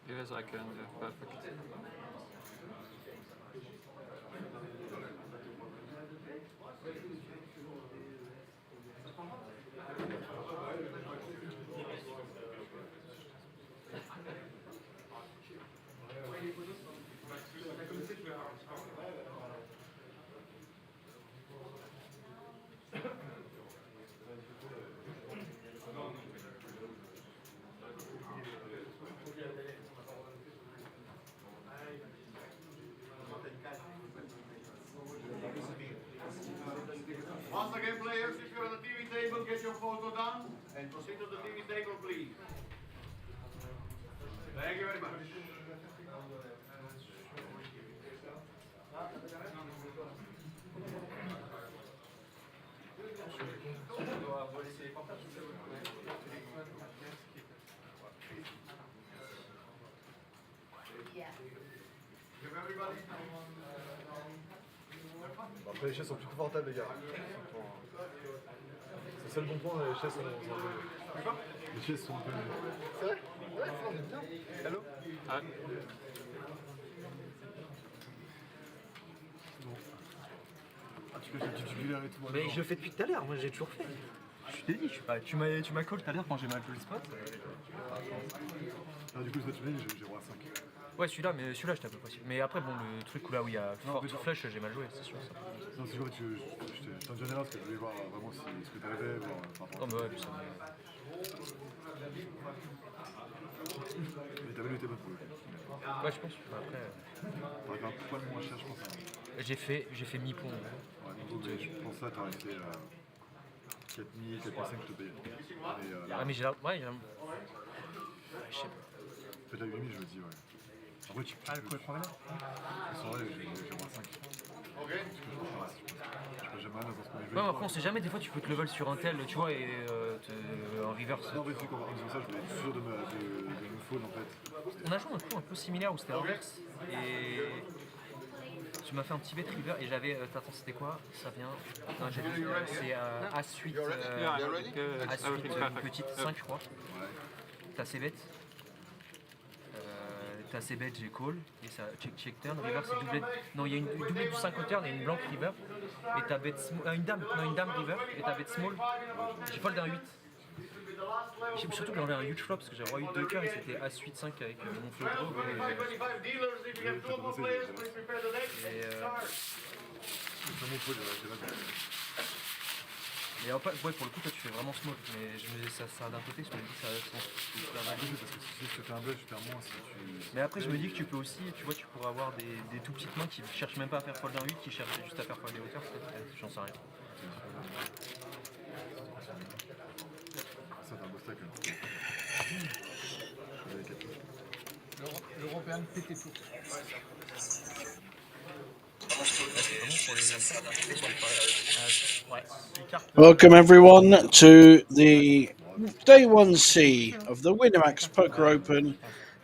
Yes, I can, yeah, perfect. Once again, players, if you're on the TV table, get your photo done and proceed to the TV table, please. Thank you very much. Give everybody. Après, les chaises sont plus confortables, les gars. C'est ça le bon point, les chaises sont un peu... Les chaises sont un peu... C'est vrai? Ouais, ça on est bien. Hello? Ah. Bon. Ah, tu fais le tubulaire et tout. Mais je le fais depuis tout à l'heure, moi j'ai toujours fait. Je t'ai dit, je suis pas... tu m'as call tout à l'heure quand j'ai mal joué le spot. Ah, du coup, le tubulaire, j'ai roi 5. Ouais, celui-là, mais celui-là j'étais un peu facile. Mais après, bon, le truc là où il y a forte flèche, j'ai mal joué, c'est sûr. Ça. Non, c'est vrai, je t'en général parce que je voulais voir vraiment ce que t'arrivais, voir par rapport à... Non, mais ouais, puis ça Mais ta value était bonne pour le coup. ouais, je pense. Après... T'aurais fait un poil moins cher, je pense. Hein. J'ai fait mi-pont. Ouais, mais je pense que là, t'aurais été 4000, 4500, je te payais. Ah, mais j'ai là... Ouais, je sais pas. Peut-être à 8000, je me dis, ouais. Après, tu peux... Ah, le coup, elle prend là. Ils sont là, j'ai roi 5. Je peux jamais rien dans ce premier jeu. Ouais, après, on sait jamais, des fois tu peux te level sur un tel, tu vois, et en reverse. Non, mais c'est comme ça, je voulais être sûr de me faune en fait. On a joué un coup un peu similaire où c'était inverse. Et tu m'as fait un petit bet river et j'avais. Attends, c'était quoi? Ça vient. Non, j'ai dit. C'est As-8. As-8, une petite 5, je crois. T'as ses bêtes. T'as ses bêtes, j'ai call. Et ça check turn. River, c'est doublé. Non, il y a une doublée du 5 turn et une blanque river. Et t'as bête une dame. Non, une dame river. Et t'as bête small. J'ai fold un 8. Surtout que j'en ai un huge flop parce que j'ai roi 8 de cœur et c'était As-8 5 avec mon flow draw. Et après, ouais, pour le coup, toi tu fais vraiment small, mais ça d'un côté, je me dis que ça super valide. Parce que si tu fais un bluff, tu perds moins si tu... Mais après, je me dis que tu peux aussi, tu vois, tu pourrais avoir des tout petites mains qui cherchent même pas à faire fold un 8, qui cherchent juste à faire fold des hauteurs, j'en sais rien. Ça, t'as un beau stack. L'Européen pété tout. Welcome everyone to the day 1C of the Winamax Poker Open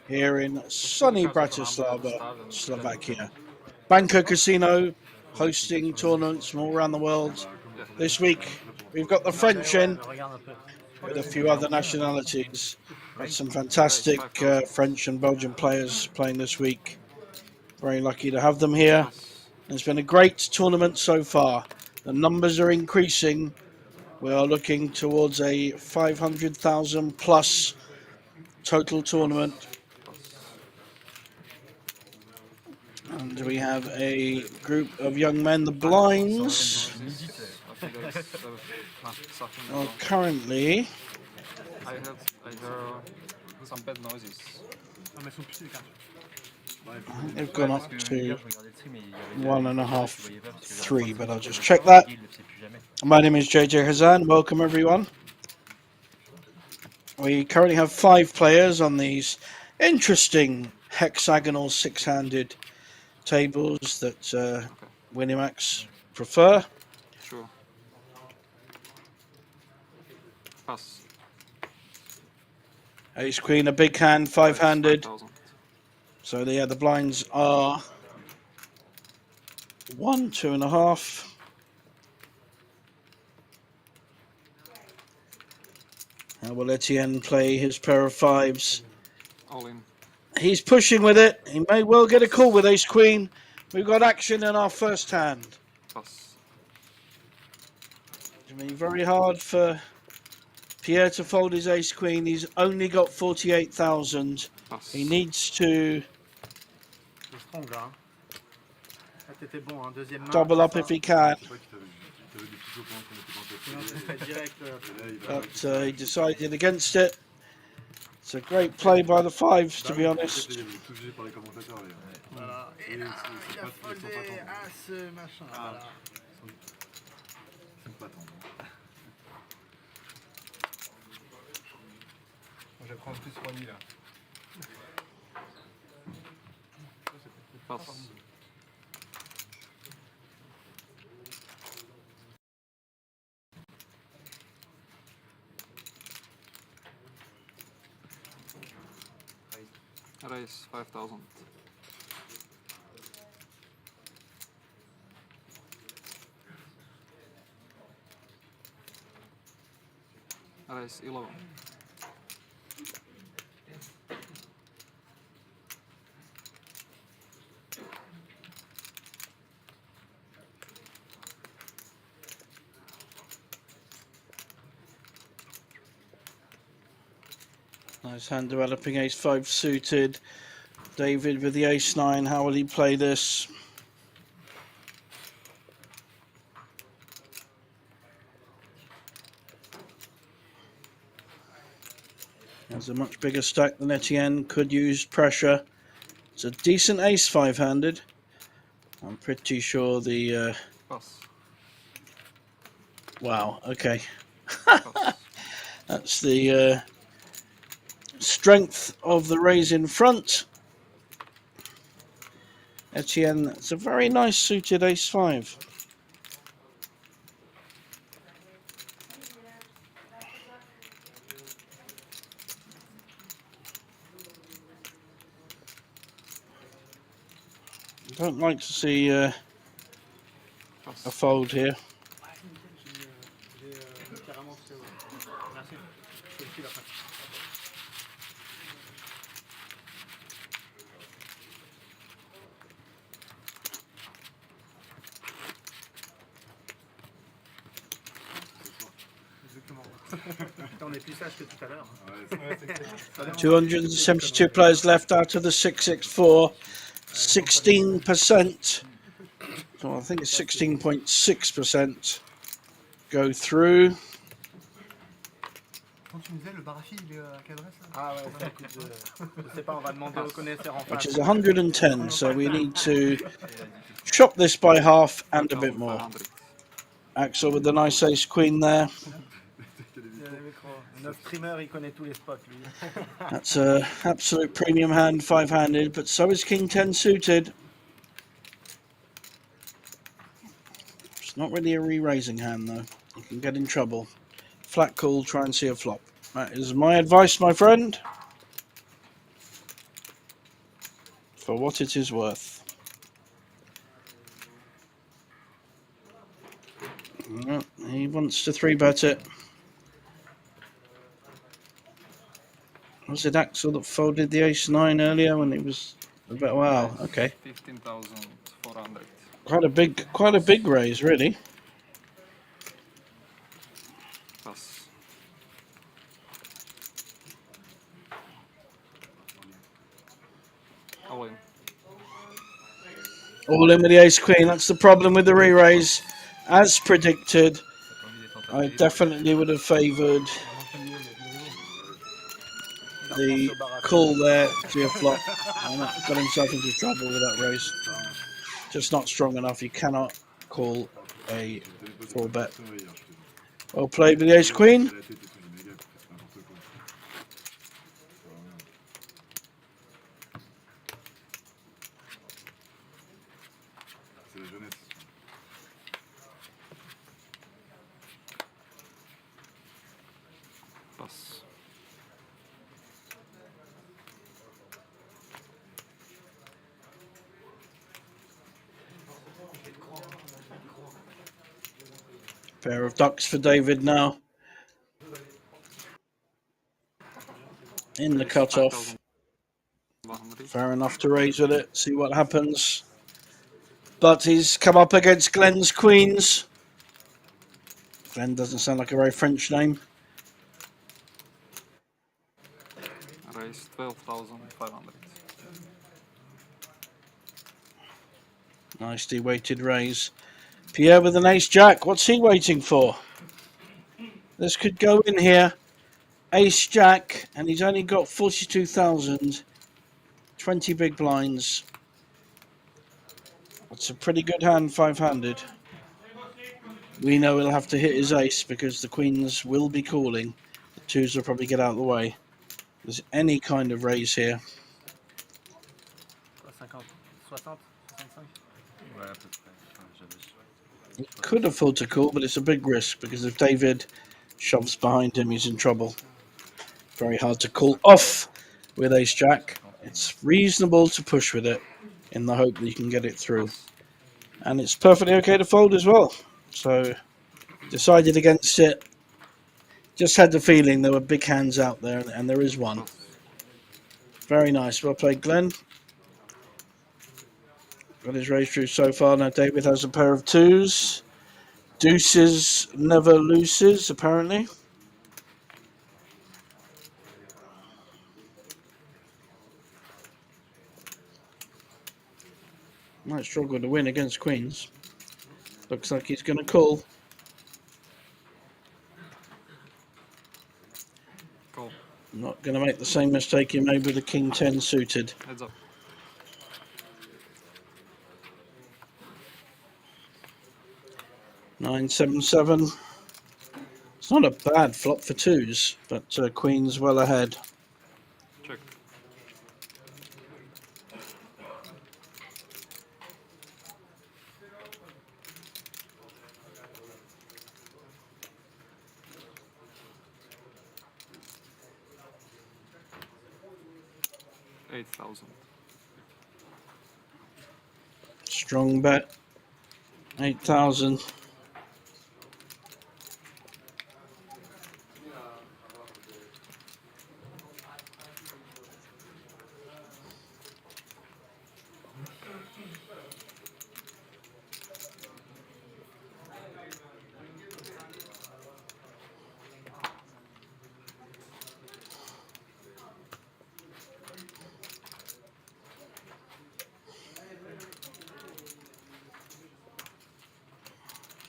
here in sunny Bratislava, Slovakia. Banco Casino hosting tournaments from all around the world. This week we've got the French in with a few other nationalities. Got some fantastic French and Belgian players playing this week. Very lucky to have them here. It's been a great tournament so far. The numbers are increasing. We are looking towards a 500,000 plus total tournament. And we have a group of young men, the blinds, are currently... I heard some bad noises. They've gone up to 1.5, 3, but I'll just check that. My name is JJ Hazan. Welcome everyone. We currently have 5 players on these interesting hexagonal 6-handed tables that Winamax prefer. Sure. Pass. Ace queen, a big hand, five-handed. 5,000. So yeah, the blinds are 1, 2.5. How will Etienne play his pair of fives? All in. He's pushing with it. He may well get a call with ace queen. We've got action in our first hand. Pass. It's going to be very hard for Pierre to fold his ace queen. He's only got 48,000. Pass. He needs to C'est strong là. Hein. Ah, t'étais bon, hein. Deuxième main. double up if he can. Je sais pas qui t'avais dit plutôt pendant qu'on était dans direct. But he decided against it. It's a great play by the fives, to be honest. Voilà. Et là, il a foldé à ce machin. Voilà. Je vais prendre plus 3 000 là. Pass. Raise 5,000. Raise 11. Nice hand developing ace 5 suited. David with the ace 9. How will he play this? Has a much bigger stack than Etienne. Could use pressure. It's a decent ace 5-handed. I'm pretty sure the... Pass. Wow, okay. Pass. That's the strength of the raise in front. Etienne, it's a very nice suited ace 5. Don't like to see a fold here. Carrément, c'est bon. Merci. Je te le file après. On est plus sage que tout à l'heure. 272 players left out of the 664. 16%. So I think it's 16.6% go through. Quand tu me disais le Barafi, il est à quelle adresse là? Ah ouais, ça coûte. Je sais pas, on va demander au connaisseur en Which face. is 110, so we need to chop this by half and a bit more. 500. Axel with the nice ace queen there. Notre streamer, il connaît tous les spots, lui. That's a absolute premium hand, 5-handed, but so is king 10 suited. It's not really a re-raising hand though. You can get in trouble. Flat call, try and see a flop. That is my advice, my friend. For what it is worth. No, he wants to 3-bet it. Was it Axel that folded the ace 9 earlier when he was a bit? Wow, okay. 15,400. Quite a big raise, really. Pass. All in. All in with the ace queen. That's the problem with the re-raise. As predicted, I definitely would have favoured the call there to a flop. And that got himself into trouble with that raise. Just not strong enough. You cannot call a 4-bet. Well played with the ace queen. Pair of ducks for David now. In the Raise cutoff. 5,100. Fair enough to raise with it. See what happens. But he's come up against Glenn's queens. Glenn doesn't sound like a very French name. Raise 12,500. Nicely weighted raise. Pierre with an ace jack. What's he waiting for? This could go in here. Ace jack, and he's only got 42,000. 20 big blinds. That's a pretty good hand, five-handed. We know he'll have to hit his ace because the queens will be calling. The twos will probably get out of the way. There's any kind of raise here. 50, 60, 65. Ouais, à peu près. Enfin, j'avais- He could afford to call, but it's a big risk because if David shoves behind him, he's in trouble. Very hard to call off with ace jack. It's reasonable to push with it in the hope that you can get it through. And it's perfectly okay to fold as well. So, decided against it. Just had the feeling there were big hands out there, and there is one. Very nice. Well played, Glenn. Got his raise through so far. Now David has a pair of twos. Deuces never loses, apparently. Might struggle to win against queens. Looks like he's going to call. Call. Not going to make the same mistake he made with the king 10 suited. Heads up. Nine, 7, 7. It's not a bad flop for twos, but queens well ahead. Check. $8,000. Strong bet. 8,000.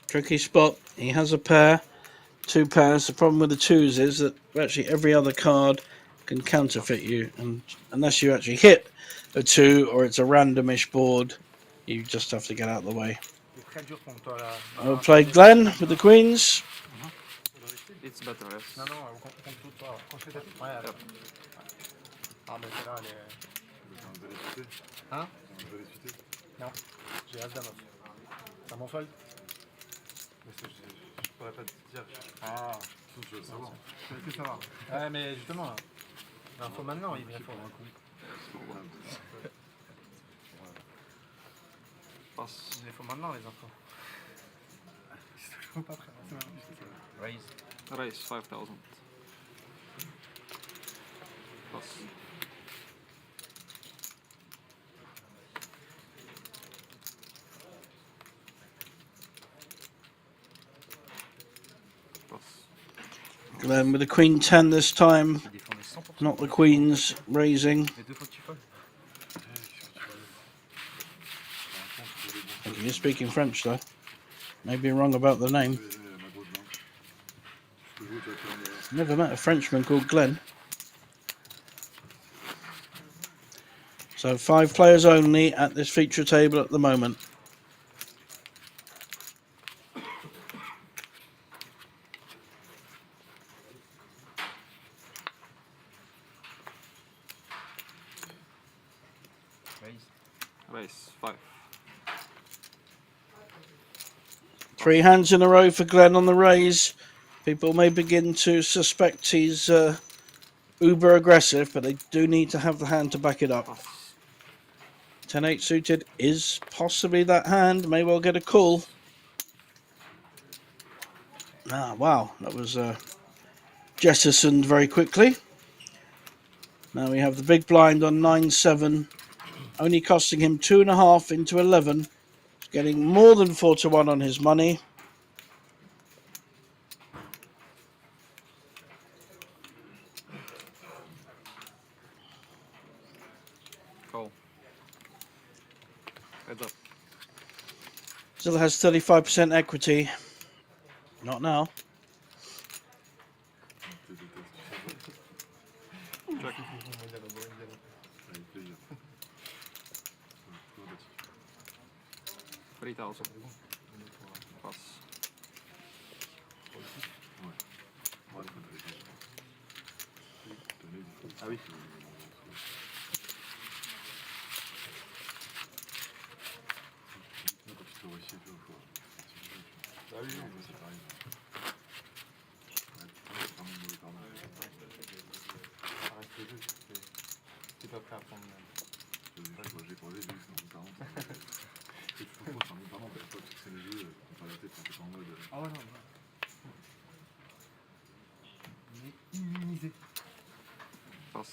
Tricky spot. He has a pair, two pairs. The problem with the twos is that actually every other card can counterfeit you, and unless you actually hit a two or it's a randomish board, you just have to get out of the way. Well played, Glenn, with the queens. It's better, yes. Non, non, on compte tout. On fait tête. Ouais, Yep. Ah, mais celle-là, elle est. J'ai un valet suité. Hein? J'ai un valet suité. Non, j'ai as dame. Ça m'en folle? Mais je pourrais pas te dire. Ah, Je veux le savoir. je veux plus savoir. Ouais, mais justement, là. L'info maintenant, il vient pour un coup. Pass. Il faut maintenant, les infos. Je ne pas prêt. Raise. Raise 5,000. Pass. Pass. Glenn with the queen 10 this time. Il défendait 100%. Not the queens raising. Les deux fois que tu folles. I think you're speaking French though. Maybe wrong about the name. Ma grosse blanche. Je peux jouer, tu vas faire Never met a Frenchman called Glenn. So 5 players only at this feature table at the moment. Raise. Raise 5. 3 hands in a row for Glenn on the raise. People may begin to suspect he's uber aggressive, but they do need to have the hand to back it up. Pass. 10-8 suited is possibly that hand. May well get a call. Ah, wow, that was jettisoned very quickly. Now we have the big blind on 9-7, only costing him 2.5 into 11. He's getting more than 4-1 on his money. Call. Heads up. Still has 35% equity. Not now. Check. 3,000. Pass. Ah oui. Ah oui, non, c'est pareil. Arrête le jeu, t'es pas prêt à prendre. J'ai pas vu, sinon pardon. C'est fou, pardon, parce que c'est le jeu, on va la tête, on est pas en mode. Ah ouais, non, non. On est immunisé. Pass.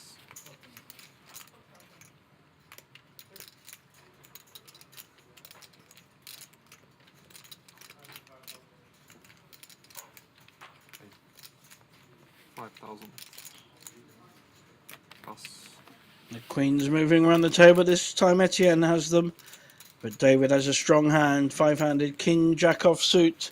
$5,000. Pass. The queen's moving around the table. This time Etienne has them. But David has a strong hand. 5-handed king, jack offsuit.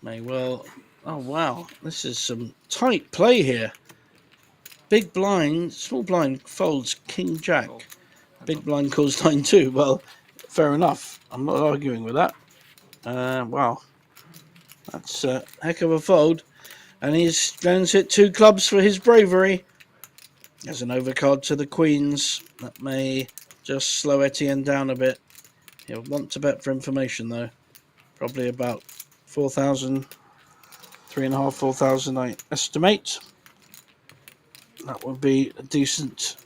May well. Oh, wow. This is some tight play here. Big blind, small blind folds king, jack. Call. Heads Big up. blind calls 9-2. Well, fair enough. I'm not arguing with that. Wow. That's a heck of a fold. And he's Glenn's hit 2 clubs for his bravery. There's an overcard to the queens. That may just slow Etienne down a bit. He'll want to bet for information though. Probably about 4,000, 3.5, 4,000 I estimate. That would be a decent.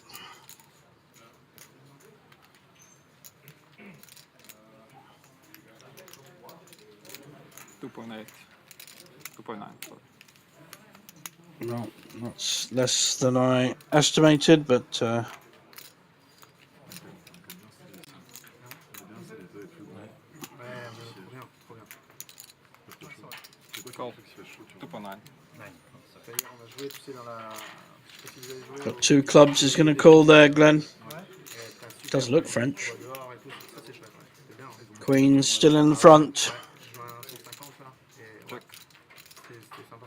$2.8. 2.9. Sorry. No, that's less than I estimated, but Call. 2.9. C'est-à-dire, on a joué, tu sais, dans la. Je sais pas si vous avez joué. got 2 clubs is going to call there, Glenn. Does look French. Dehors et tout, ça c'est chouette, ouais. C'est bien. Queen's still in front. Je joue un 150 là. Et Check. c'était sympa.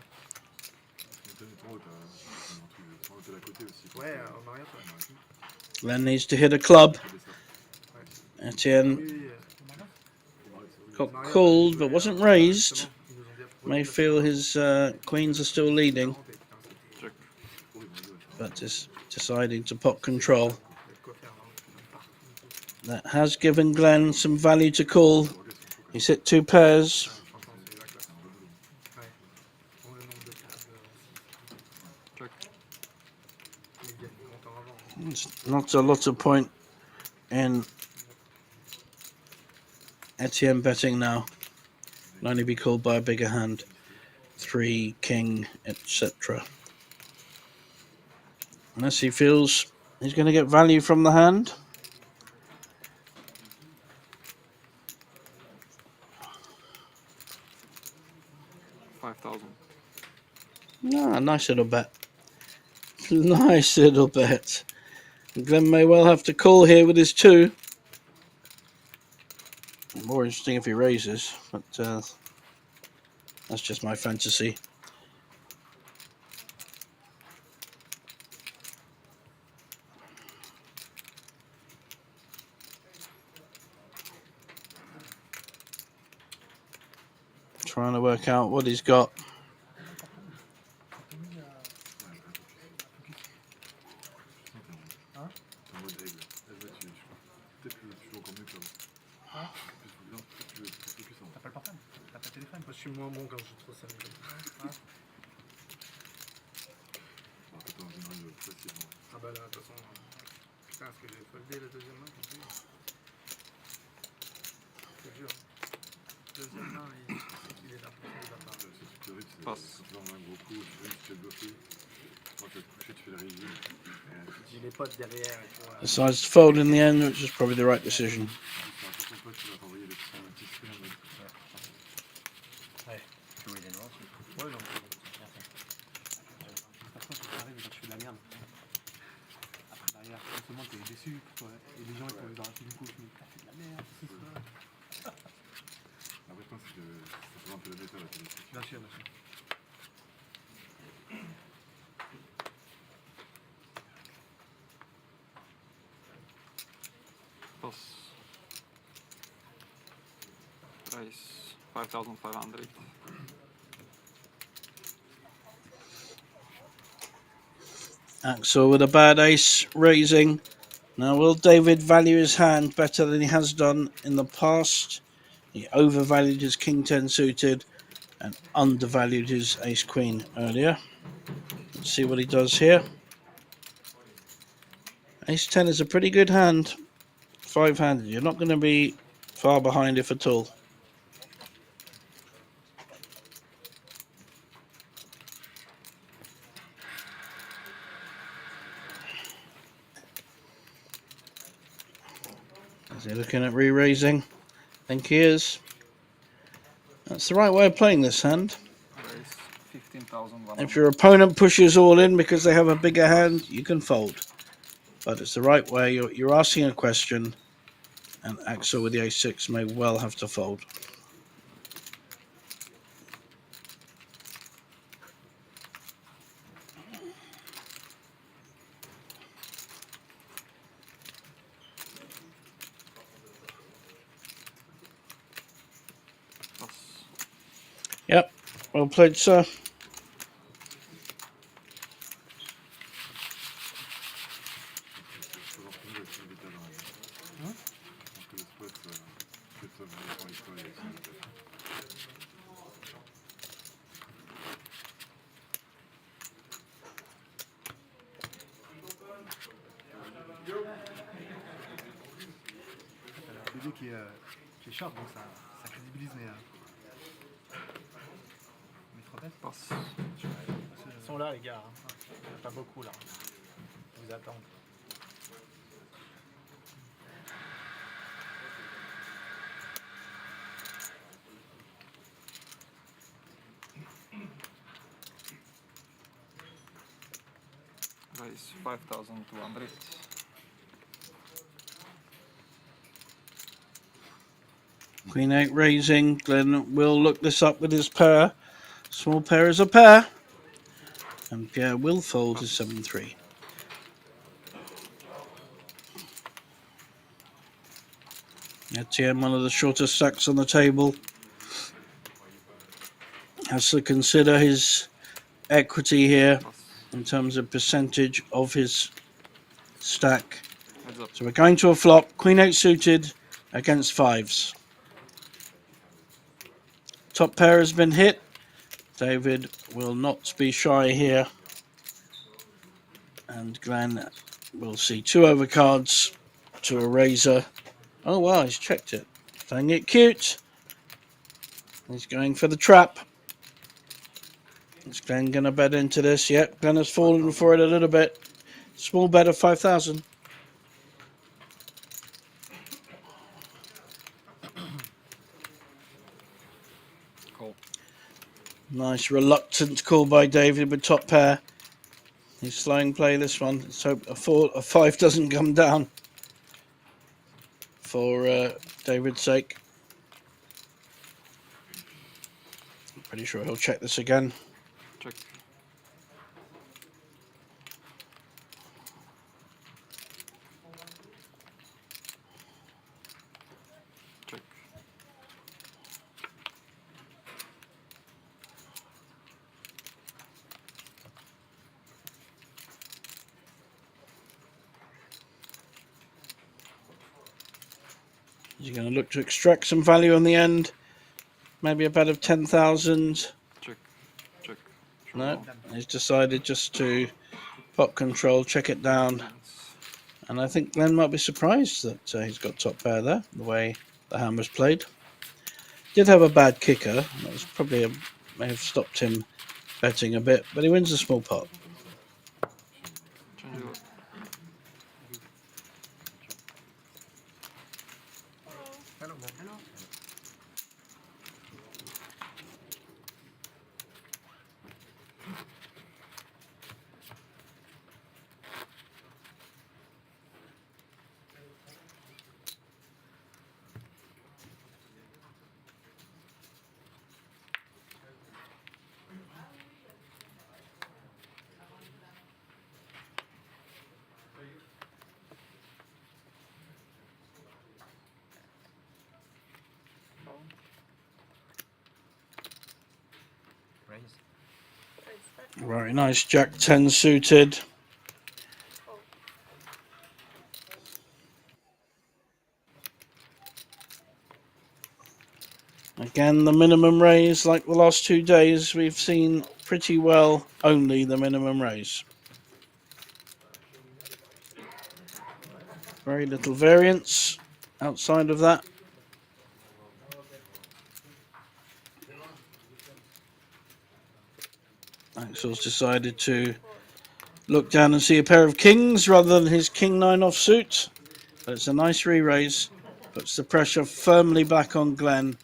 Ouais, Ouais, au mariage, ouais. Glenn needs to hit a club. Etienne Oui, got called but wasn't raised. May feel his queens are still leading, Check. but is deciding to pot control. That has given Glenn some value to call. He's hit 2 pairs. Check. It's not a lot of point in Etienne betting now. Can only be called by a bigger hand. 3, king, etc. Unless he feels he's going to get value from the hand. $5,000. Ah, nice little bet. Nice little bet. Glenn may well have to call here with his 2. More interesting if he raises, but that's just my fantasy. Trying to work out what he's got. T'as pas le portable? T'as pas le téléphone? Moi je suis moins bon quand je joue trop seul. Ah bah là, de toute façon. Putain, est-ce que j'ai foldé la deuxième main? C'est dur. 2-0. Passe. Tu donnes un gros coup, tu sais, tu fais bloquer. Quand tu vas te coucher, tu fais le reveal. Et J'ai les potes derrière et tout. Decides to fold in the end, which is probably the right decision. c'est un peu ton pote qui va t'envoyer des petits screens en mode. Tu vois, il est noir aussi. Ouais, non. Parfois, ça t'arrive quand tu fais de la merde. Après, derrière, forcément, t'es déçu. Toi. Et les gens, ils peuvent arrêter du coup. Mais t'as fait de la merde. Après, je pense que ça fait un peu la méta, la télé. Bien sûr, bien sûr. Pass. Raise 5,500. Axel with a bad ace raising. Now, will David value his hand better than he has done in the past? He overvalued his king 10 suited and undervalued his ace queen earlier. Let's see what he does here. Ace 10 is a pretty good hand. 5-handed. You're not going to be far behind if at all. Is he looking at re-raising? I think he is. That's the right way of playing this hand. Raise 15,100. If your opponent pushes all in because they have a bigger hand, you can fold. But it's the right way. You're asking a question, and Axel with the ace-6 may well have to fold. Pass. Yep, well played, sir. Je pense que le spot, peut-être ça va dans l'histoire avec ça. T'as le BD qui est sharp, donc ça crédibilise mes 3 bêtes. Pass. Ils sont là, les gars. Hein. Il n'y en a pas beaucoup là. Ils vous attendent. Raise 5,200. Queen 8 raising. Glenn will look this up with his pair. Small pair is a pair. And Pierre will fold his 7-3. Etienne, one of the shortest stacks on the table, has to consider his equity here Pass. in terms of percentage of his stack. Heads up. So we're going to a flop. Queen 8 suited against 5s. Top pair has been hit. David will not be shy here. And Glenn will see 2 overcards to a razor. Oh wow, he's checked it. Playing it cute. He's going for the trap. Is Glenn going to bet into this? Yep, Glenn has fallen for it a little bit. Small bet of 5,000. Call. Nice reluctant call by David with top pair. He's slowing play this one. Let's hope a 5 doesn't come down for David's sake. I'm pretty sure he'll check this again. Check. Check. Is he going to look to extract some value on the end? Maybe a bet of 10,000. Check. Check. No, he's decided just to pop control, check it down. And I think Glenn might be surprised that he's got top pair there, the way the hand was played. Did have a bad kicker. That was probably a may have stopped him betting a bit, but he wins a small pot. Change it up. Hello. Raise. Very nice, Jack 10 suited. Again, the minimum raise, like the last 2 days, we've seen pretty well only the minimum raise. Very little variance outside of that. Axel's decided to look down and see a pair of kings rather than his king 9 offsuit. But it's a nice re-raise. Puts the pressure firmly back on Glenn.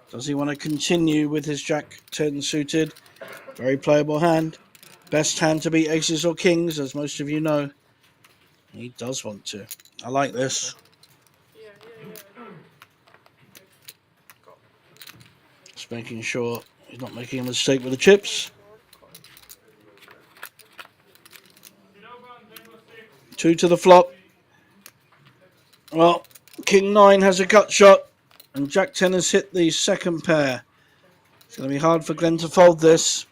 Does he want to continue with his Jack 10 suited? Very playable hand. Best hand to beat aces or kings, as most of you know. He does want to. I like this. Just making sure he's not making a mistake with the chips. 2 to the flop. Well, king 9 has a gut shot, and Jack 10 has hit the second pair. It's going to be hard for Glenn to fold this.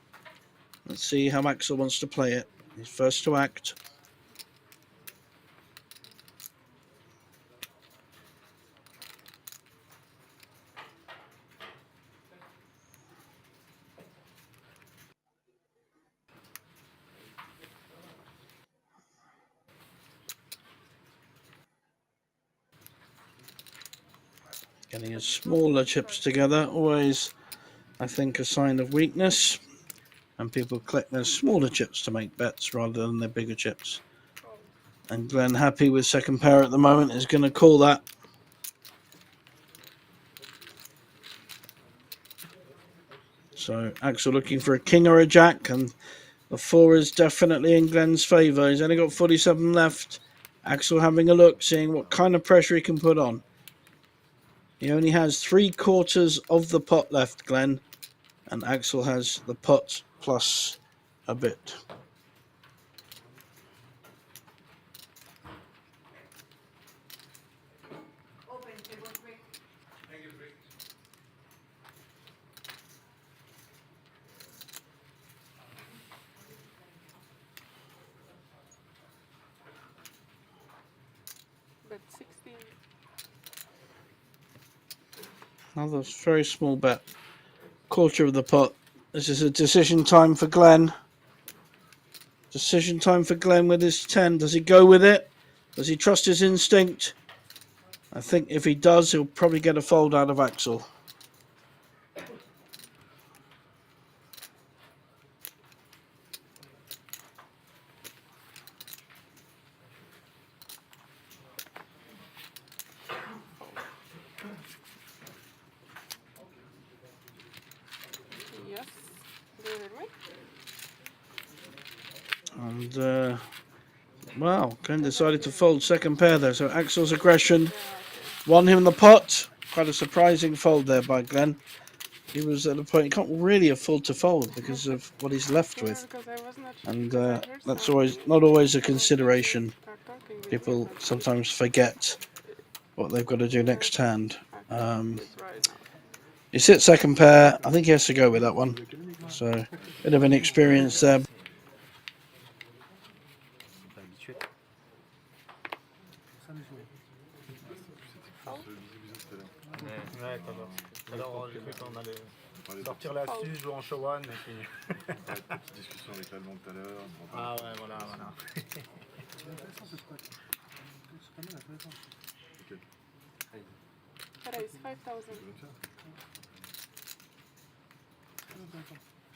Let's see how Axel wants to play it. He's first to act. Getting his smaller chips together, always, I think, a sign of weakness. And people collect their smaller chips to make bets rather than their bigger chips. And Glenn, happy with second pair at the moment, is going to call that. So Axel looking for a king or a jack, and the 4 is definitely in Glenn's favour. He's only got 47 left. Axel having a look, seeing what kind of pressure he can put on. He only has 3/4 of the pot left, Glenn, and Axel has the pot plus a bit. Bet 16. Another very small bet. 1/4 of the pot. This is a decision time for Glenn. Decision time for Glenn with his 10. Does he go with it? Does he trust his instinct? I think if he does, he'll probably get a fold out of Axel. Yes. Do it right. And, wow, Glenn decided to fold second pair there. So Axel's aggression won him the pot. Quite a surprising fold there by Glenn. He was at a point he can't really afford to fold because of what he's left with. Because I was not sure, And because I heard that's some always not always a consideration. start talking with People me, but sometimes forget what they've got to do next hand. I can't do it right now. He sits second pair. I think he has to go with that one. So, bit of an experience there. Pas habitué. Ouais, tout à l'heure, j'ai cru qu'on allait sortir l'astuce, jouer en show one, et puis... Petite discussion avec l'allemand tout à l'heure. Ah ouais, voilà, voilà. Raise 5,000.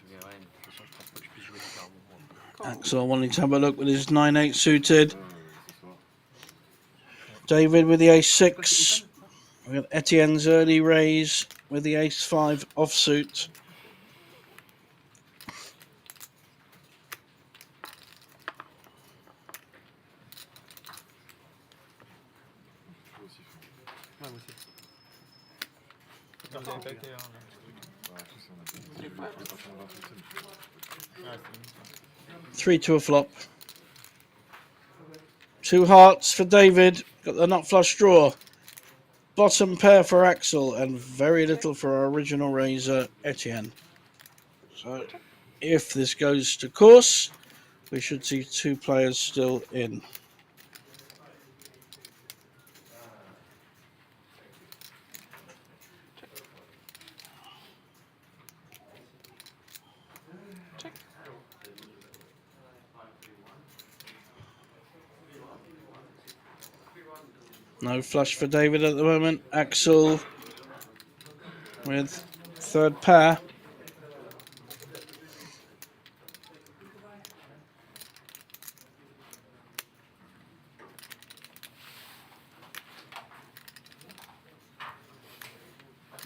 Mais ouais, mais de toute façon, je pense pas que je puisse jouer différemment. Call. Axel wanting to have a look with his 9-8 suited. Ce soir. David with the Quoi, ace-6. c'est open, ça? We've got Etienne's early raise with the ace-5 offsuit. Je suis aussi fort. Ouais, moi aussi. Quand j'ai attaqué, hein. Ouais, en plus, on a bien. Three five. Je pense qu'on va faire ça. Ouais, c'est 3 to a flop. 2 hearts for David. Got the nut flush draw. Bottom pair for Axel and very little for our original raiser, Etienne. So if this goes to course, we should see 2 players still in. Check. No flush for David at the moment. Axel with third pair.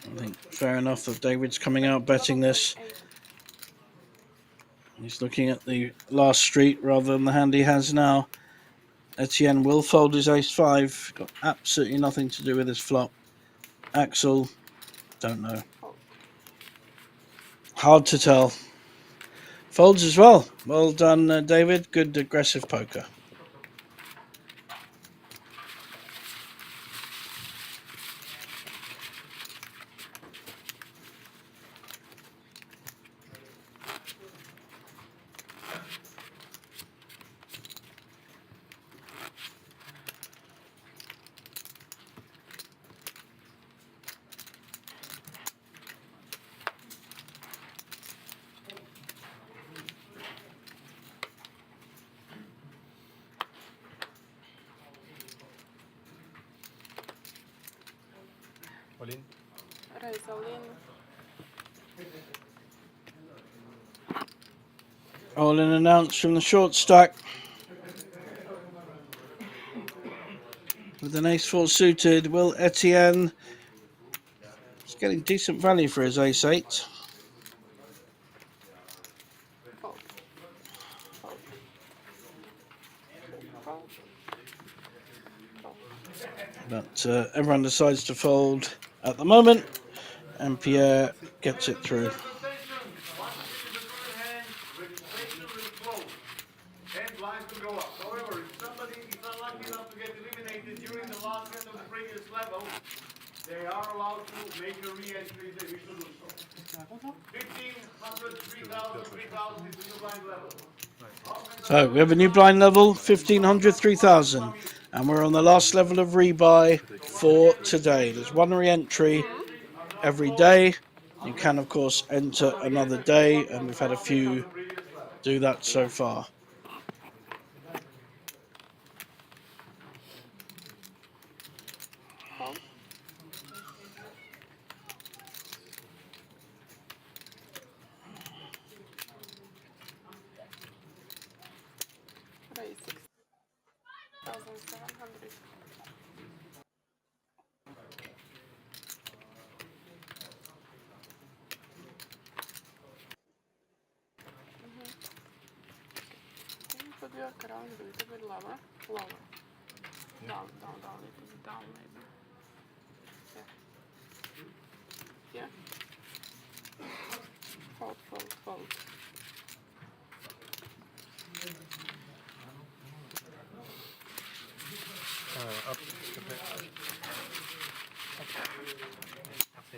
I think fair enough that David's coming out betting this. Eight. He's looking at the last street rather than the hand he has now. Etienne will fold his ace-5. Got absolutely nothing to do with his flop. Axel, don't know. Hard to tell. Folds as well. Well done, David. Good aggressive poker. all in. Raise all in. All in announced from the short stack. With an ace-4 suited, Will Etienne is getting decent value for his ace-8. Fold. Fold. Fold. Fold. But everyone decides to fold at the moment, and Pierre gets it through. Registration will close and blinds will go up. However, if somebody is unlucky enough to get eliminated during the last set of the previous level, they are allowed to make a re-entry. They wish to do so. 1,500, 3,000, 3,000 is the new blind level. So we have a new blind level, 1,500, 3,000. And we're on the last level of rebuy for today. There's one re-entry every day. You can, of course, enter another day, and we've had a few do that so far. Fold. Raise 6,700. Can you put your crown a little bit lower? Lower. Down, down, down, little bit down maybe. Yeah. Yeah. Fold, fold, fold. Hop, s'il te plaît. Merci.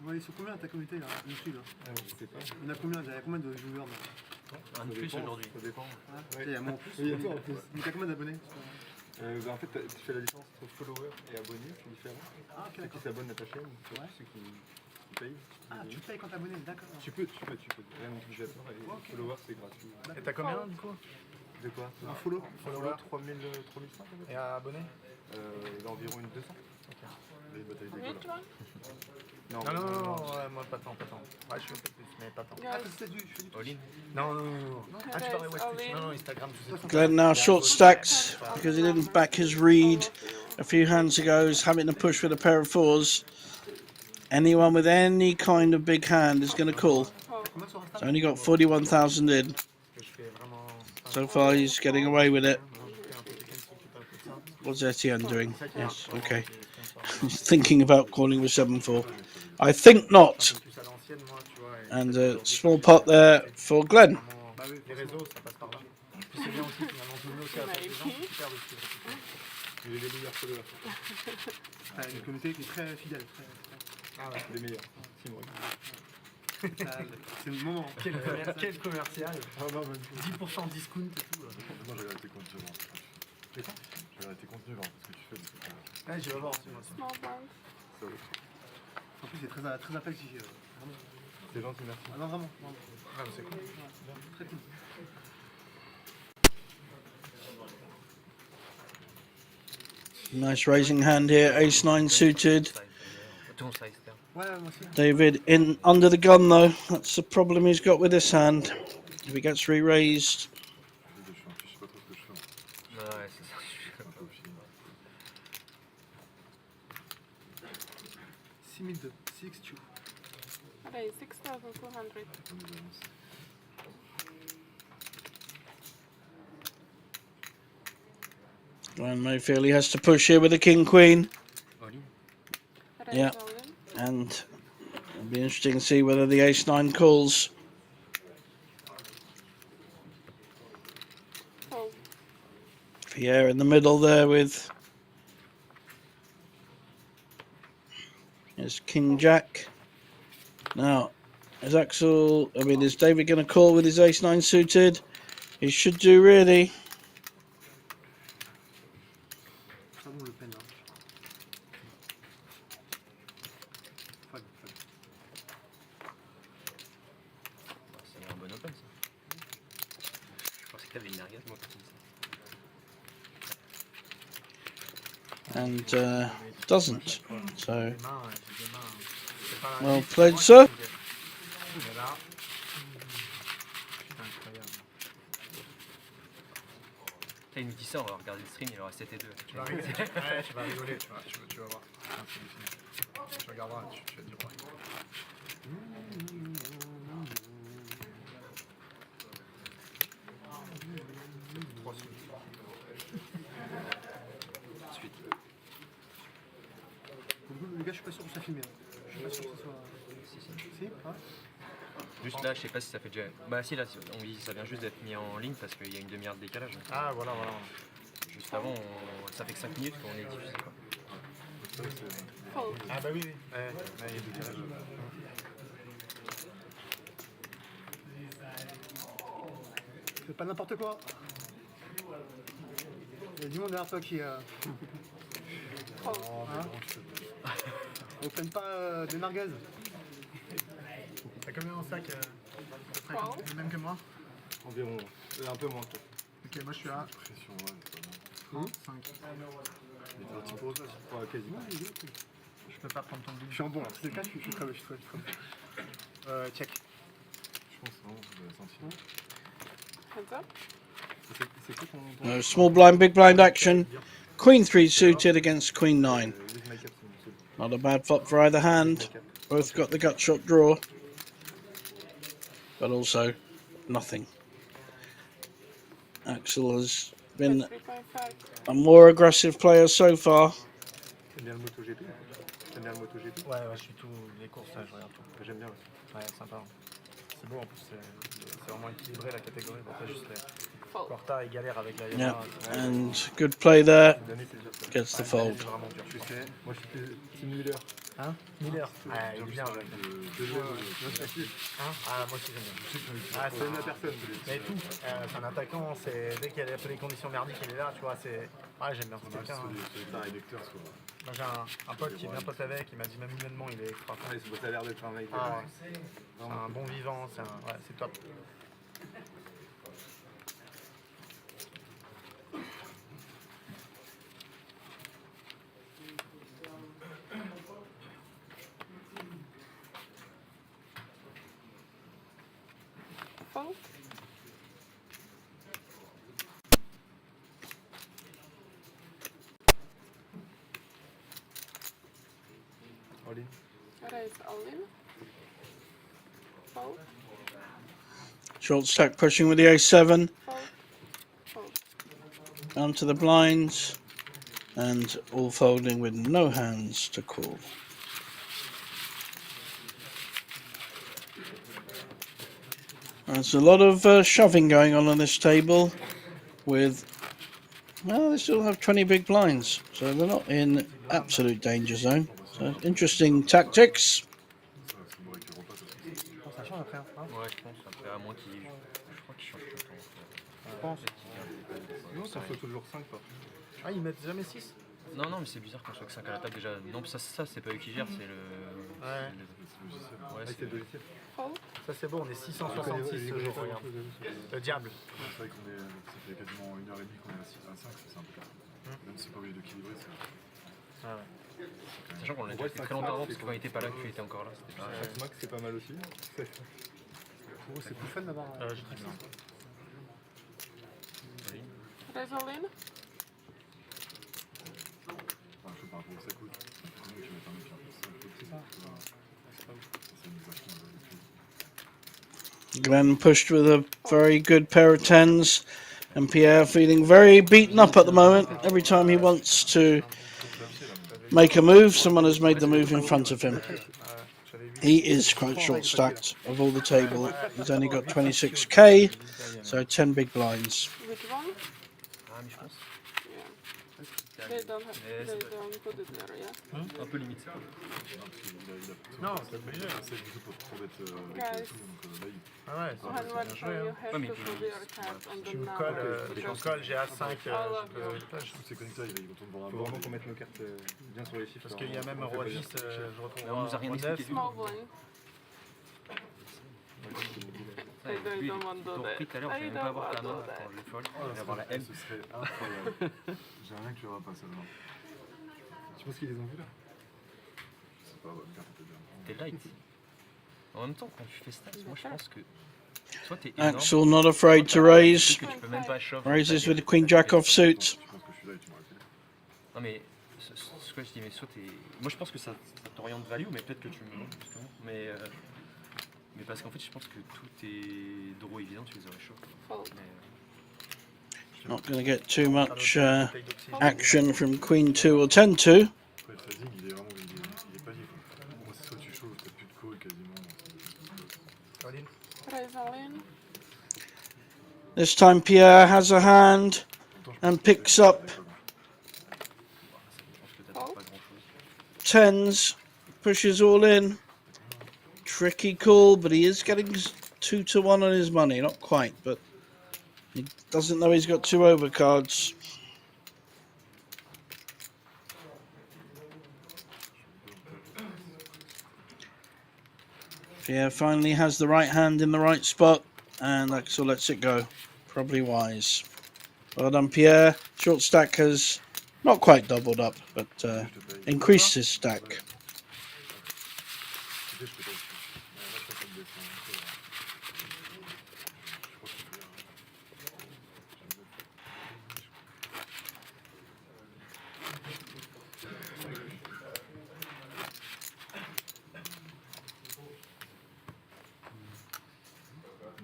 Ouais, ils sont combien ta communauté là? Je suis là. Je sais pas. On a combien? Il y a combien de joueurs là? Un de plus aujourd'hui. Ça dépend. Ah, il y a moi en plus. Oui, il y a toi en plus. Mais t'as combien d'abonnés? En fait, tu fais la différence entre follower et abonné, c'est différent. Ah, ok, Ceux qui d'accord. s'abonnent à ta chaîne, Ouais. ceux qui payent. Ah, tu payes quand t'es abonné, d'accord. Tu peux. Rien d'utilisateur et follower c'est gratuit. D'accord. Et t'as combien du coup? De quoi? Un follow. Follower. 3000, 3005 Et abonné? Il a environ une 200. Les batailles d'école. Which one? Non, ouais, moi pas tant. Ouais, je suis un peu plus, mais pas tant. Ah, Guys, je fais du All-in. Non. Ah, tu parlais West Twitch. Non, Instagram, tu sais. Glenn now short stacks because he didn't back his read all of you. a few hands ago. He's having to push with a pair of fours. Anyone with any kind of big hand is going to call. Oh, combien sur Insta? He's only got 41,000 in. Que je fais vraiment. So far, he's getting away with it. Je fais un peu quelqu'un qui s'occupe un peu de ça. What's Etienne doing? Yes, okay. Sponsor. He's thinking about calling with 7-4. I think not. Un peu plus à l'ancienne, moi, tu vois. et And aujourd'hui, a small pot there for Glenn. vraiment, les réseaux, ça passe par là. Puis c'est bien aussi, finalement, je me mets aussi à la place des gens, c'est super de suivre tout ça. Il est les meilleurs followers. T'as une communauté qui est très fidèle. Ah ouais. Les meilleurs. Simon. C'est le moment. Quel commercial. Ah non, même pas. 10% discount et tout. Moi j'ai arrêté quand tu vends. C'est quoi? J'ai arrêté contenu là, parce que tu fais. Mais Ouais, je vais voir aussi, moi. small blind. c'est En plus, c'est très apprécié. Vraiment. C'est gentil, merci. Ah non, vraiment. Ah, mais c'est cool. Très cool. Nice raising hand here. Ace-9 suited. Ton size, terme. Ouais, moi aussi. David in under the gun though. That's the problem he's got with this hand. If he gets re-raised, Je suis un peu, je sais pas trop ce que je fais. Ouais, c'est ça. Je suis un peu au feeling. 6002. 62. Raise 6,200. On nous avance. Glenn may feel he has to push here with the king-queen. All-in. Raise Yeah. all in. And it'll be interesting to see whether the ace-9 calls. Fold. Pierre in the middle there with his king-jack. Now, is David going to call with his ace-9 suited? He should do, really. Très bon le pen. Hein. Fag. Bah, c'est un bon open, ça. Je pensais que t'avais une merguez, moi, quand tu dis ça. And doesn't. So, Des mains, j'ai des mains. C'est pas well c'est played, moi sir. qui mais là. Putain, incroyable. Là, il nous dit ça, on va regarder le stream, il en reste 7 et 2. Tu vas rigoler, ouais, tu vas rigoler, tu vas voir. C'est hallucinant. Tu regarderas, tu vas te dire ouais. Trois suites. Suite. Les gars, je suis pas sûr que ça filme. Je suis pas sûr que ce soit. Si, ouais. Juste là, je sais pas si ça fait déjà. Bah, si, là, on dit ça vient juste d'être mis en ligne parce qu'il y a une demi-heure de décalage. Ah, voilà. Juste avant, ça fait que 5 minutes qu'on est diffusé, quoi. Fold. Ah, bah oui. Ouais, il y a du décalage. Fais pas n'importe quoi. Il y a du monde derrière toi qui. Fold. Hein on prenne pas des merguez. T'as combien en sac à peu près Wow. le même que moi? Environ. Un peu moins peut-être. Ok, moi je suis à Pression, ouais, c'est pas mal. 5. Il était un petit peu ça, je crois, quasiment. Je peux pas prendre ton Je but. suis en bon là. C'est le cas, je suis très bon. Check. Je pense, non, je l'ai senti. Heads up. C'est quoi ton. No, small blind, big blind action. Queen 3 suited against Queen 9. Use make-up, c'est Not a bad flop for either hand. Both got the gut shot draw, but also nothing. Axel has been 3.5. a more aggressive player so far. T'aimes bien le MotoGP? T'aimes bien le MotoGP? Ouais, je suis tout. Les courses, je regarde tout. J'aime bien aussi. Ouais, sympa. C'est beau en plus, c'est vraiment équilibré la catégorie. Bon, t'as juste les. Fold. Corta, il galère avec la Yeah, Yamaha. and good play there. L'année, c'est dur ça. Gets the C'est fold. vraiment dur. Je sais, moi je suis Team Miller. Hein Miller. Ah, il est bien, ouais. Deuxième, Hein ah, moi aussi j'aime bien. Ah, c'est même la personne. mais tout, c'est un attaquant, dès qu'il y a un peu les conditions merdiques, il est là, tu vois, c'est. Ouais, j'aime bien ce Sur quelqu'un. les tarés lecteurs, soit. Moi j'ai un pote qui est bien pote avec, il m'a dit même humainement il est extra fin. Ouais, ça a l'air d'être un mec. Ah, ouais. C'est un bon vivant, c'est top. all in. Raise all in. Fold. Short stack pushing with the A7 Fold. Fold. onto the blinds, and all folding with no hands to call. There's a lot of shoving going on this table with, well, they still have 20 big blinds, so they're not in absolute danger zone. So interesting tactics. Ça, c'est bon avec les repas, ça se fait. Je pense que ça change après, hein. Ouais, je pense, après, à moins qu'il. Je crois qu'il change tout le temps. Je pense. Peut-être qu'il garde des balles. Non, ça fait toujours 5 pas. Ah, ils mettent jamais 6. Non, non, mais c'est bizarre qu'on soit que 5 à la table déjà. Non, ça c'est pas eux qui gèrent, c'est le. Ouais. C'est logiciel. Ouais, Ah, c'est c'est le logiciel. Fold. Ça c'est bon, on est 666 je regarde. Le diable. C'est vrai qu'on est. Ça fait quasiment 1h30 qu'on est à 5, c'est un peu tard. Même si c'est pas obligé d'équilibrer, c'est. Ah ouais. Sachant qu'on l'a déjà fait très longtemps avant, parce que quand il était pas là, tu étais encore là. C'était pas. Chaque max, c'est pas mal aussi. Oh, c'est plus fun d'avoir. Je trouve ça. Raise all in. Enfin, je sais par rapport où ça coûte. C'est mieux que je mette un mec un peu 5 petits. C'est une vachement de Glenn pushed with a very good pair of tens, and Pierre feeling very beaten up at the moment. Every time he wants to make a move, someone has made the move in front of him. He is quite short stacked of all the table. He's only got 26k, so 10 big blinds. Which one? Ah, mais je pense. Yeah. They don't put it there, yeah? Un peu limite. Non, c'est obligé. C'est du coup pour être Guys. avec tout, donc là, Ah ouais, When c'est one bien for joué. you Hein. have Ouais, mais to put your card on the Tu me now. colles, j'ai A5, je peux. tous ces connecteurs, ils retournent voir un Faut bord. vraiment qu'on mette nos cartes bien sur les chiffres. Parce qu'il y a même Roi 10, je retrouve Mais on nous a rien Roi 9. expliqué. Small blind. Ouais, They lui, don't want to do ton that. prix tout à l'heure, je vais They même pas don't avoir want ta to main do that. quand je vais fold. Oh, Je vais avoir la M. ce serait incroyable. J'ai rien que tu auras pas seulement. Tu penses qu'ils les ont vus là? Je sais pas, ouais, carte peut bien. T'es light. En même temps, quand tu fais stats, moi je pense que. Soit t'es énorme. Axel not afraid to raise. Que tu peux même pas shove. Raises with the Queen Jack off suit. Tu penses que je suis là et tu m'aurais fait? Non mais ce que je dis, mais soit t'es. Moi je pense que ça t'oriente value, mais peut-être que tu me. Justement. Mais parce qu'en fait, je pense que tous tes draws évidents, tu les aurais chaud. Fold. Not going to get too much action from Queen 2 or 10-2. Après, le phasing, il est vraiment il est palier quoi. Moi, c'est soit tu chauves, t'as plus de call quasiment. Raise all in. This time Pierre has a hand and picks up Je pense que t'attends pas grand chose. tens, pushes all in. Tricky call, but he is getting 2-1 on his money. Not quite, but he doesn't know he's got two overcards. Pierre finally has the right hand in the right spot, and Axel lets it go. Probably wise. Well done, Pierre. Short stack has not quite doubled up, but increased his stack.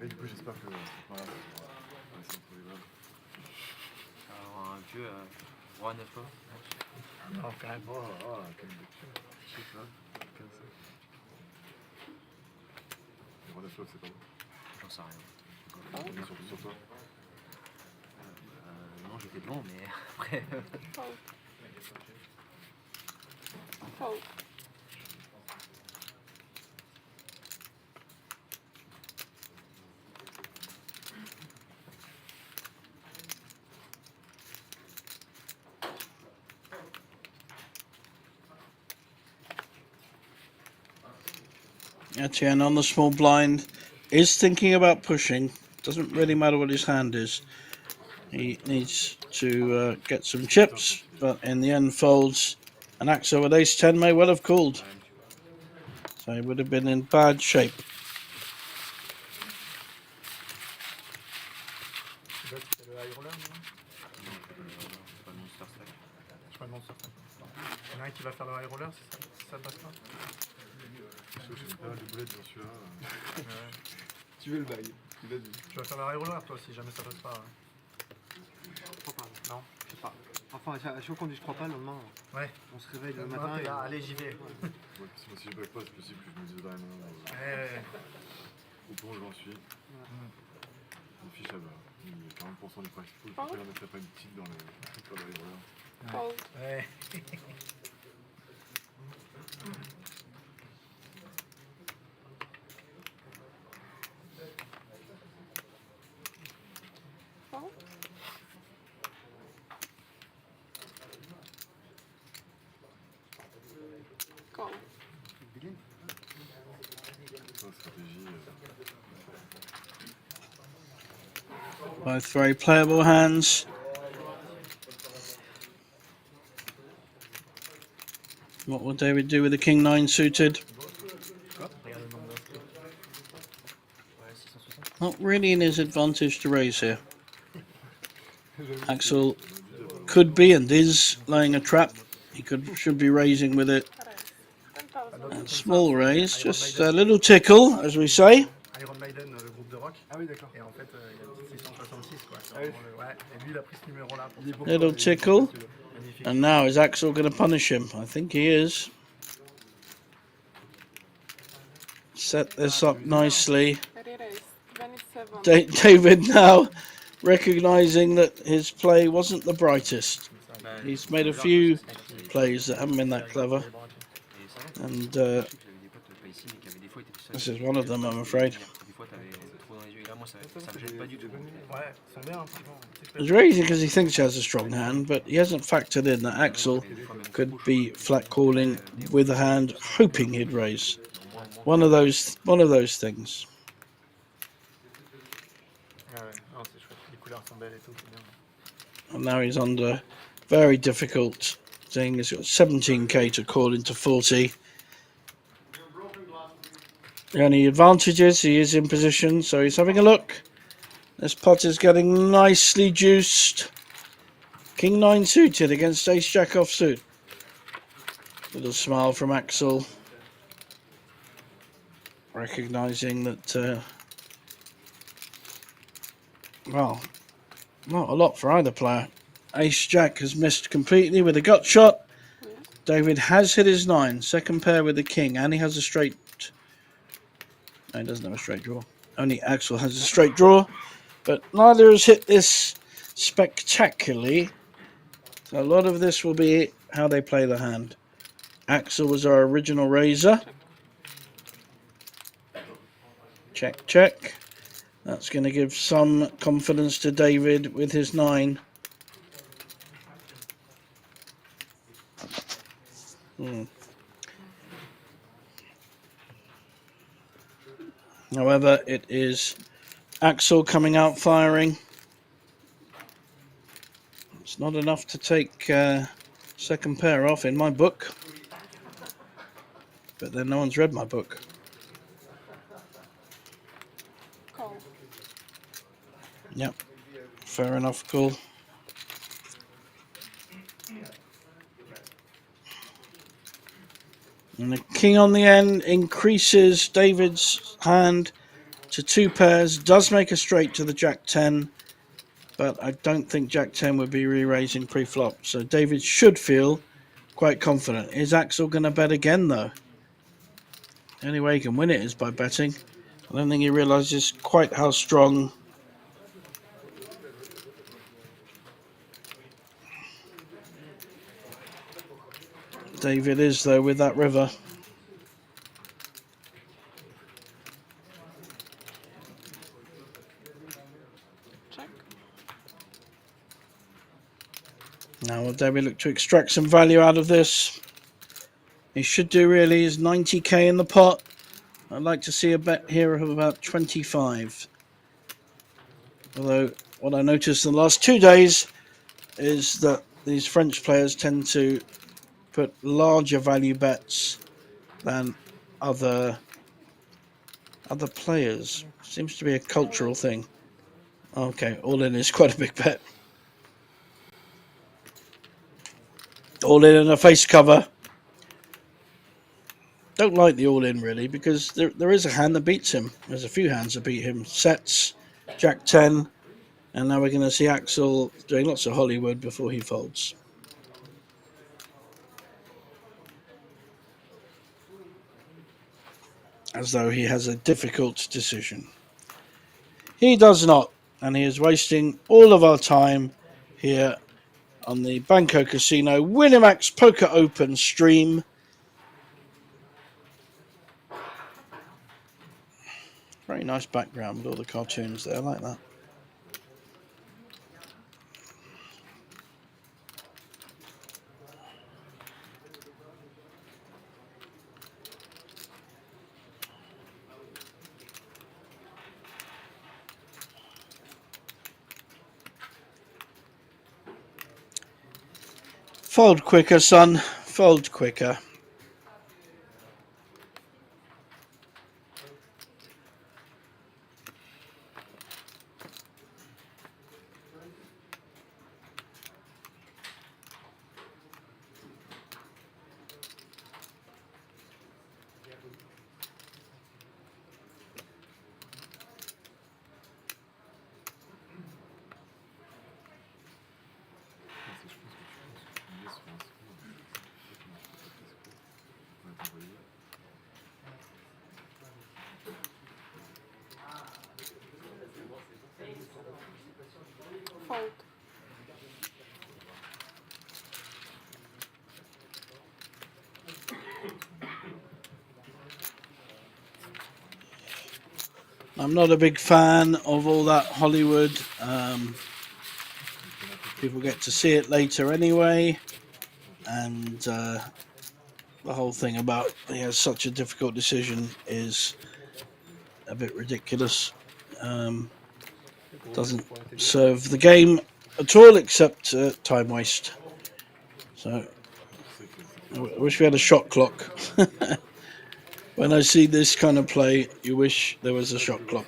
Mais du coup, j'espère que. Voilà, on va essayer de trouver les balles. Alors, un vieux Roi 9 Non, quand même. Oh, quelle lecture. Je sais pas, comme ça. Le roi de flop, c'est pas bon. J'en sais rien. On est sur toi. Non, j'étais devant, mais après. Fold. Fold. Etienne on the small blind is thinking about pushing. Doesn't really matter what his hand is. He needs to get some chips, but in the end folds. And Axel with ace 10 may well have called. So he would have been in bad shape. Tu vois, tu fais le high roller, non? Pas de monster stack. Je crois le monster stack. Il y en a un qui va faire le high roller, c'est ça? ça passe pas. Je sais pas, des boulettes dans celui-là. Ouais. Tu veux le bail? Vas-y. Tu vas faire la roller toi si jamais ça passe pas. Hein. Je crois pas. Non. Je sais pas. Enfin, à chaque fois qu'on dit je crois pas, le lendemain, Ouais. on se réveille le Maintenant, matin t'es et. là, allez, j'y vais. Ouais, si moi si je back pas, c'est possible que je me dise vraiment au point où j'en suis. Une fiche à bas. 40% du price pool, faut pas mettre pas une petite dans le roller. Fold. Ouais. Fold. Call. Ça, stratégie. Both very playable hands. What will David do with the King 9 suited? Regarde le nombre d'inscrits. Ouais, 660. Not really in his advantage to raise here. Axel could be and is laying a trap. He should be raising with it. Raise. 10,000. And small raise, just a little tickle, as we say. Iron Maiden, le groupe de rock. Ah oui, d'accord. Et en fait, il y a 666 quoi. C'est vraiment ouais. Et lui, il a pris ce numéro-là. Pour Little tickle. magnifique. And now is Axel going to punish him? I think he is. Set this up nicely. Re-raise. 27. David now recognising that his play wasn't the brightest. He's made a few plays that haven't been that clever. Et ça va. And Je sais que j'avais des potes pas ici, mais qui avaient des fois été tout seuls. this is one of them, I'm afraid. Des fois, t'avais trop dans les yeux. Et là, moi, ça me gêne pas du tout. Ouais, ils sont bien, franchement. He's raising because he thinks he has a strong hand, but he hasn't factored in that Axel could be flat calling with a hand, hoping he'd raise. One of those things. Ouais, ouais. Non, c'est chouette. Les couleurs sont belles et tout, c'est bien. And now he's under very difficult thing. He's got 17k to call into 40. The only advantage is he is in position, so he's having a look. This pot is getting nicely juiced. King 9 suited against Ace Jack offsuit. Little smile from Axel, recognising that, well, not a lot for either player. Ace Jack has missed completely with a gut shot. David has hit his 9, second pair with the King, and he has a straight. No, he doesn't have a straight draw. Only Axel has a straight draw, but neither has hit this spectacularly. So a lot of this will be how they play the hand. Axel was our original raiser. Check, check. That's going to give some confidence to David with his 9. However, it is Axel coming out firing. It's not enough to take second pair off in my book. But then no one's read my book. Call. Yep, fair enough, cool. And the King on the end increases David's hand to 2 pairs, does make a straight to the Jack 10, but I don't think Jack 10 would be re-raising pre-flop, so David should feel quite confident. Is Axel going to bet again, though? The only way he can win it is by betting. I don't think he realises quite how strong David is, though, with that river. Check. Now will David look to extract some value out of this? He should do, really. Is 90k in the pot. I'd like to see a bet here of about 25. Although what I noticed in the last 2 days is that these French players tend to put larger value bets than other players. Seems to be a cultural thing. Okay, all in is quite a big bet. All in and a face cover. don't like the all-in really, because there is a hand that beats him. There's a few hands that beat him. Sets, Jack 10, and now we're going to see Axel doing lots of Hollywood before he folds. As though he has a difficult decision. He does not, and he is wasting all of our time here on the Banco Casino Winamax Poker Open stream. Very nice background with all the cartoons there, I like that. Fold quicker, son. Fold quicker. Fold. I'm not a big fan of all that Hollywood. People get to see it later anyway. And the whole thing about he has such a difficult decision is a bit ridiculous. Doesn't serve the game at all, except time waste. So I wish we had a shot clock. When I see this kind of play, you wish there was a shot clock.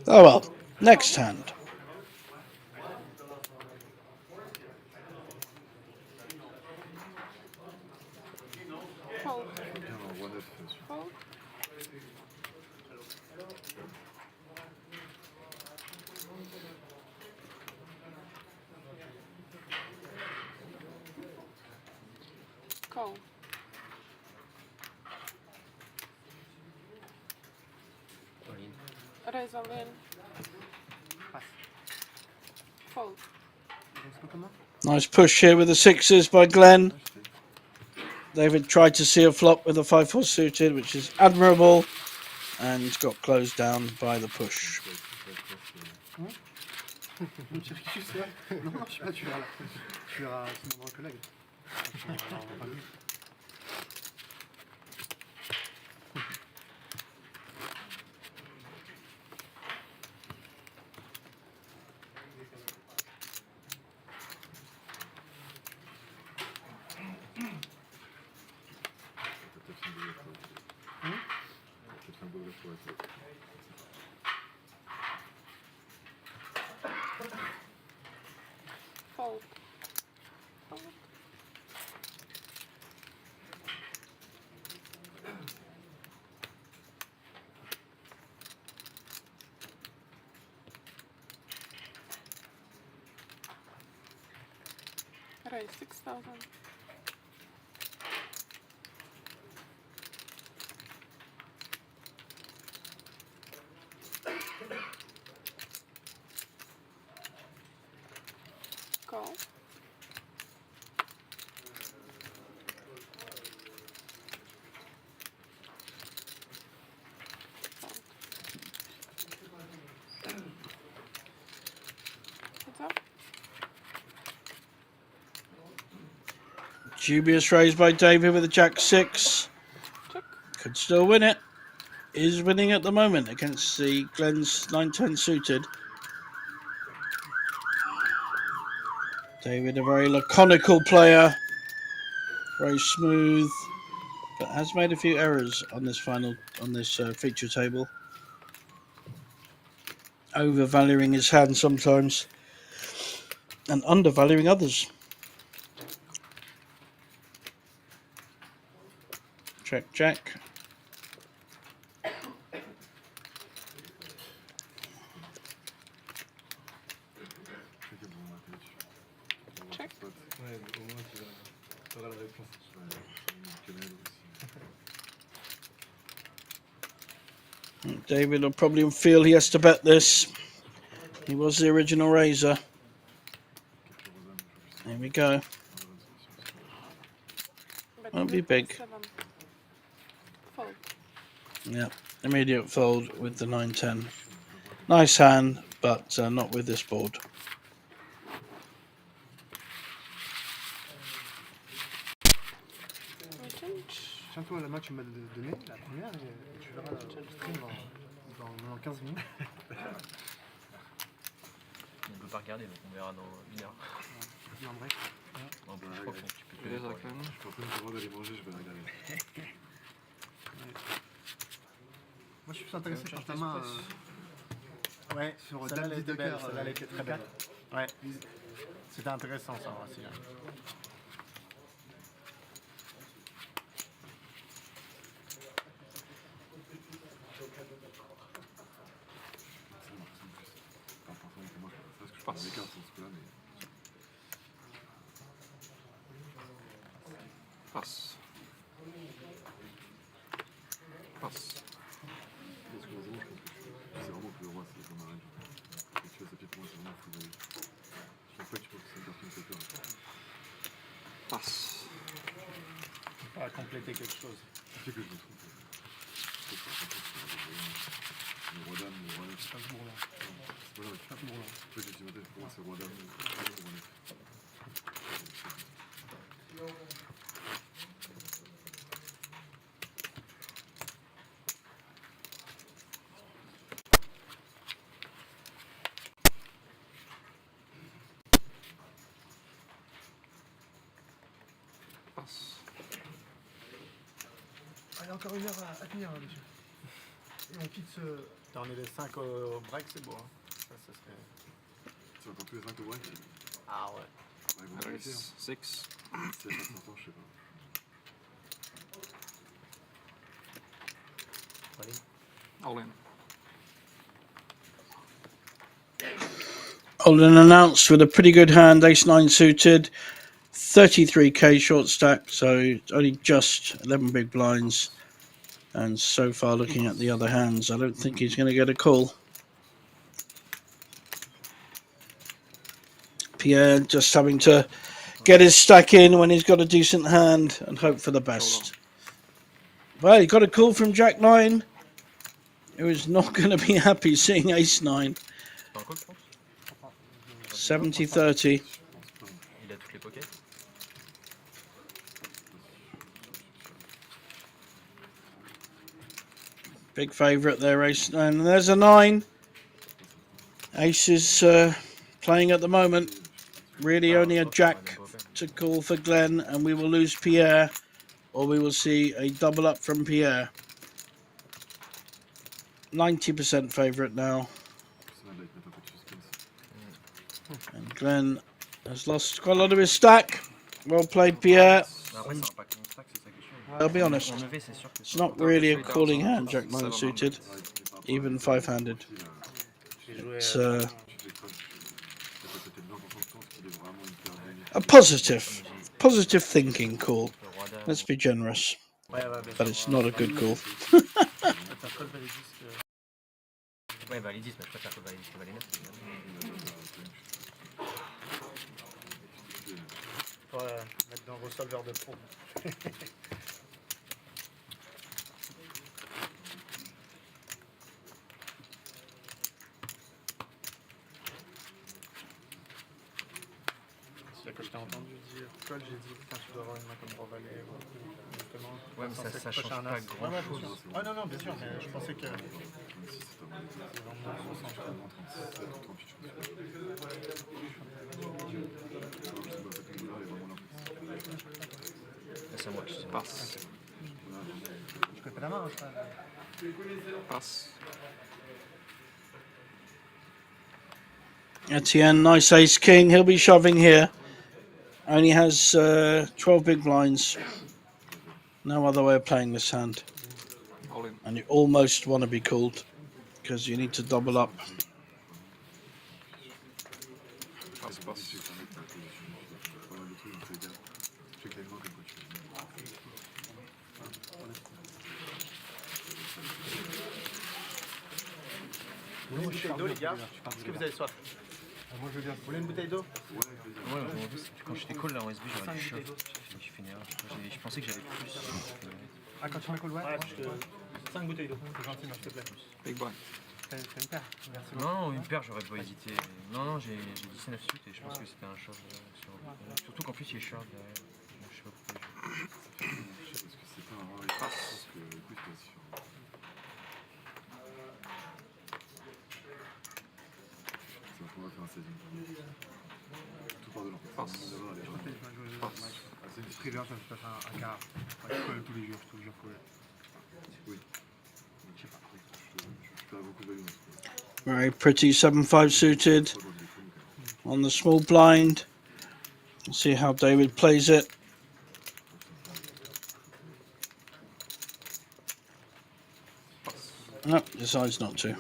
Oh well, next hand. Fold. Fold. Call. Raise all in. Fold. Nice push here with the sixes by Glenn. David tried to see a flop with a 5-4 suited, which is admirable, and got closed down by the push. Non, je suis pas, je suis à mon collègue. Fold. Fold. Raise 6,000. Call. What's up? Dubious raise by David with a Jack 6. Check. Could still win it. Is winning at the moment against the Glenn's 9-10 suited. David, a very laconical player. Very smooth. But has made a few errors on this feature table. Overvaluing his hand sometimes. And undervaluing others. Check, check. Check. Ouais, au moins tu auras la réponse. David will probably feel he has to bet this. He was the original raiser. Here we go. Bet Won't be big. 7. Fold. Yeah, immediate fold with the 9-10. Nice hand, but not with this board. We change. Tiens-toi, la main que tu m'as donnée, la première, et tu verras le stream dans 15 minutes. On peut pas regarder, donc on verra dans 1 heure. Il y a un break. En plus, je crois que tu peux Les payer. arcanes. Je suis en train de savoir d'aller manger, je vais la regarder. Moi, je suis plus intéressé par ta main. Ouais, sur Dame 10 de cœur. Celle-là, elle était très belle. Ouais, c'était intéressant ça aussi. Parce que je parle des cartes sur ce coup-là, mais. Passe. Passe. Parce que vraiment, je pense que c'est vraiment que le roi, c'est comme un règle. Et tu fais sa pied pour moi, c'est vraiment fou d'aller. Chaque fois que tu penses que c'est une carte qui me fait peur. Passe. On va compléter quelque chose. Tu sais que je me trompe. Le roi dame, le roi neuf. C'est pas toujours là. C'est pas là, Pas toujours là. en fait, j'ai maté, pour moi, c'est roi dame, le roi neuf. Passe. Allez, encore 1 heure à tenir, monsieur. Et on quitte ce. On est les 5 au break, c'est beau. Hein. Ça serait. Tu vas encore tous les 5 au break? Ah ouais. Ouais, ils vont breaker, hein. 6. Si elle passe longtemps, je sais pas. All in. Olin announced with a pretty good hand, ace-9 suited, 33k short stack, so only just 11 big blinds. And so far, looking at the other hands, I don't think he's going to get a call. Pierre just having to get his stack in when he's got a decent hand and hope for the best. Well, he got a call from Jack 9, who is not going to be happy seeing ace 9. T'as un call, je pense. 70-30. Il a toutes les pockets. Big favourite there, ace 9. And there's a 9. Ace is playing at the moment. Really only a jack to call for Glenn, and we will lose Pierre, or we will see a double up from Pierre. 90% favourite now. And Glenn has lost quite a lot of his stack. Well played, Pierre. Après, c'est un pack non stack, c'est ça qui est chiant. I'll be honest, En EV, c'est sûr que it's not really a calling hand, Jack 9 suited, even 5-handed. It's a positive thinking call. Let's be generous, but it's not a good call. Ouais, valet 10, mais je préfère que valet 10 que valet 9. Pour mettre dans vos solveurs de pro. C'est que je t'ai entendu dire, Cole, j'ai dit, putain, tu dois avoir une main comme pour valet. Justement. Ouais, mais ça change pas grand Ouais, chose. Ah non, non, bien sûr, mais je pensais que. C'est moi, je sais pas. Passe. Je connais pas la main, hein, ça. Passe. Etienne, nice ace king. He'll be shoving here. Only has 12 big blinds. No other way of playing this hand. All in. And you almost want to be called because you need to double up. Pass, pass. Je sais que ça reste ta position, pas mal de trucs, donc fais gaffe. Je sais que t'as une main comme quoi tu fais. Vous voulez une bouteille d'eau, les gars? Est-ce que vous avez soif? Moi je veux bien. Vous voulez une bouteille d'eau? Ouais, quand j'étais call là en SB, j'aurais du chaud. J'ai fait une erreur. Je pensais que j'avais plus. Ah, quand tu m'as call, ouais. Ouais, parce que 5 bouteilles d'eau. C'est gentil, s'il te plaît. Big blind. T'as une paire? Merci. Non, une paire, j'aurais pas hésité. Non, j'ai 19 suites et je pense que c'était un short sur. Surtout qu'en plus il est short derrière. Je sais pas pourquoi. Je sais parce que c'est pas un rare écart, parce que du coup c'est pas si fort. Ça va pouvoir faire un 16e. Tout par de l'an. Passe. C'est Très bien, ça se passe un quart. Ouais, je colle tous les jours, je te jure que. oui. Je sais pas. Je perds beaucoup de value dans ce coup. Very pretty 7-5 suited on the small blind. Let's see how David plays it. No, decides not to.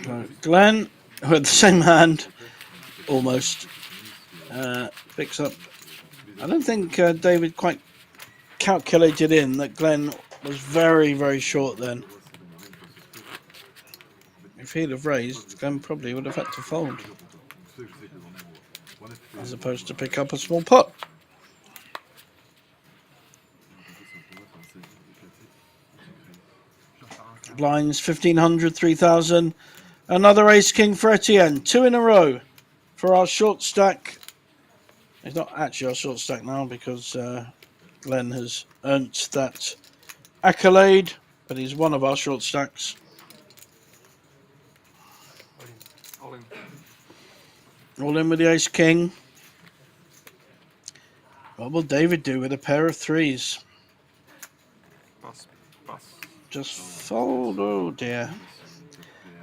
So Glenn, with the same hand, almost, picks up. I don't think David quite calculated in that Glenn was very, very short then. If he'd have raised, Glenn probably would have had to fold, as opposed to pick up a small pot. Blinds 1500, 3000. Another ace king for Etienne. 2 in a row for our short stack. It's not actually our short stack now because Glenn has earned that accolade, but he's one of our short stacks. All in. All in with the ace king. What will David do with a pair of threes? Pass, pass. Just fold. Oh dear.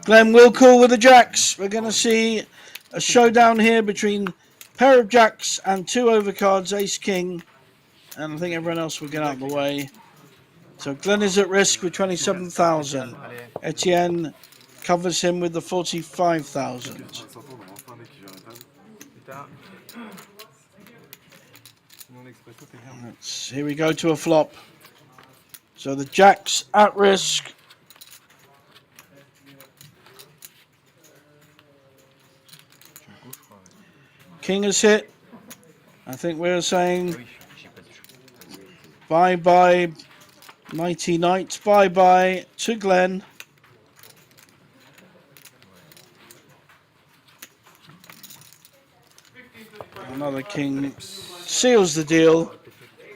Glenn will call with the jacks. We're going to see a showdown here between pair of jacks and 2 overcards, ace king. And I think everyone else will get out of the way. So Glenn is at risk with 27,000. Etienne covers him with the 45,000. Here we go to a flop. So the jacks at risk. King is hit. I think we're saying bye-bye, Mighty Knights. Bye-bye to Glenn. Another king seals the deal,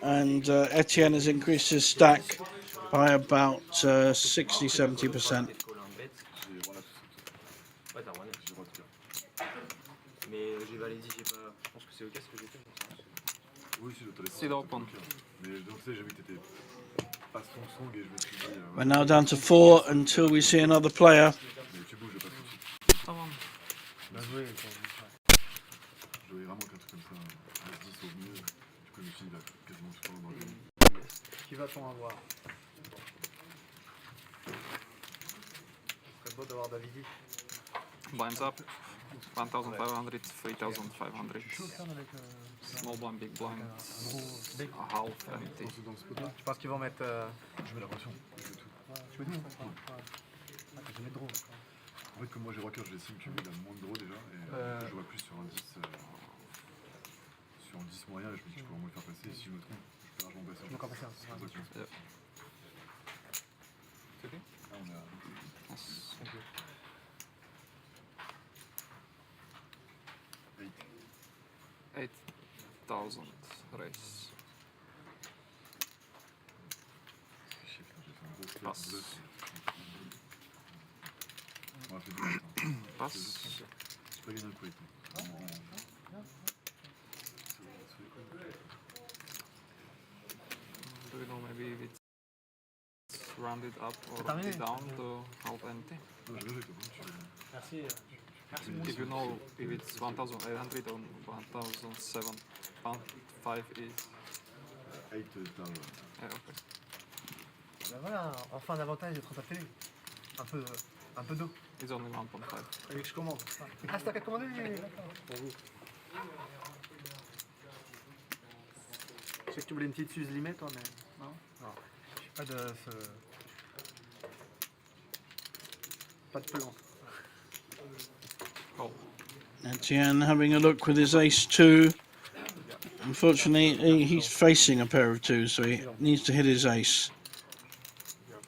and Etienne has increased his stack by about 60-70%. Sit open. We're now down to 4 until we see another player. Tamam. Bien joué. Je voyais vraiment qu'un truc comme ça, S10 au mieux. Du coup, je me suis dit, il va quasiment tout prendre dans le game. Qui va-t-on avoir? Ce serait beau d'avoir Davidi. Blinds up. 1,500, 3,500. Small blind, big blind. A half empty. Dans ce pot-là, Je pense qu'ils vont mettre. je mets la pression. Je fais tout. Tu veux dire? J'ai mis de draw. En fait, comme moi j'ai rocker, j'estime qu'il a moins de draw déjà. Et je vois plus sur un 10. Sur un 10 moyen, et je me dis que je peux vraiment le faire passer. Et si je me trompe, je peux largement passer. Je vais encore passer un. C'est pour ça que je pense. Okay. Là, on est à. Pass. 8,000 raise. Pass. On va faire deux. Pass. C'est pas gagné un coup avec moi. Do you know maybe if it's rounded up or terminé. down to half empty? Non, je vais avec toi. Merci. If you know if it's 1,800 or 1,007, 5 is 8 t'as. Yeah, okay. Ben voilà, enfin un avantage d'être en télé. Un peu d'eau. It's only 1.5. Fallait que je commande. Ah, c'est toi qui as commandé? D'accord. Pour vous. Je sais que tu voulais une petite Suze limée, toi, mais non. Non. Je suis pas de ce. Pas de plante. Call. Etienne having a look with his ace-2. Unfortunately, he's facing a pair of twos, so he needs to hit his ace.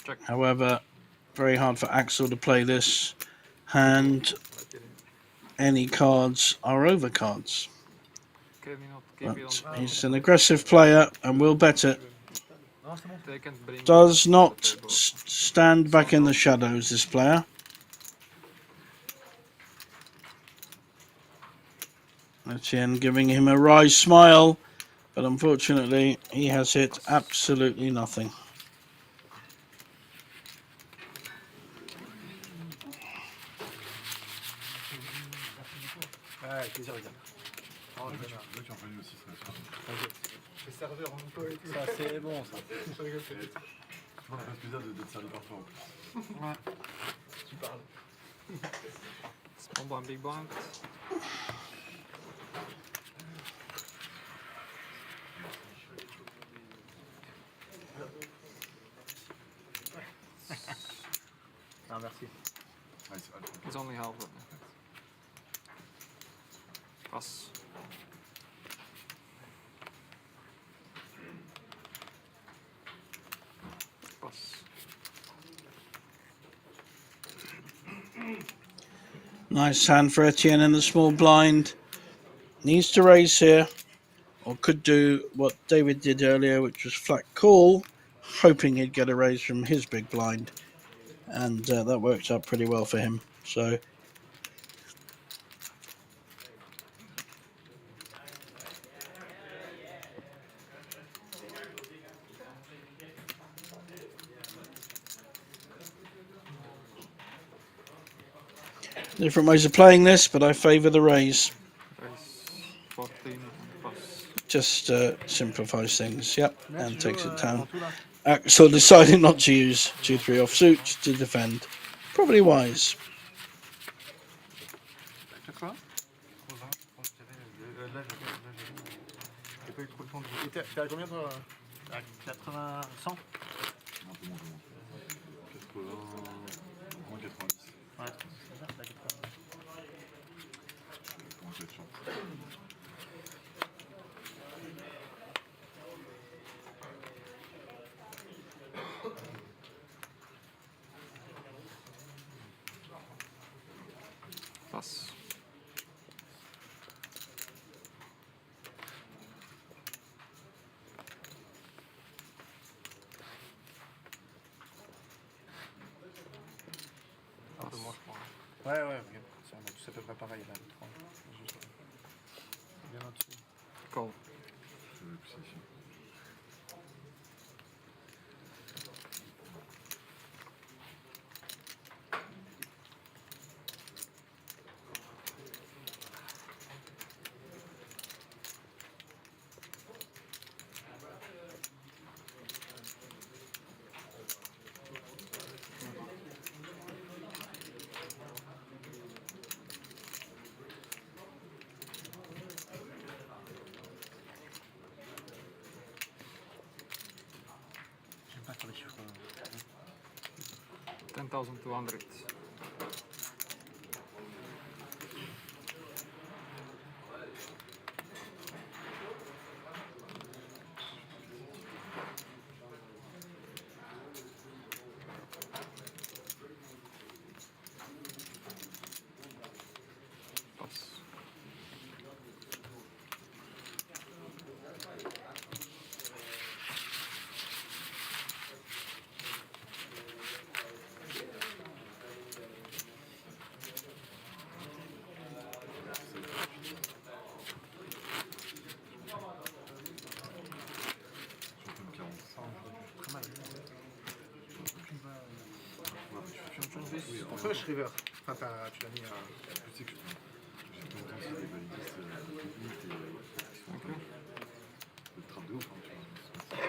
Check. However, very hard for Axel to play this hand. Any cards are over cards. Can we not keep it But on? he's an aggressive player and will bet it. Non, c'est bon. They can bring Does it not to the table. stand back in the shadows, this player. Etienne giving him a wry smile, but unfortunately he has hit absolutely nothing. Ouais, plaisir, regarde. Oh, Là, tu en revenu aussi, ça. Le serveur en emploi et tout. Ça, c'est bon, ça. Ça fait plaisir d'être servi par toi en plus. Ouais. Tu parles. Small blind, big blind. Ah, merci. Ouais, c'est alpha. It's only half. Pass. Pass. Nice hand for Etienne in the small blind. Needs to raise here, or could do what David did earlier, which was flat call, hoping he'd get a raise from his big blind. And that worked out pretty well for him. So different ways of playing this, but I favour the raise. Raise 14 and pass. Just simplifies things, yep, and takes it down. En tout, là. Axel deciding not to use 2-3 offsuit to defend. Probably wise. Check quoi? J'ai pas eu trop le temps de. T'es à combien, toi? À 80, 100? Un peu moins, 80, moins 90. Ouais. C'est ça, t'as 80. Comment je vais être chance. Pass. Un peu moins, je crois. Ouais, ouais, ok. On a tous à peu près pareil là, les trois. Juste bien au-dessus. Call. Je vais plus ici. J'aime pas faire les chiffres. 10,200. Pass. Pourquoi je river? Enfin, tu l'as mis à. Tu sais que j'ai tout longtemps sur les validistes techniques et qui sont en train de trap de ouf, hein, tu vois.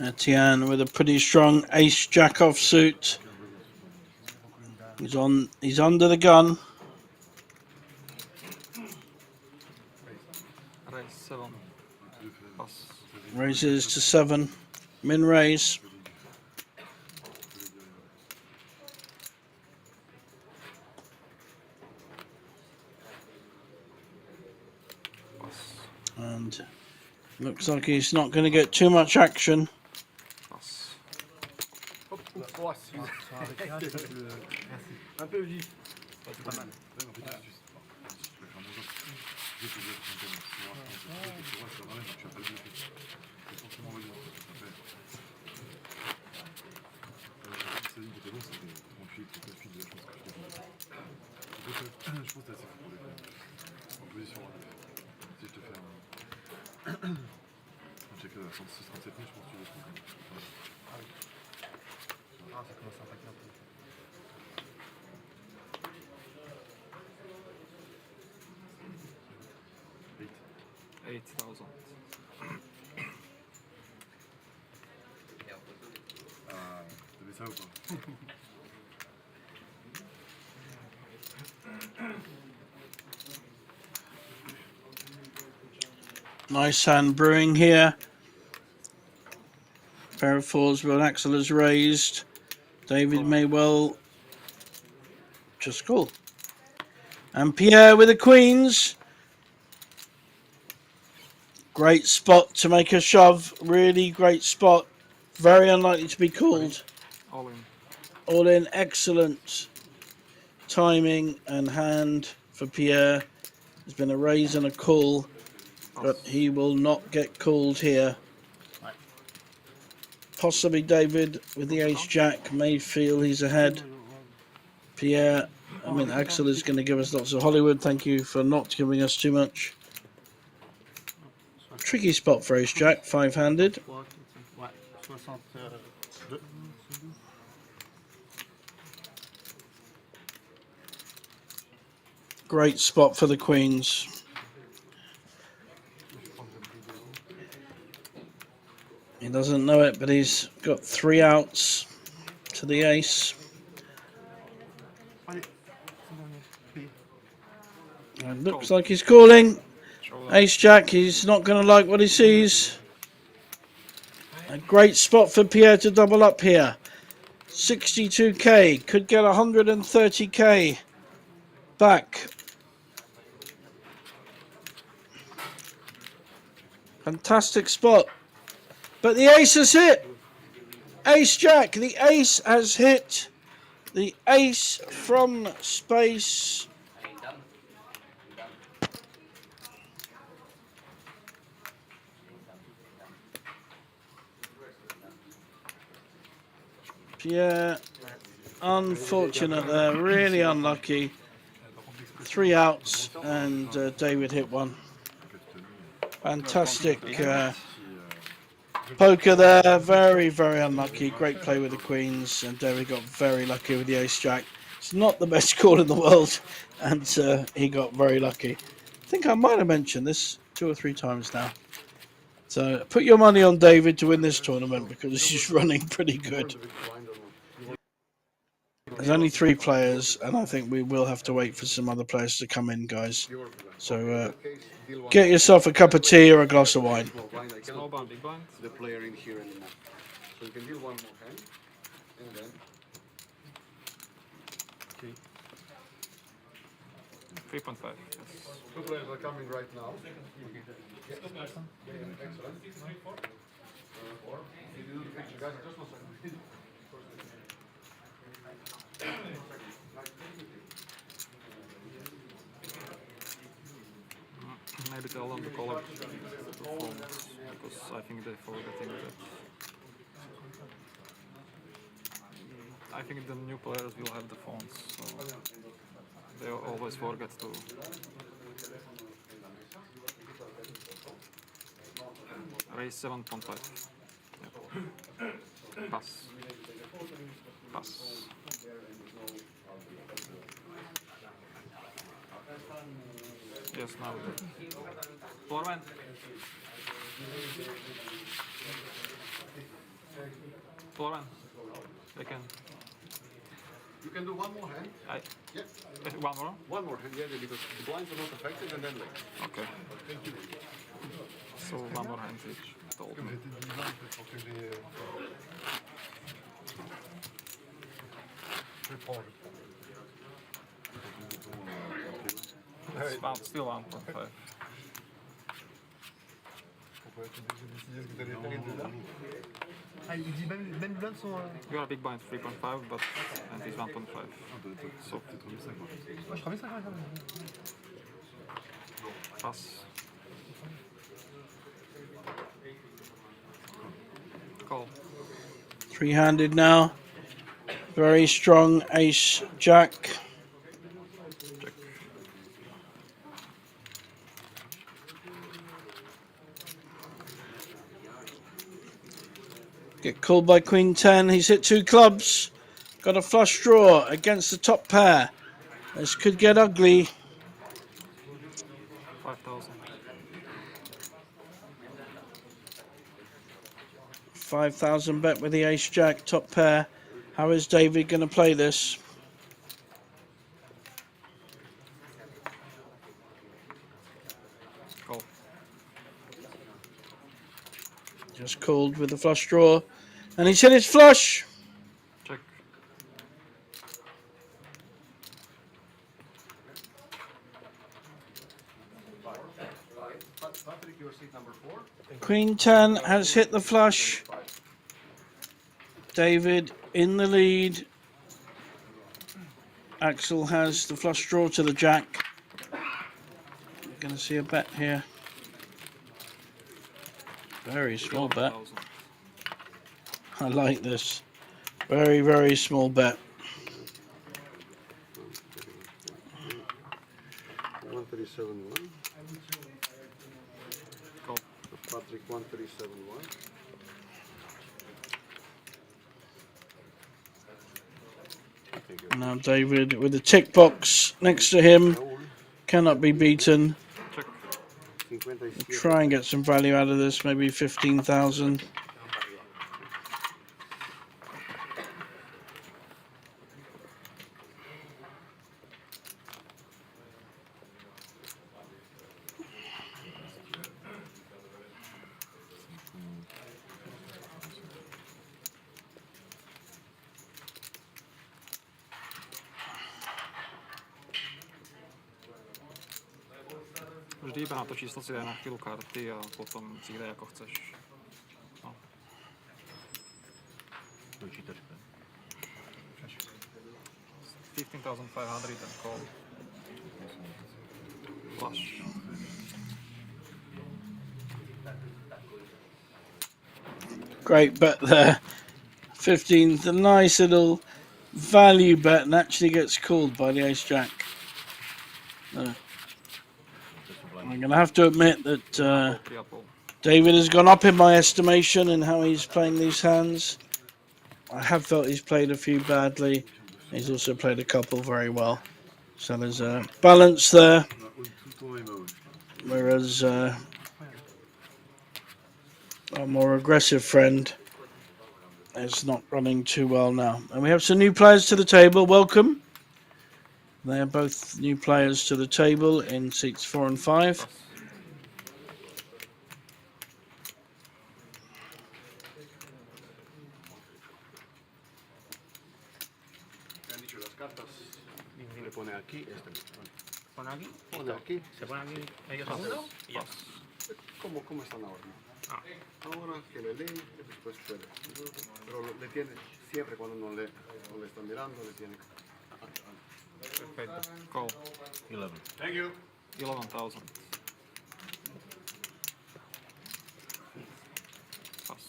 Etienne with a pretty strong ace jack offsuit. He's under the gun. Raise 7. Pass. Raises to 7. Min raise. Pass. And looks like he's not going to get too much action. Pass. Hop, oups, oh, excusez. Un peu vif. C'est pas mal. Je pense que t'es assez fou pour les en position. Si je te fais un check là, 36-37 000, je pense que tu le trouves. Ah oui. Ah, ça commence à attaquer un peu. $8,000. Ah, t'avais ça ou pas? Nice hand brewing here. Pair of fours, Will Axel is raised. David may well just call. And Pierre with the queens. Great spot to make a shove. Really great spot. Very unlikely to be called. All in. All in. Excellent timing and hand for Pierre. There's been a raise and a call, but he will not get called here. Possibly David with the ace jack may feel he's ahead. Pierre, I mean Axel is going to give us lots of Hollywood. Thank you for not giving us too much. Tricky spot for ace jack, 5-handed. Ouais, 62. Great spot for the queens. He doesn't know it, but he's got 3 outs to the ace. And looks like he's calling. Ace jack, he's not going to like what he sees. A great spot for Pierre to double up here. 62k, could get 130k back. Fantastic spot. But the ace has hit. Ace jack, the ace has hit. The ace from space. Pierre, unfortunate there, really unlucky. 3 outs and David hit 1. Fantastic poker there, very, very unlucky. Great play with the queens, and David got very lucky with the ace jack. It's not the best call in the world, and he got very lucky. I think I might have mentioned this 2 or 3 times now. So put your money on David to win this tournament because he's running pretty good. There's only 3 players, and I think we will have to wait for some other players to come in, guys. So get yourself a cup of tea or a glass of wine. Small blind, big blind. The player in here anymore. So you can deal 1 more hand, and then 3.5. Yes. 2 players are coming right now. Yeah, excellent. You do the picture, guys. Just 1 second. Maybe tell them to call up the phones, because I think they're forgetting that. I think the new players will have the phones, so they always forget to. Raise 7.5. Yep. Pass. Pass. Yes, now. Four man. Florian. They can. You can do one more hand. Yeah. One more? One more hand, yeah, because the blinds are not affected and then like. Okay. So one more hand each. Told me. J'étais divin pour que j'ai. Je prends. It's still 1.5. Pourquoi j'ai décidé ce que t'allais faire et tout là? Ah, il dit même les blindes sont. You are a big blind 3.5, but and he's 1.5. So Peut-être 5 moi. Moi je crois bien ça quand même. pass. Call. Three-handed now. Very strong ace jack. Check. Get called by Queen 10. He's hit 2 clubs. Got a flush draw against the top pair. This could get ugly. 5,000. 5,000 bet with the ace jack top pair. How is David going to play this? Call. Just called with the flush draw. And he's hit his flush. Check. Patrick, your seat number 4. Queen 10 has hit the flush. David in the lead. Axel has the flush draw to the jack. We're going to see a bet here. Very small bet. 11,000. I like this. Very, very small bet. 137.1. Call. Patrick 137.1. Now David with the tick box next to him. Cannot be beaten. Check. Try and get some value out of this. Maybe 15,000. Vždy iba na to číslo si daj na chvíľu karty a potom si hraj ako chceš. No. Počítačka. 15,500 and call. Flush. Great bet there. 15th, a nice little value bet, and actually gets called by the ace jack. I'm going to have to admit that David has gone up in my estimation in how he's playing these hands. I have felt he's played a few badly. He's also played a couple very well. So there's a balance there. Whereas our more aggressive friend is not running too well now. And we have some new players to the table. Welcome. They are both new players to the table in seats 4 and 5. Me han dicho las cartas. Le pone aquí este. ¿Pon aquí? Pone aquí. ¿Se pone aquí ellos segundo? Y ya. ¿Cómo están ahora? Ahora que le leen, después puede. Pero le tiene, siempre cuando no le están mirando, le tiene. Perfect. Call. 11. Thank you. 11,000. Pass.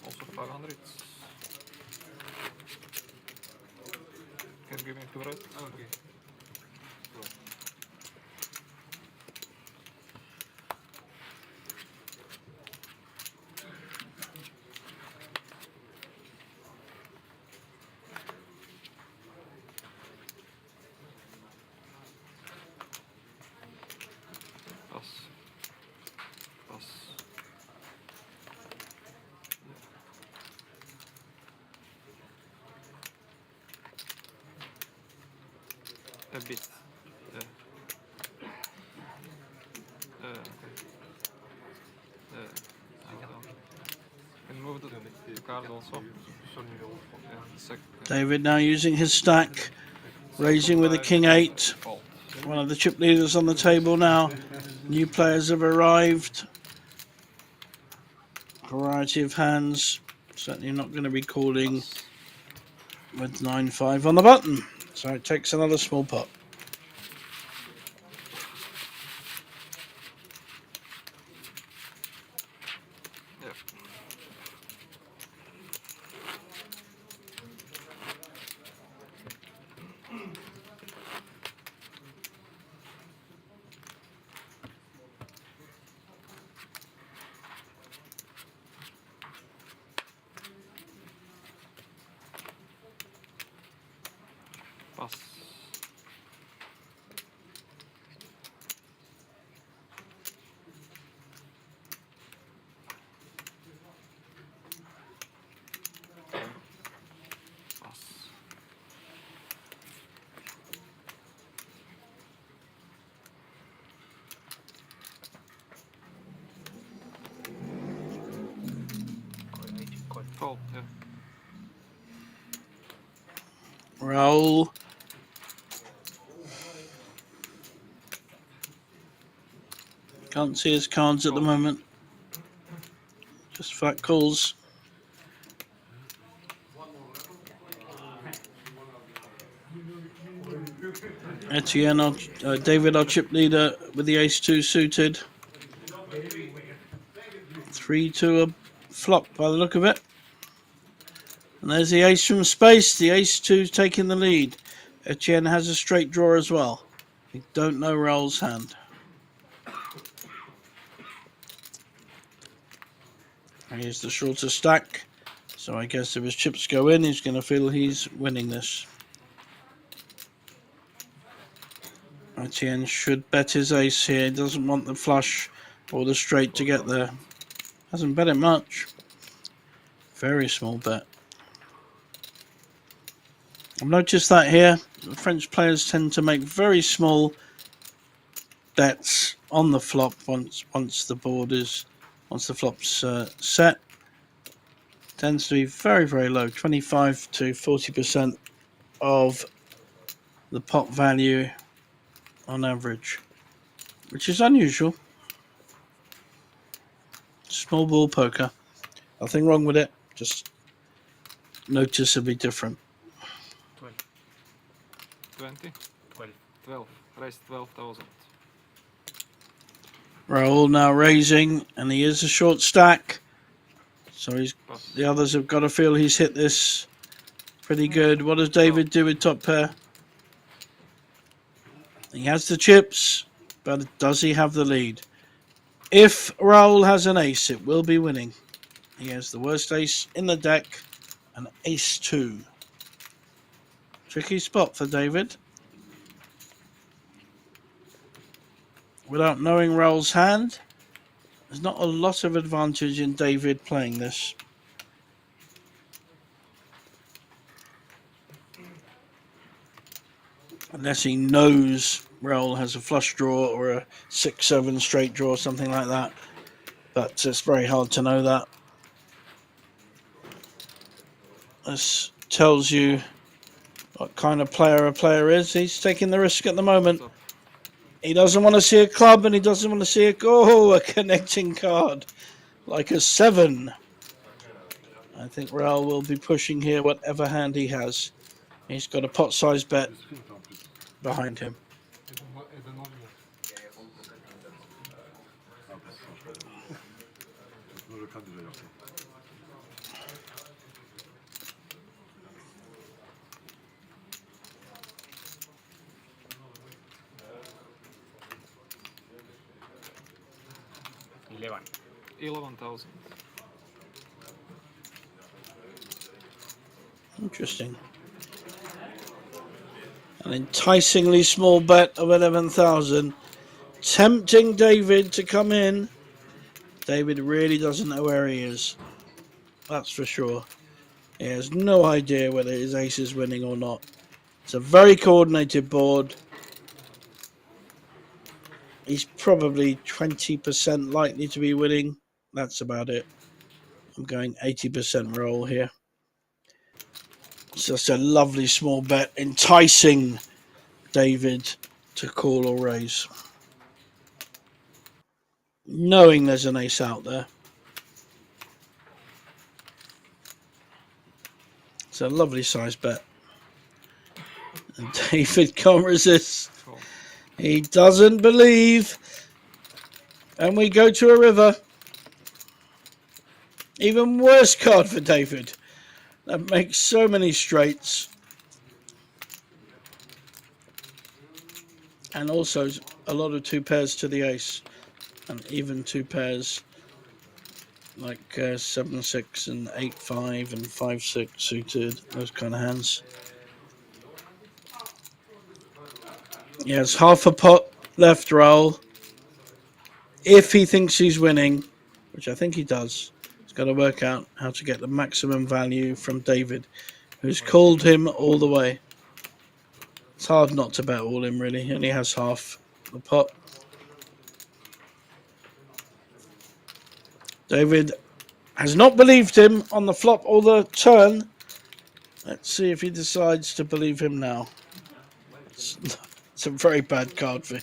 Also 500. Can you give me 2 red? Okay. a bit. Yeah. Okay. Can move the card also. Yeah, David now using his stack, raising with a king 8. fold. One of the chip leaders on the table now. New players have arrived. Variety of hands. Certainly not going to be calling with 9-5 on the button. So it takes another small pot. Yeah. Pass. Pass. Fold, yeah. Roll. Can't see his cards at the moment. Just flat calls. Etienne, David, our chip leader, with the ace-2 suited. 3-2 a flop by the look of it. And there's the ace from space. The ace-2 taking the lead. Etienne has a straight draw as well. We don't know Raoul's hand. Here's the shorter stack. So I guess if his chips go in, he's going to feel he's winning this. Etienne should bet his ace here. He doesn't want the flush or the straight to get there. Hasn't bet it much. Very small bet. I've noticed that here. The French players tend to make very small bets on the flop once the flop's set. Tends to be very, very low. 25 to 40% of the pot value on average, which is unusual. Small ball poker, nothing wrong with it, just noticeably different. 20? 12. Raised 12,000. Raoul now raising, and he is a short stack, so Pass. the others have got to feel he's hit this pretty good. What does David do with top pair? He has the chips, but does he have the lead? If Raoul has an ace, it will be winning. He has the worst ace in the deck, an ace-2. Tricky spot for David. Without knowing Raoul's hand, there's not a lot of advantage in David playing this. Unless he knows Raoul has a flush draw or a 6-7 straight draw, something like that. But it's very hard to know that. This tells you what kind of player a player is. He's taking the risk at the moment. He doesn't want to see a club, and he doesn't want to see a connecting card like a 7. I think Raoul will be pushing here whatever hand he has. He's got a pot-sized bet behind him. Eleven. 11,000. Interesting. An enticingly small bet of 11,000. Tempting David to come in. David really doesn't know where he is. That's for sure. He has no idea whether his ace is winning or not. It's a very coordinated board. He's probably 20% likely to be winning. That's about it. I'm going 80% roll here. It's just a lovely small bet, enticing David to call or raise, knowing there's an ace out there. It's a lovely size bet. And David can't resist. He doesn't believe. And we go to a river. Even worse card for David. That makes so many straights. And also a lot of 2 pairs to the ace. And even 2 pairs like 7-6 and 8-5 and 5-6 suited. Those kind of hands. Yes, half a pot left roll. If he thinks he's winning, which I think he does, he's got to work out how to get the maximum value from David, who's called him all the way. It's hard not to bet all in, really. He only has half the pot. David has not believed him on the flop or the turn. Let's see if he decides to believe him now. It's a very bad card for him.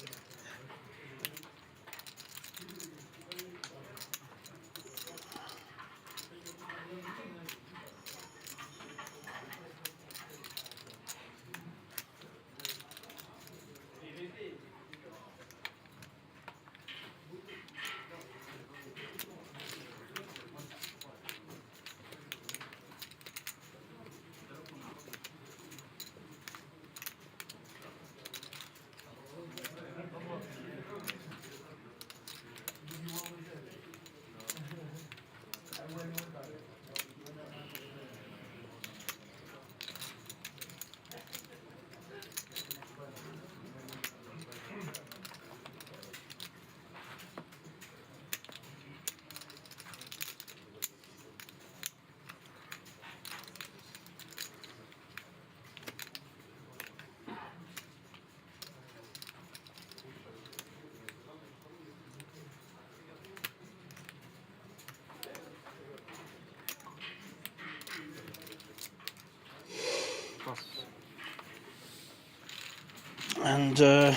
And I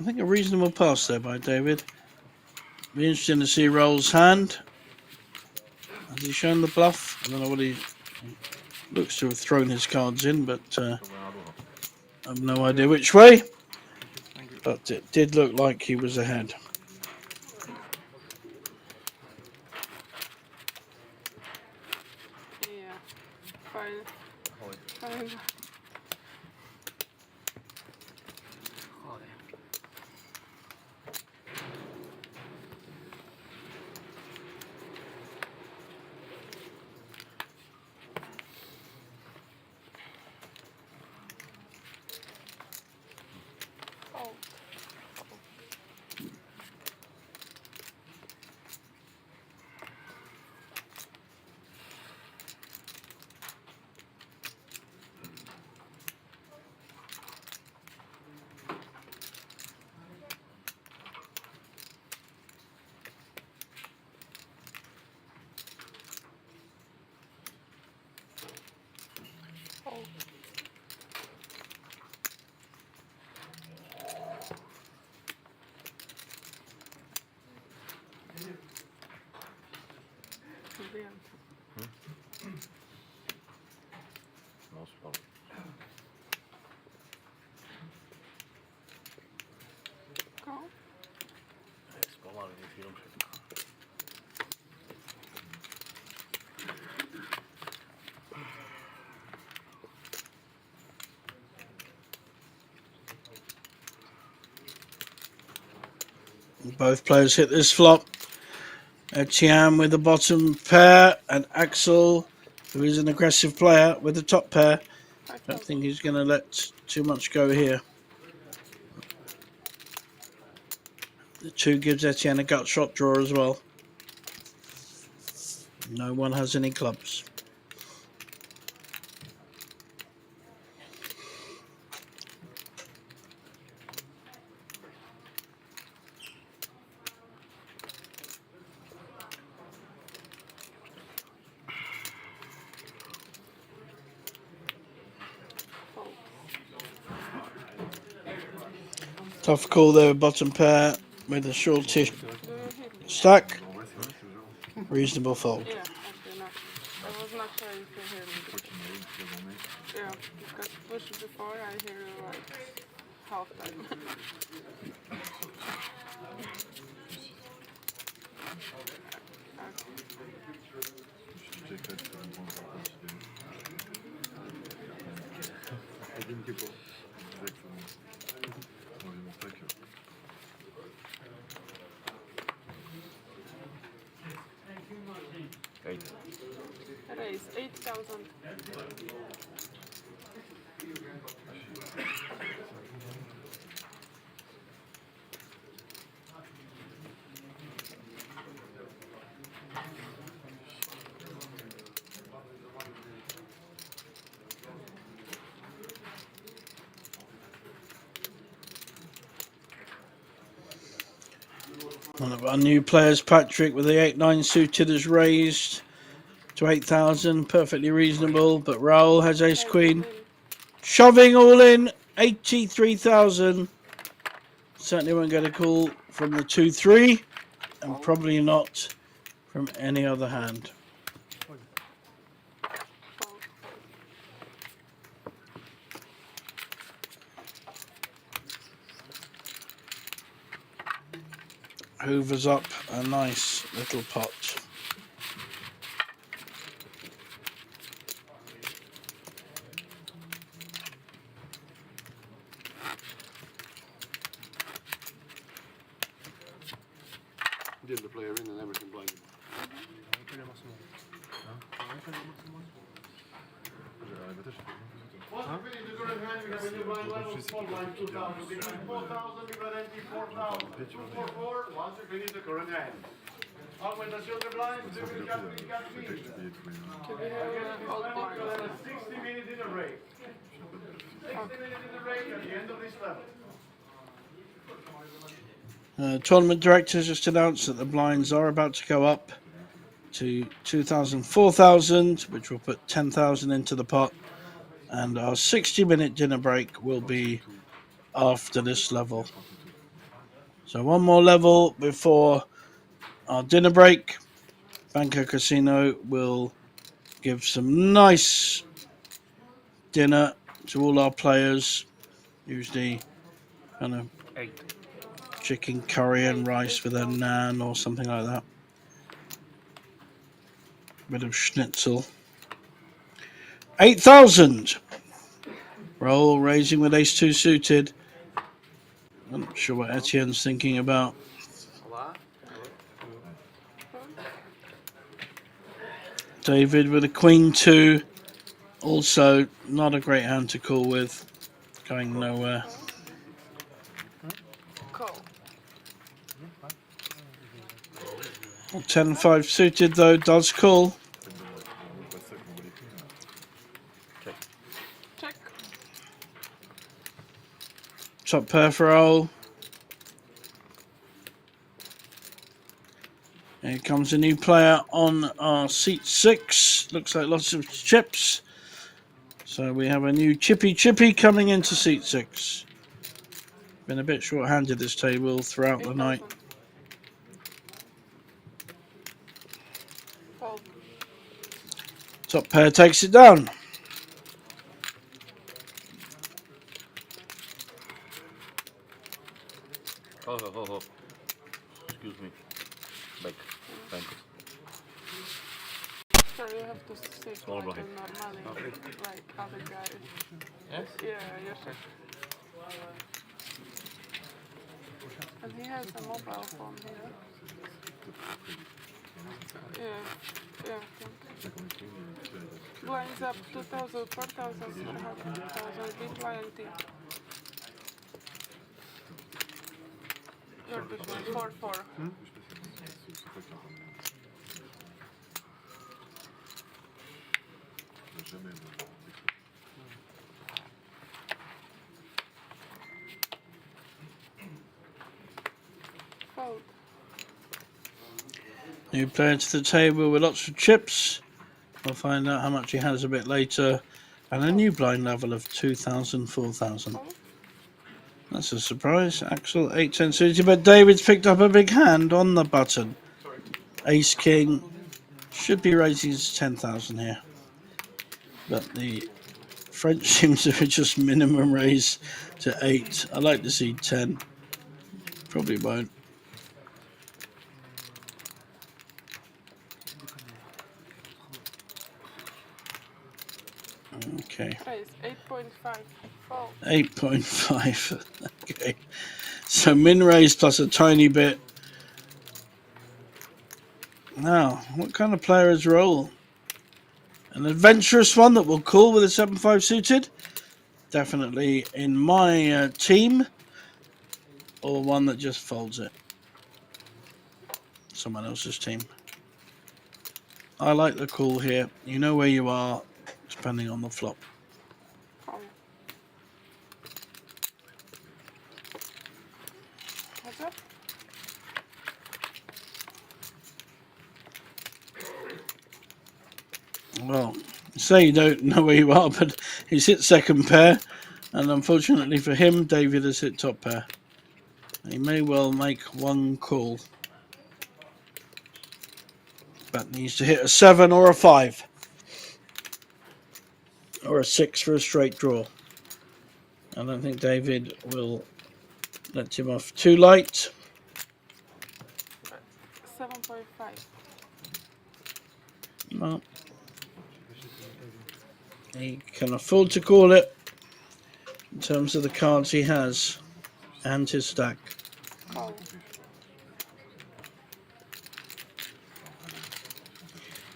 think a reasonable pass there by David. Be interesting to see Roll's hand. Has he shown the bluff? I don't know what he looks to have thrown his cards in, but I have no idea which way. But it did look like he was ahead. Yeah, fine. Fine. Oh. Oh. Brilliant. Non, c'est pas vrai. Go. C'est pas mal, les films. Both players hit this flop. Etienne with the bottom pair and Axel, who is an aggressive player, with the top pair. I don't think he's going to let too much go here. The 2 gives Etienne a gut shot draw as well. No one has any clubs. Tough call there, bottom pair with a shortish Do you hit me? stack. En vrai, c'est vrai, je te jure. Reasonable fold. Yeah, I do not. I was not sure if you hear me. Une fois qu'il m'a eu toute la journée. Yeah, because push before I hear you like half time. J'ai fait que je me prends pas considéré. Et Dim Kepo. Exactement. Moi, j'ai mon stack. Raise 8,000. One of our new players, Patrick, with the 8-9 suited, has raised to 8,000. Perfectly reasonable, but Raoul has ace queen. Shoving all in, 83,000. Certainly won't get a call from the 2-3, and probably not from any other hand. Hoovers up a nice little pot. Did the player in and everything blinded. Once we finish the current hand, we have a new blind level, spotlight 2,000. Between 4,000, we got empty 4,000. 244, once we finish the current hand. Augmentation de blind, we will cut me. To be all We're blinds. gonna have 60 minutes in the break. 60 minutes in the break at the end of this level. Tournament directors just announced that the blinds are about to go up to 2,000, 4,000, which will put 10,000 into the pot. And our 60-minute dinner break will be after this level. So one more level before our dinner break. Banco Casino will give some nice dinner to all our players. Usually kind of chicken curry and rice with a naan or something like that. Bit of schnitzel. 8,000. Roll raising with ace-2 suited. I'm not sure what Etienne's thinking about. David with a queen-2. Also not a great hand to call with. Going nowhere. Call. 10-5 suited though does call. Check. Top pair for roll. Here comes a new player on our seat 6. Looks like lots of chips. So we have a new Chippy coming into seat 6. Been a bit short-handed this table throughout the night. Fold. Top pair takes it down. Oh. Excuse me. Back. Thank you. So you have to sit All like right. a normally, like other guys. Yes? Yeah, you should. And he has a mobile phone here. Yeah. Blinds up 2,000, 4,000, 4,000, big blind T. You're between 4-4. Fold. New player to the table with lots of chips. We'll find out how much he has a bit later. And a new blind level of 2,000, 4,000. That's a surprise. Axel 8-10 suited, but David's picked up a big hand on the button. Ace King should be raising his 10,000 here, but the French seems to just minimum raise to 8. I like to see 10. Probably won't. Okay. Raise 8.5. Fold. 8.5. Okay. So min raise plus a tiny bit. Now, what kind of player is roll? An adventurous one that will call with a 7-5 suited? Definitely in my team. Or one that just folds it. Someone else's team. I like the call here. You know where you are, depending on the flop. Call. Heads up. Well, say you don't know where you are, but he's hit second pair. And unfortunately for him, David has hit top pair. He may well make one call. But needs to hit a 7 or a 5. Or a 6 for a straight draw. I don't think David will let him off too light. 7.5. No. He can afford to call it in terms of the cards he has and his stack. Call.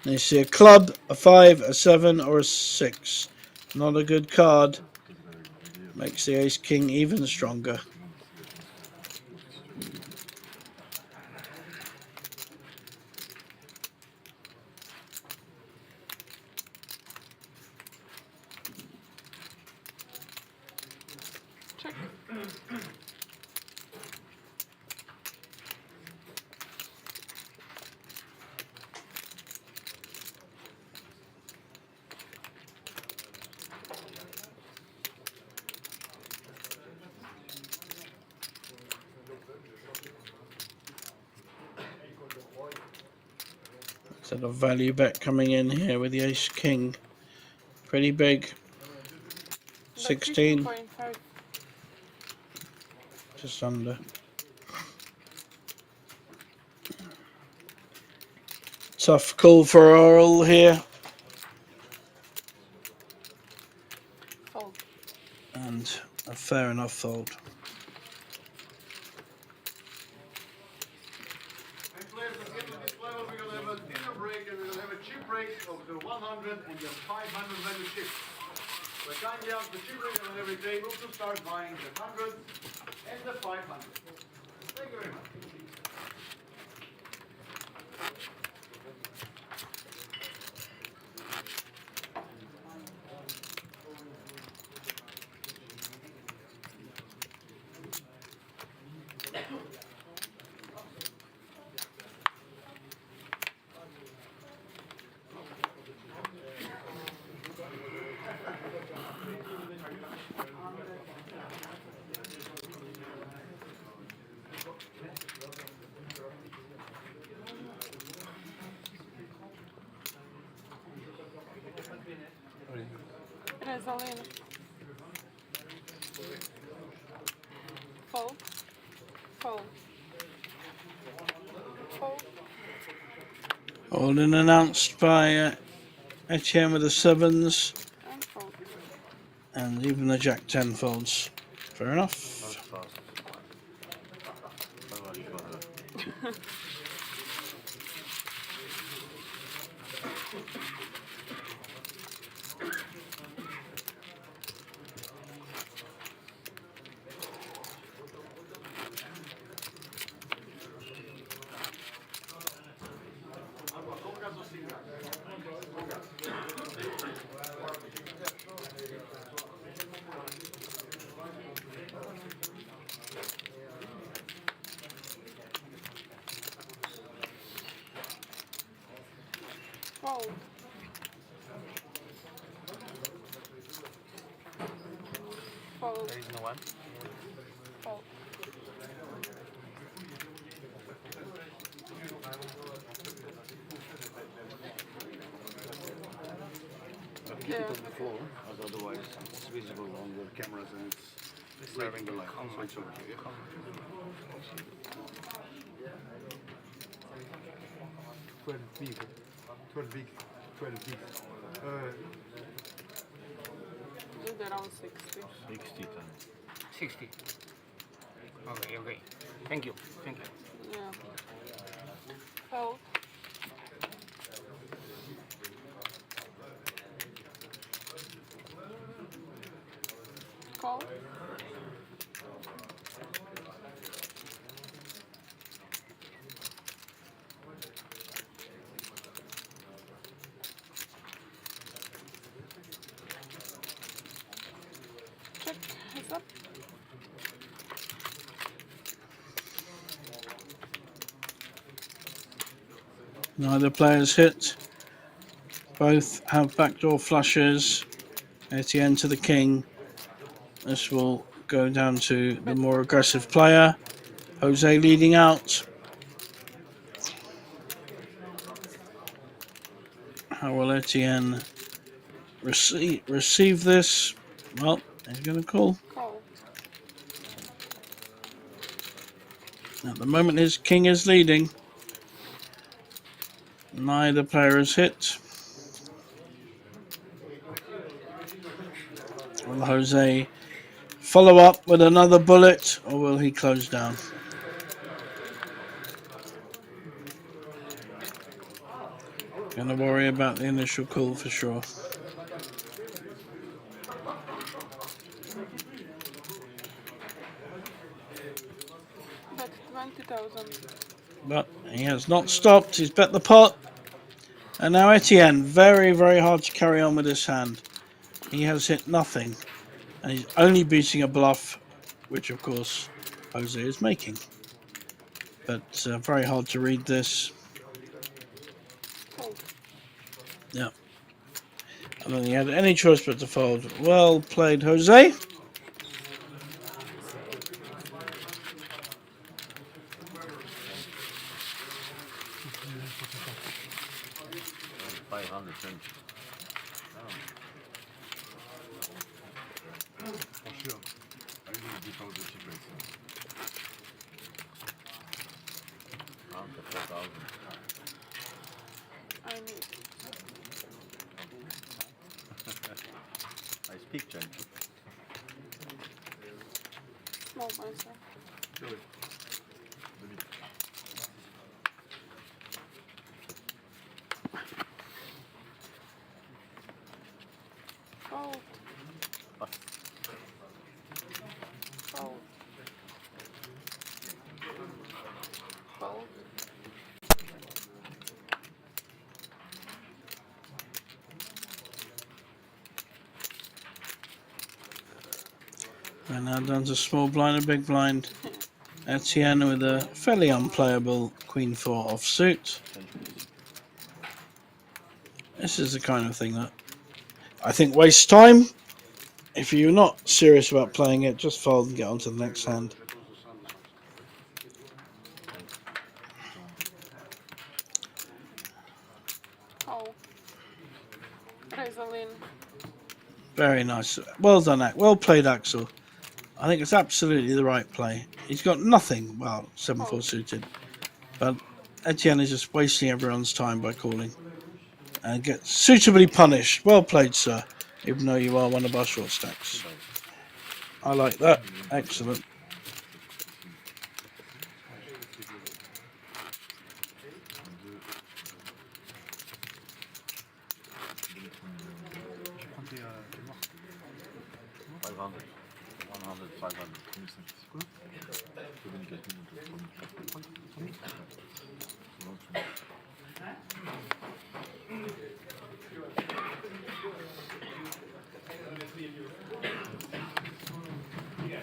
And you see a club, a 5, a 7 or a 6. Not a good card. Makes the ace king even stronger. Check. Instead of value bet coming in here with the ace king. Pretty big. 16. 15.5. Just under. Tough call for Oral here. Fold. And a fair enough fold. And players, at the end of this level, we're going to have a dinner break and we're going to have a chip break of the 100 and the 500 value chips. So kindly ask the chip break on every table to start buying the 100 and the 500. Thank you very much. Raise all in. Fold. Fold. Fold. All in announced by Etienne with the 7s. And fold. And even the Jack 10 folds. Fair enough. That's fast. Pas mal, il faut, Fold. Fold. There is no one. keep it on the floor, as otherwise it's visible on the cameras and it's breaking the light. So it's over here. 12 big. 12 big. 12 big. Did around 60. 60 then. 60. Okay, okay. Thank you. Thank you. Yeah. Fold. Call. Check. Heads up. Neither player's hit. Both have backdoor flushes. Etienne to the king. This will go down to the more aggressive player. Jose leading out. How will Etienne receive this? Well, he's going to call. Call. At the moment, his king is leading. Neither player is hit. Will Jose follow up with another bullet, or will he close down? Gonna worry about the initial call for sure. Bet 20,000. But he has not stopped. He's bet the pot. And now Etienne, very, very hard to carry on with this hand. He has hit nothing. And he's only beating a bluff, which of course Jose is making. But very hard to read this. Fold. Yeah. I don't think he had any choice but to fold. Well played, Jose. 520. Franchir. Avec une différence de type là. 4,000. I need. I speak French. Small myself. Sure. Fold. Fold. Fold. And now down to small blind and big blind. Etienne with a fairly unplayable Queen 4 offsuit. This is the kind of thing that I think wastes time. If you're not serious about playing it, just fold and get on to the next hand. Oh. Raise a lean. Very nice. Well done, well played, Axel. I think it's absolutely the right play. He's got nothing, well, 7-4 suited. But Etienne is just wasting everyone's time by calling. And gets suitably punished. Well played, sir. Even though you are one of our short stacks. I like that. Excellent.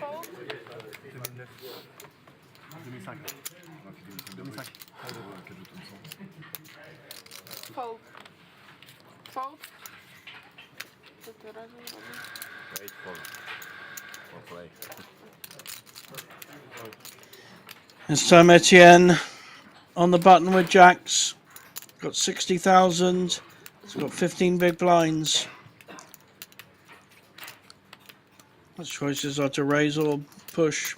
Fold. 2005. 2005. Fold. Fold. Co ty radził robić? Wait for play. This time Etienne on the button with jacks. Got 60,000. He's got 15 big blinds. His choices are to raise or push.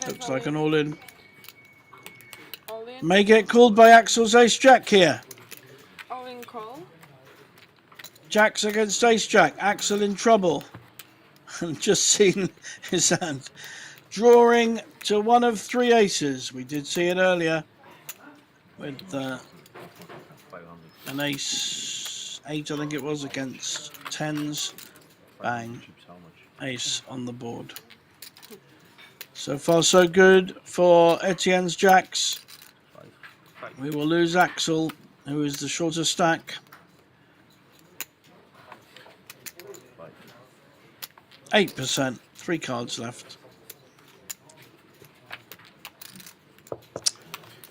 Looks like an all-in. All in. May get called by Axel's ace-jack here. All in call. Jacks against ace-jack. Axel in trouble. And just seen his hand. Drawing to one of three aces. We did see it earlier with an ace 8, I think it was, against tens. Bang. Ace on the board. So far so good for Etienne's jacks. We will lose Axel, who is the shorter stack. 8%, 3 cards left.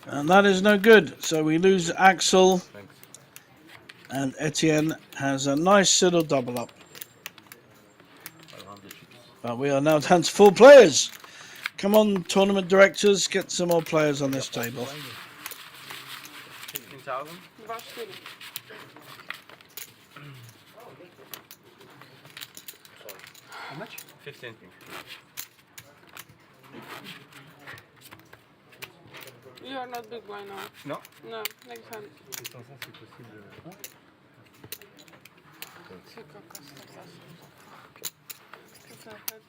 And that is no good. So we lose Axel. And Etienne has a nice little double up. But we are now down to 4 players. Come on, tournament directors, get some more players on this table. 15,000. 2-4. How much? 15. You are not big blind now. No. No, next hand. Et sans ça, c'est possible. C'est quoi, cette place? Qu'est-ce que ça fait?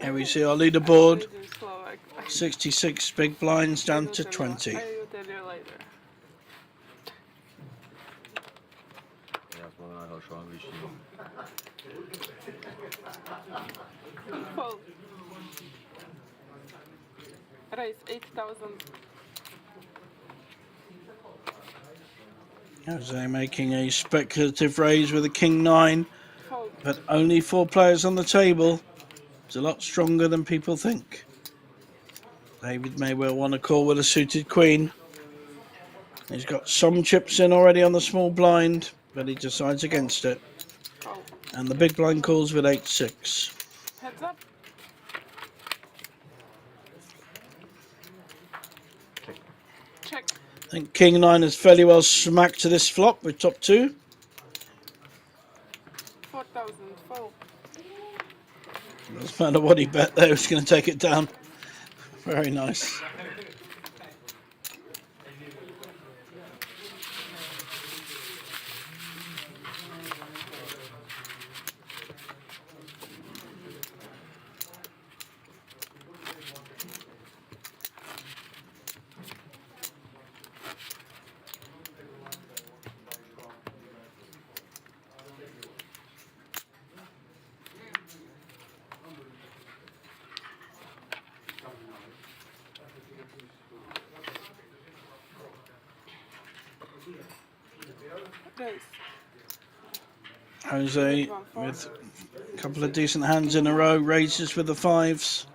Here we see our leaderboard. 66 big blinds down to 20. I will tell you later. Fold. Raise 8,000. Jose making a speculative raise with a king 9, Fold. but only 4 players on the table. It's a lot stronger than people think. David may well want to call with a suited queen. He's got some chips in already on the small blind, but he decides against it. Fold. And the big blind calls with 8-6. Heads up. Check. I think king 9 is fairly well smacked to this flop with top 2. 4,000. Fold. Doesn't matter what he bet there, he's going to take it down. Very nice. Raise. Jose with a couple of decent hands in a row, raises with the 5s.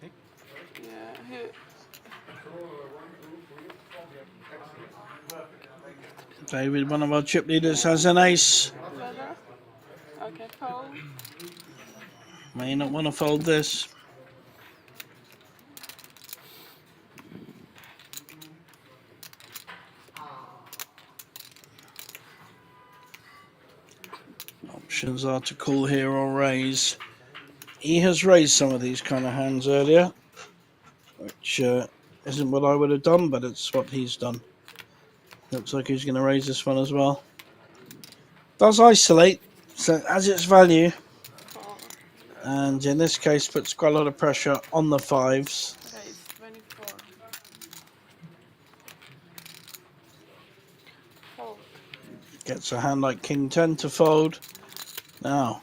Yeah, here. David, one of our chip leaders, has an ace. Leather. Okay, fold. May not want to fold this. Options are to call here or raise. He has raised some of these kind of hands earlier, which isn't what I would have done, but it's what he's done. Looks like he's going to raise this one as well. Does isolate, so it has its value, and in this case puts quite a lot of pressure on the 5s. Raise 24. Fold. Gets a hand like king 10 to fold. Now,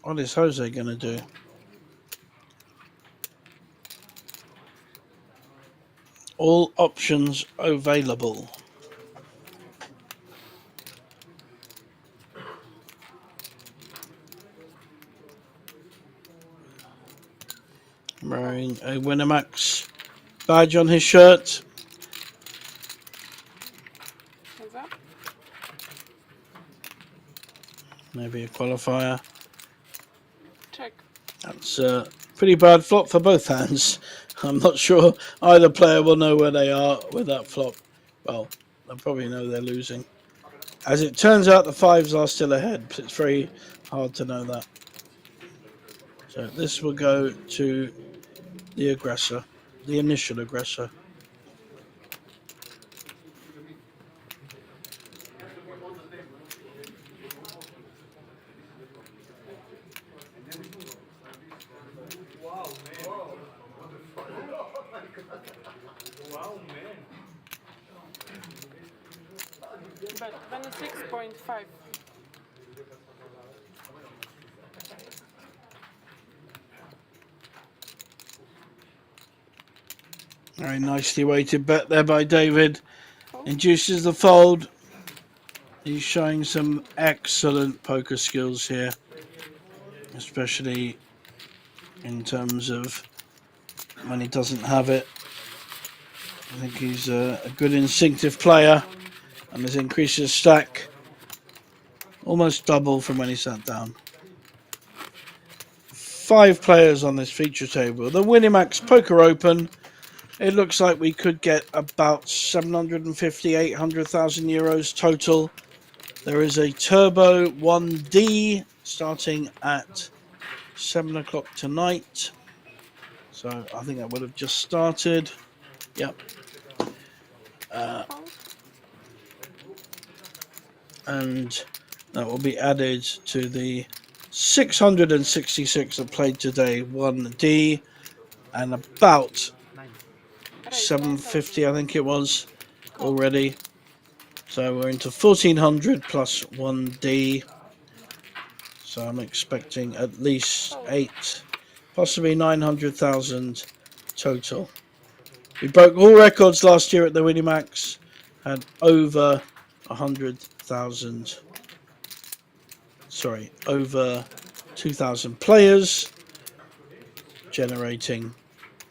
what is Jose going to do? All options available. Wearing a Winamax badge on his shirt. Heads up. Maybe a qualifier. Check. That's a pretty bad flop for both hands. I'm not sure either player will know where they are with that flop. Well, they'll probably know they're losing. As it turns out, the fives are still ahead, but it's very hard to know that. So this will go to the aggressor, the initial aggressor. But 26.5. Very nicely weighted bet there by David. Induces the fold. He's showing some excellent poker skills here, especially in terms of when he doesn't have it. I think he's a good instinctive player, and has increased his stack almost double from when he sat down. 5 players on this feature table. The Winamax Poker Open. It looks like we could get about 750, 800,000 euros total. There is a Turbo 1D starting at 7 o'clock tonight. So I think that would have just started. Yep. And that will be added to the 666 that played today, 1D, and about 750 I think it was already. So we're into 1400 plus 1D. So I'm expecting at least 8, possibly 900,000 total. We broke all records last year at the Winamax, had over 100,000. Sorry, over 2,000 players, generating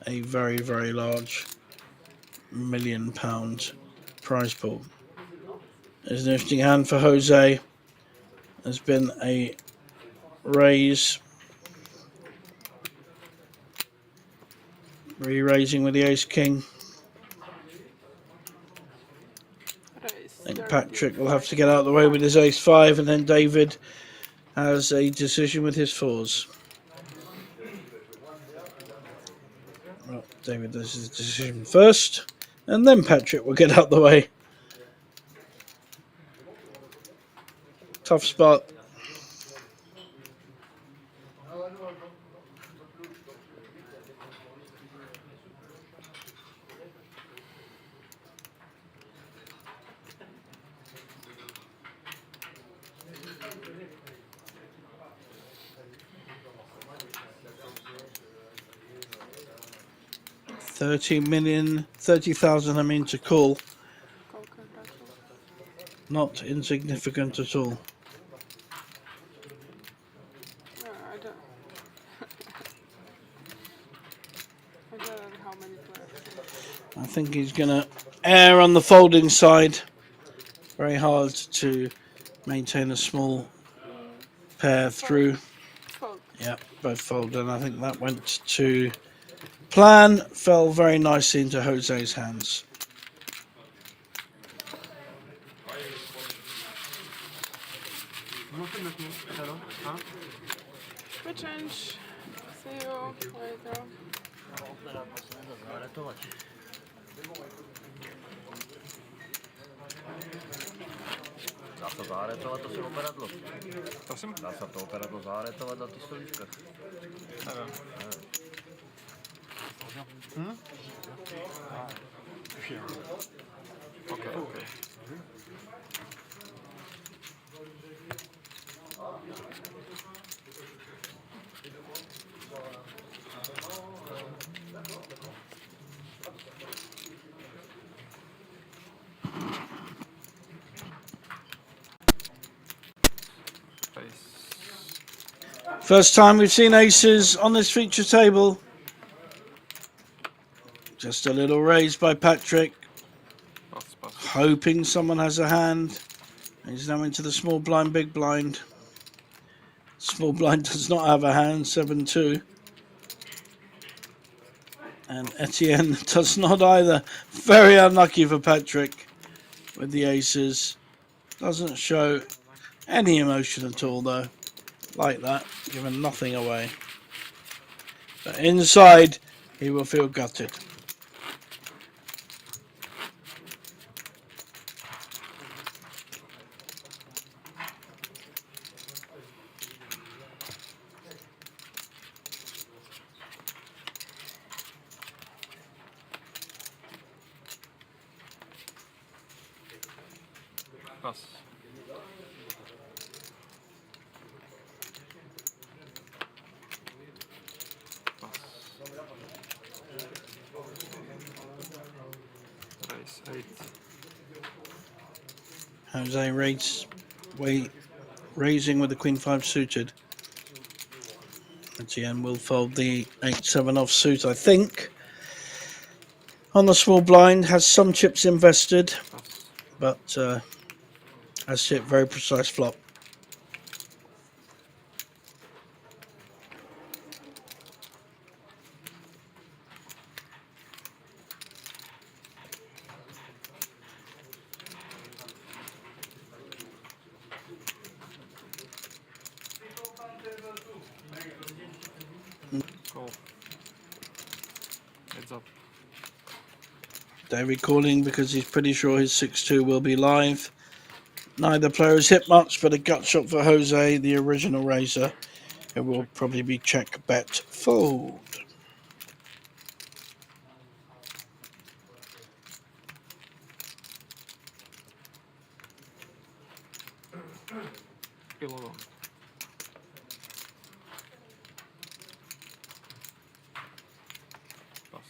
a very, very large £1 million prize pool. There's an interesting hand for Jose. There's been a raise. Re-raising with the ace-king. I think Patrick will have to get out of the way with his ace-5, and then David has a decision with his 4s. Well, David does his decision first, and then Patrick will get out of the way. Tough spot. $30,000 I mean to call. Not insignificant at all. I think he's going to err on the folding side. Very hard to maintain a small pair through. Yeah, both fold, and I think that went to plan. Fell very nicely into Jose's hands. We change. See you later. Dá se zaretovat to si operadlo. Prosím? Dá se to operadlo zaretovat na ty stoličkách. Nevím. Okay. First time we've seen aces on this feature table. Just a little raise by Patrick. Hoping someone has a hand. He's now into the small blind, big blind. Small blind does not have a hand, 7-2. And Etienne does not either. Very unlucky for Patrick with the aces. Doesn't show any emotion at all though. Like that, giving nothing away. But inside, he will feel gutted. Pass. Raise 8. Jose raising with the Queen 5 suited. Etienne will fold the 8-7 off suit, I think. On the small blind, has some chips invested, but has hit very precise flop. Call. Heads up. David calling because he's pretty sure his 6-2 will be live. Neither player has hit much, but a gut shot for Jose, the original raiser. It will probably be check, bet, fold. Kill alone. Pass.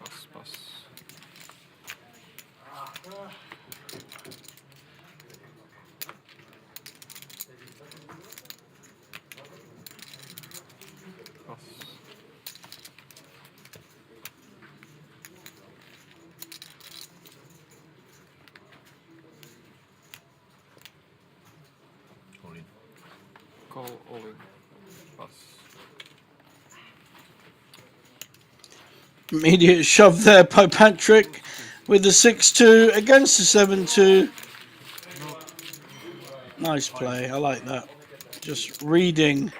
Pass, pass. Pass. All in. Call all in. Pass. Immediate shove there by Patrick with the 6-2 against the 7-2. Nice play, I like that. Just reading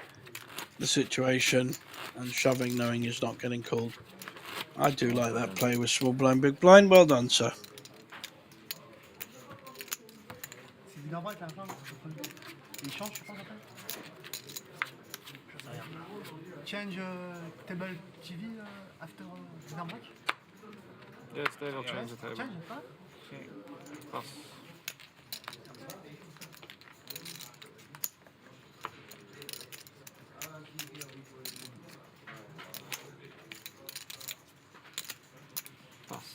the situation and shoving knowing he's not getting called. I do like that play with small blind, big blind. Well done, sir. C'est du normal, t'as un plan. Il change, je pense, après. Change table TV after dinner break? Yes, they will change the table. Change, huh? Pass. Pass.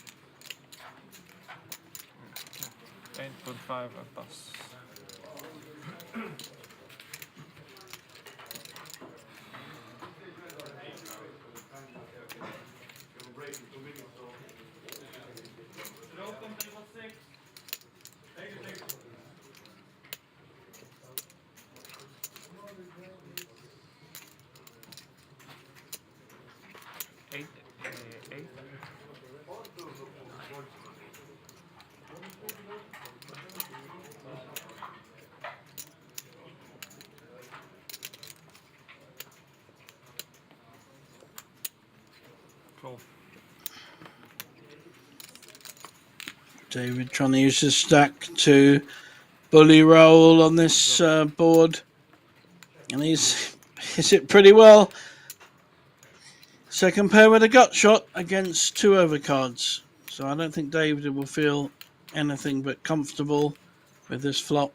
Okay. 8.5 and pass. Eight. David trying to use his stack to bully roll on this board. And he's hit it pretty well. Second pair with a gut shot against 2 overcards. So I don't think David will feel anything but comfortable with this flop.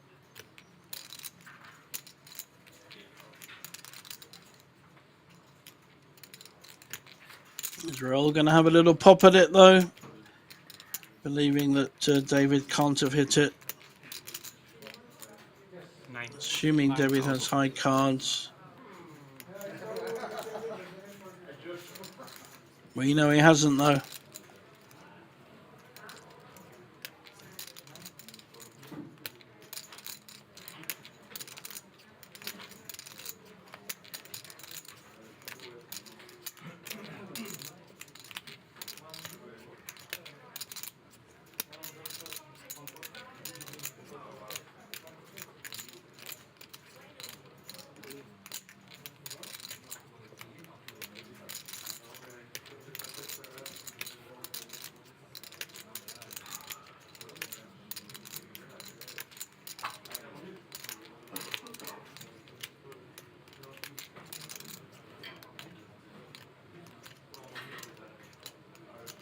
We're all going to have a little pop at it though, believing that David can't have hit it. Assuming David has high cards. We know he hasn't though.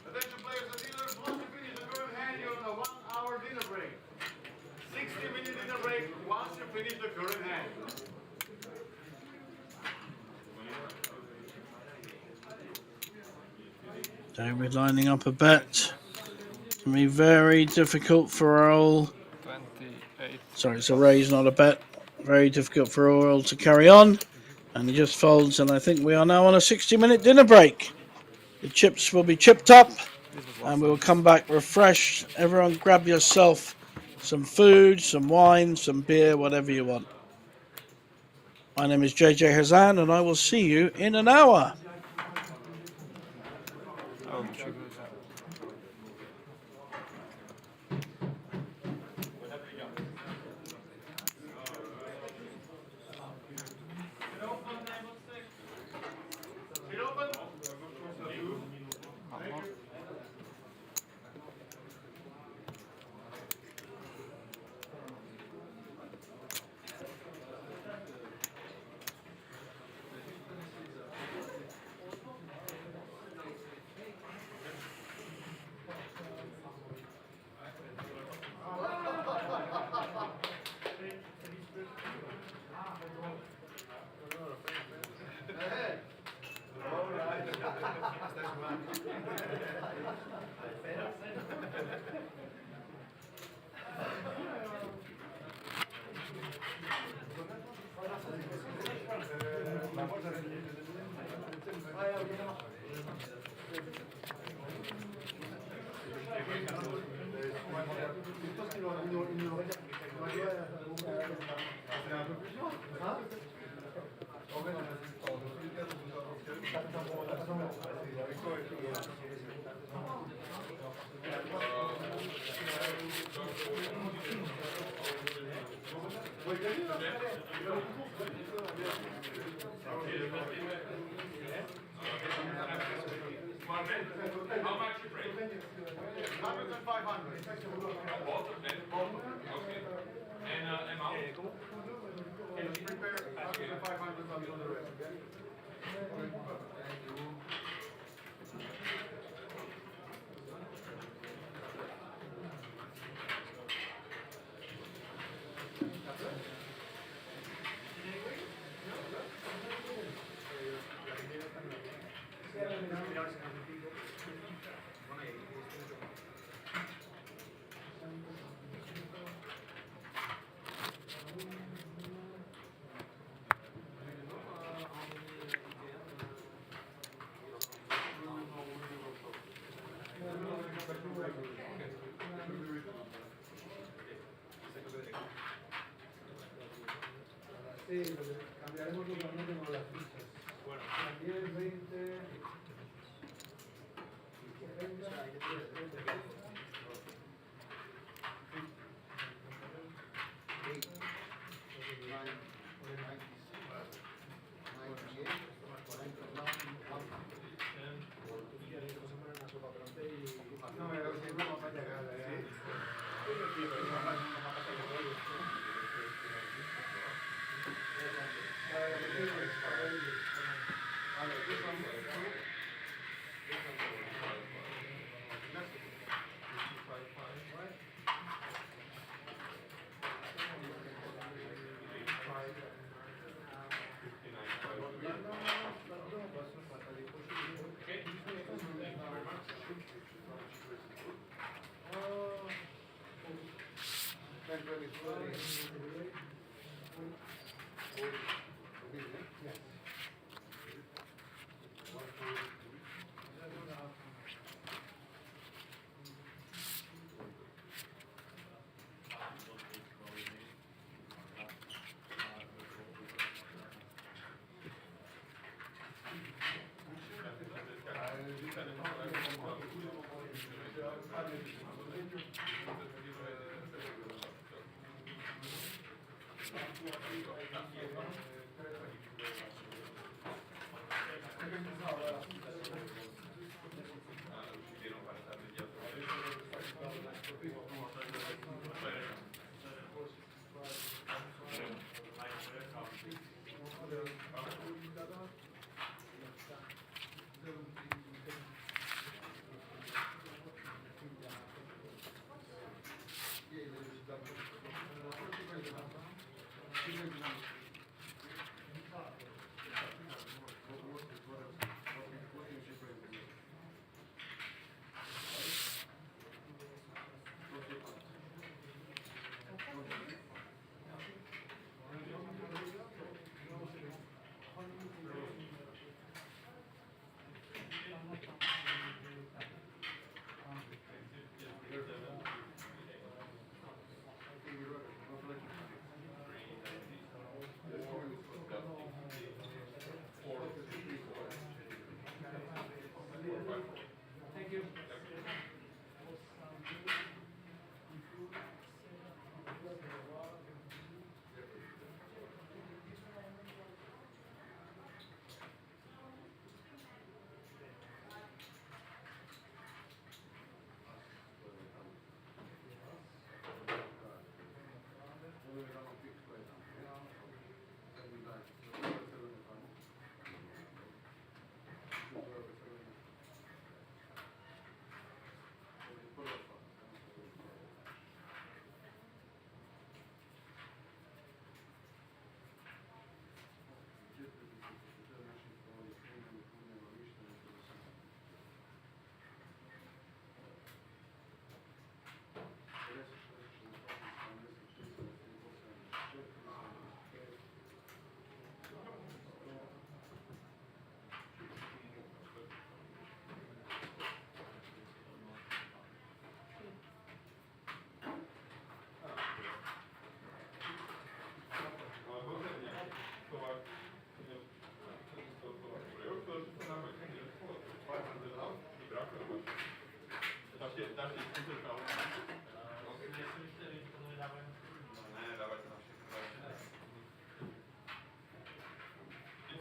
Attention players and dealers, once you finish the current hand, you're on a 1-hour dinner break. 60-minute dinner break once you finish the current hand. David lining up a bet. It's going to be very difficult for Earl. 28. Sorry, it's a raise, not a bet. Very difficult for Earl to carry on. And he just folds, and I think we are now on a 60-minute dinner break. The chips will be chipped up, and we will come back refreshed. Everyone grab yourself some food, some wine, some beer, whatever you want. My name is JJ Hazan, and I will see you in an hour. Oh, sugar.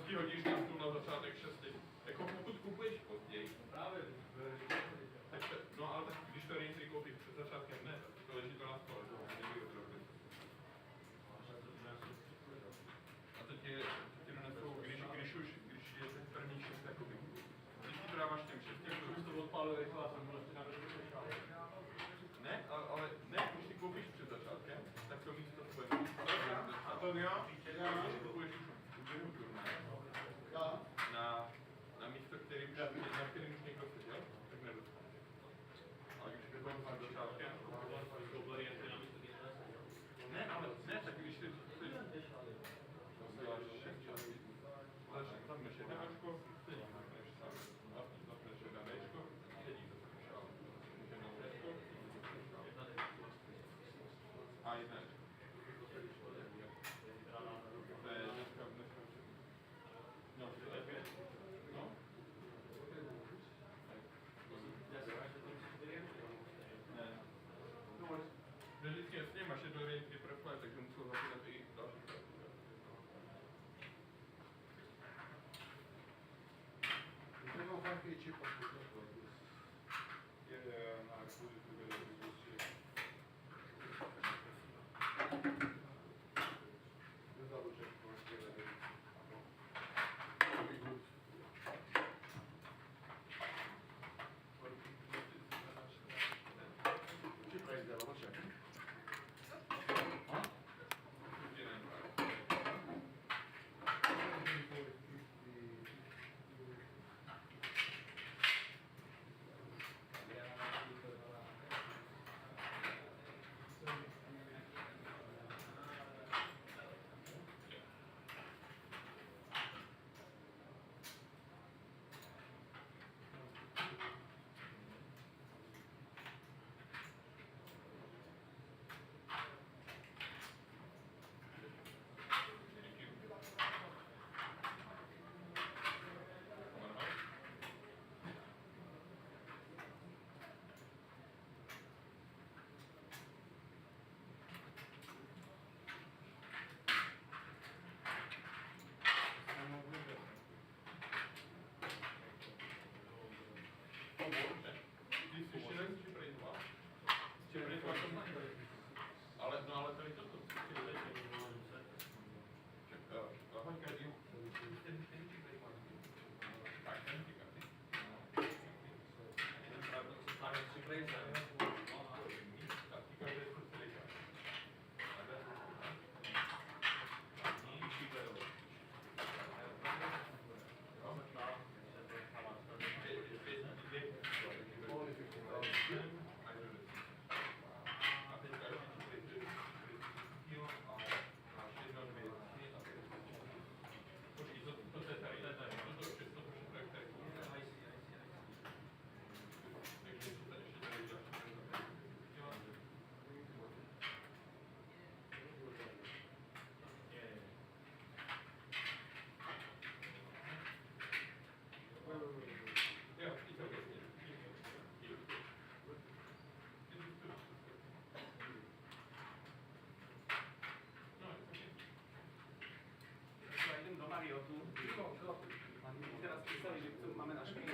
Vždycky hodíš ten stůl na začátek 6. Jako pokud kupuješ později, tak no ale tak když to rejstří koupíš před začátkem dne, tak to leží to na stole, a to ti donesou, když je ten první 6 jakoby. Vždycky to dáváš těm 6, to už to odpálil rychle a jsem byl ještě na ne, ale ne, když si koupíš před začátkem, tak to místo tvoje. A to já, když kupuješ na místo, na kterým už někdo seděl, tak nedostaneš. Ale když to mám před začátkem, ne, ale ne, tak když ty děláš 6 časů, zapneš jedno Ačko, zapneš jedno Bčko, sedí to šál. Jedno Bčko, a jedno Ačko. To je dneska no, to je 5. No. Ne. No, vždycky jasně máš jedno rejstří profile, takže musel zapínat i další profile. Devo anche il chip Ci prende la voce. mysleli, že máme na špíne.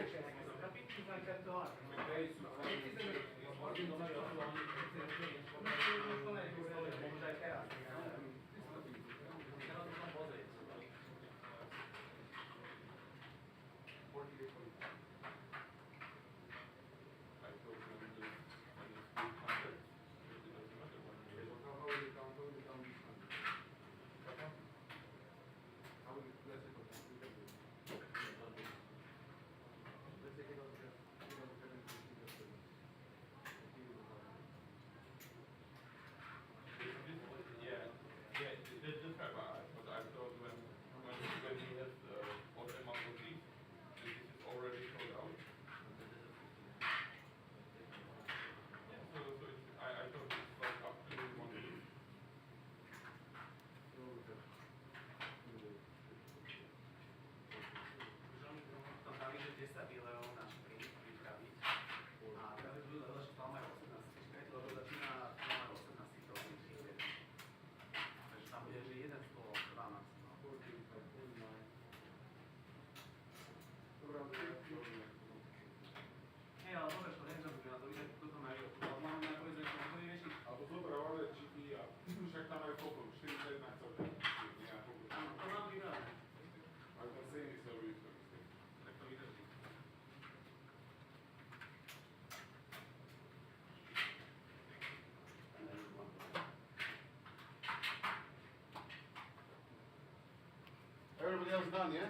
Everybody else done, yeah?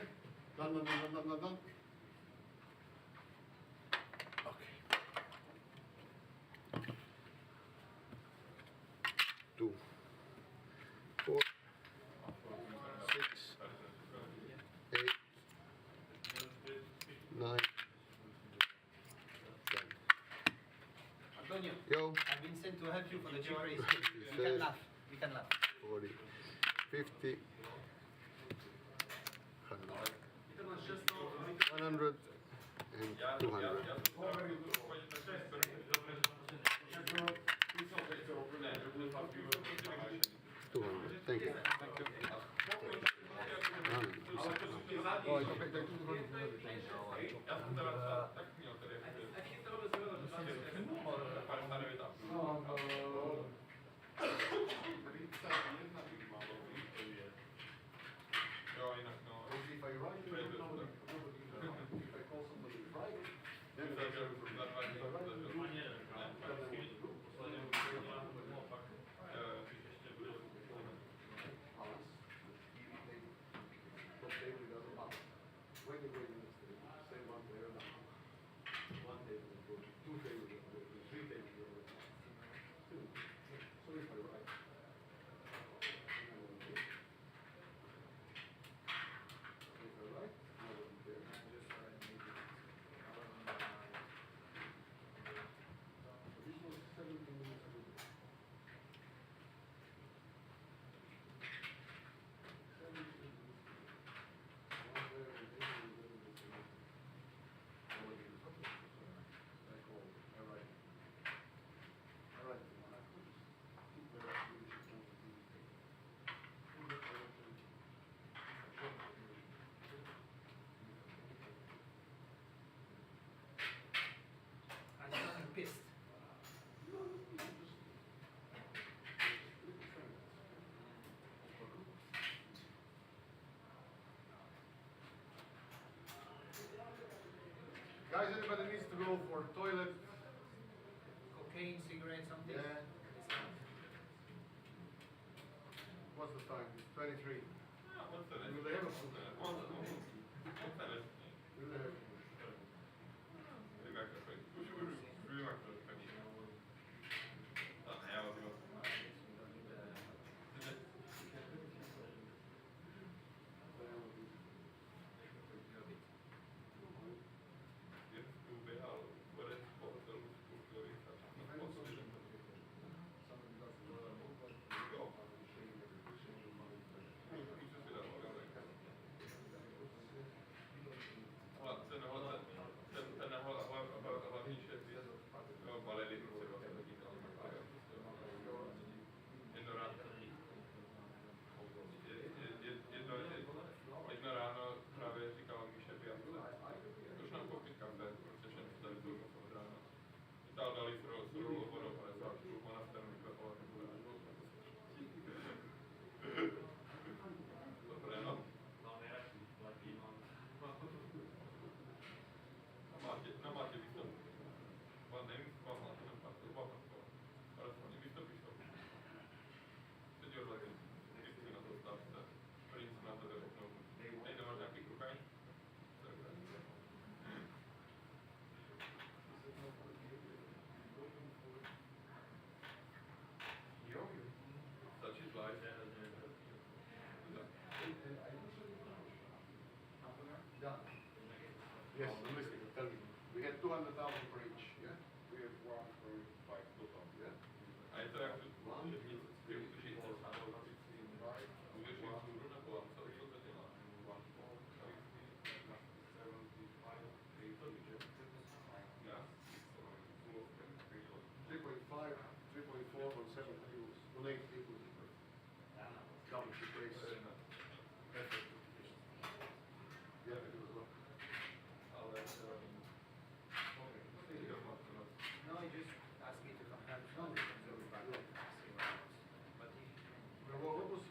Done. Okay. 2, 4, 6, 8, 9, 10. Antonio, Yo. I've been sent to help you for the cheap race. You We can laugh. We can laugh. 40, 50, 100, and 200. 200. Thank you. I'm pissed. Guys, anybody needs to go for toilet? Cocaine, cigarette, something? Yeah. What's the time? It's 23. Do they have a food? Do they have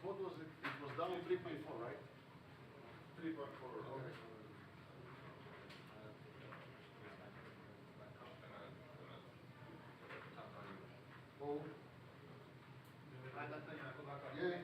What was it? It was down 3.4, right? 3.4. Okay. Oh. Yeah.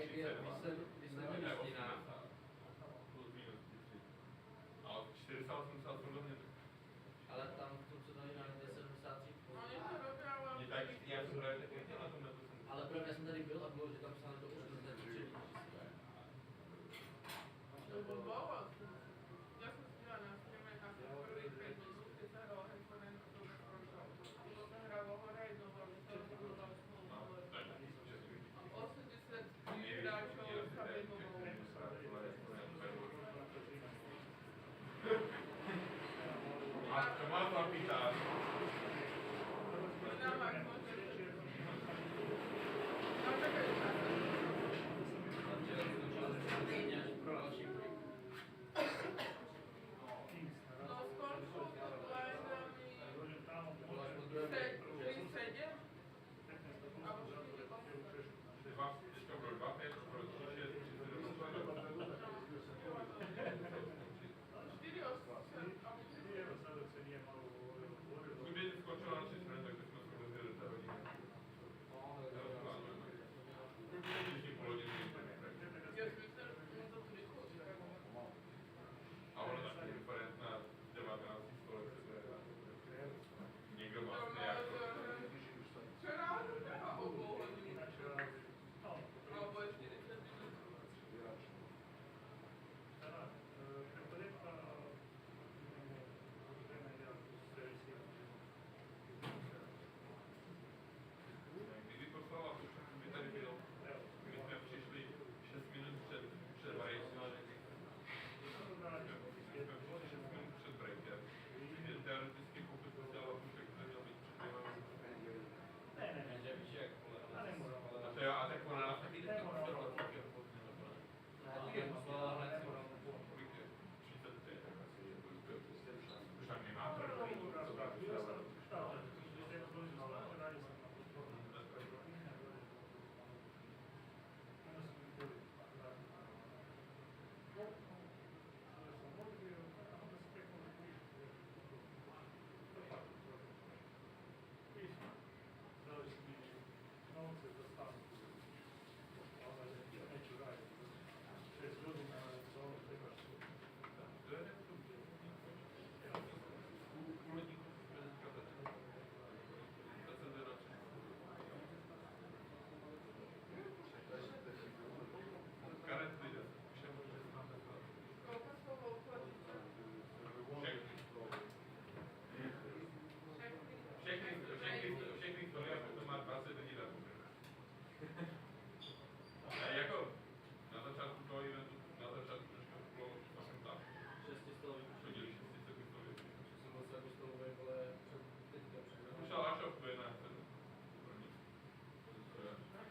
Plus minus 10. Ale 480 jsou do mě. Ale tam v tom, co dali na 73. Oni to robí, ale... Je tak, já jsem hrál taky na tom netu. Ale pro mě jsem tady byl a bylo, že tam psali do 83. To byl bolo. Ja som si dala na streame asi prvých 5 minút, keď sa hralo Headphone, to už prošlo. To sa hralo hore aj dole, to bolo tam spolu. 83 hráčov sa vyhovalo. A to má kapitán. Winamax môže... No čakaj, no skončil pod lineami 3-7. Alebo 4-8. Teďka bylo 2-5, bylo 3-6, 4-8. Kdyby skočila na 6 minut, tak bychom se rozjeli do té hodiny. Když půl hodiny. A ono taky referent na 19. století. Někdo má nějakou... Včera o půl hodiny. Alebo 40 minut. Kdyby poslala, by tady byl. My jsme přišli 6 minut před breakem. My jsme přišli 6 minut před breakem. Teoreticky pokud to dělala, tak to mělo být před a to jo, a tak ona nás taky vždycky poslala. Taky poslala hned si kolik je? 35, tak asi je to už tam nemá první. Všechny stoly a potom má 20 lidí na jako na začátku toho eventu, na začátku trošku bylo jsem tam. 6 stolový. Chodili 6 stolový. Jsem vlastně jako stolový, ale teďka přijde. Už ale až opět na ten první.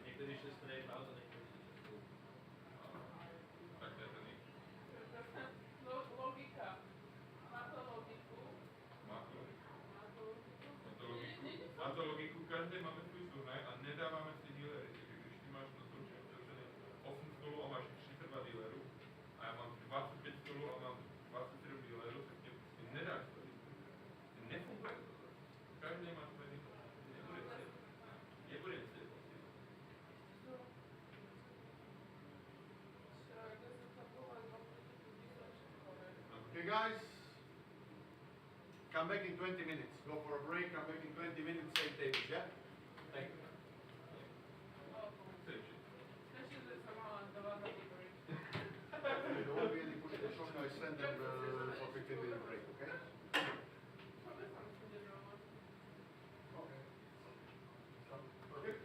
Někteří 6 nejmá, to někteří 6. Tak to je ten nejmá. No, logika. Má to logiku. Má to logiku, každý máme svůj turnaj a nedáváme si dealery. Takže když ty máš na součet otevřený 8 stolů a máš 32 dealerů a já mám 25 stolů a mám 27 dealerů, tak mě prostě nedáš to. Nefunguje to. Každý má svůj dealer. Nebude si. Okay, guys. Come back in 20 minutes. Go for a break. Come back in 20 minutes. Same tables, yeah? Thank you. There won't be any push the shot. I send them for 15-minute break, okay? Okay.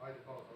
Ajde, pauza.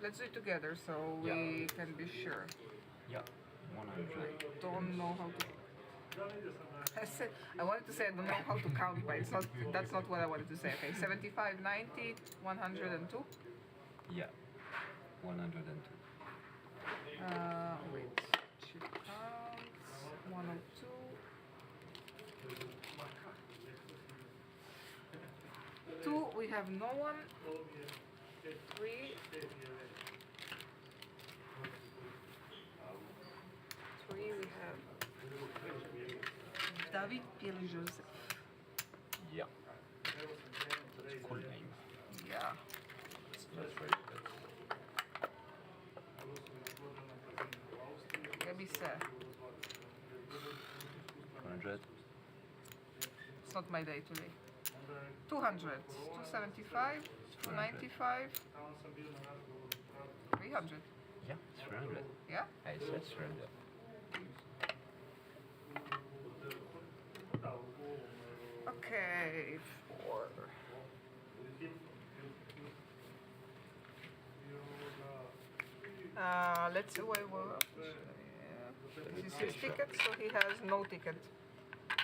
Let's do it together so we can be sure. Yeah, 100. Don't know how to. I wanted to say I don't know how to count, but it's not. That's not what I wanted to say. Okay, 75, 90, 102. Yeah, 102. Wait. 2 pounds. 102. 2. We have no one. 3. 3. We have David Pierre Joseph. Yeah. That's a cool name. Yeah. That's very good. Maybe sir. 100. It's not my day today. 200. 275. 295. 300. Yeah, 300. Yeah? I said 300. Okay. 4. Let's see where this is his ticket, so he has no ticket.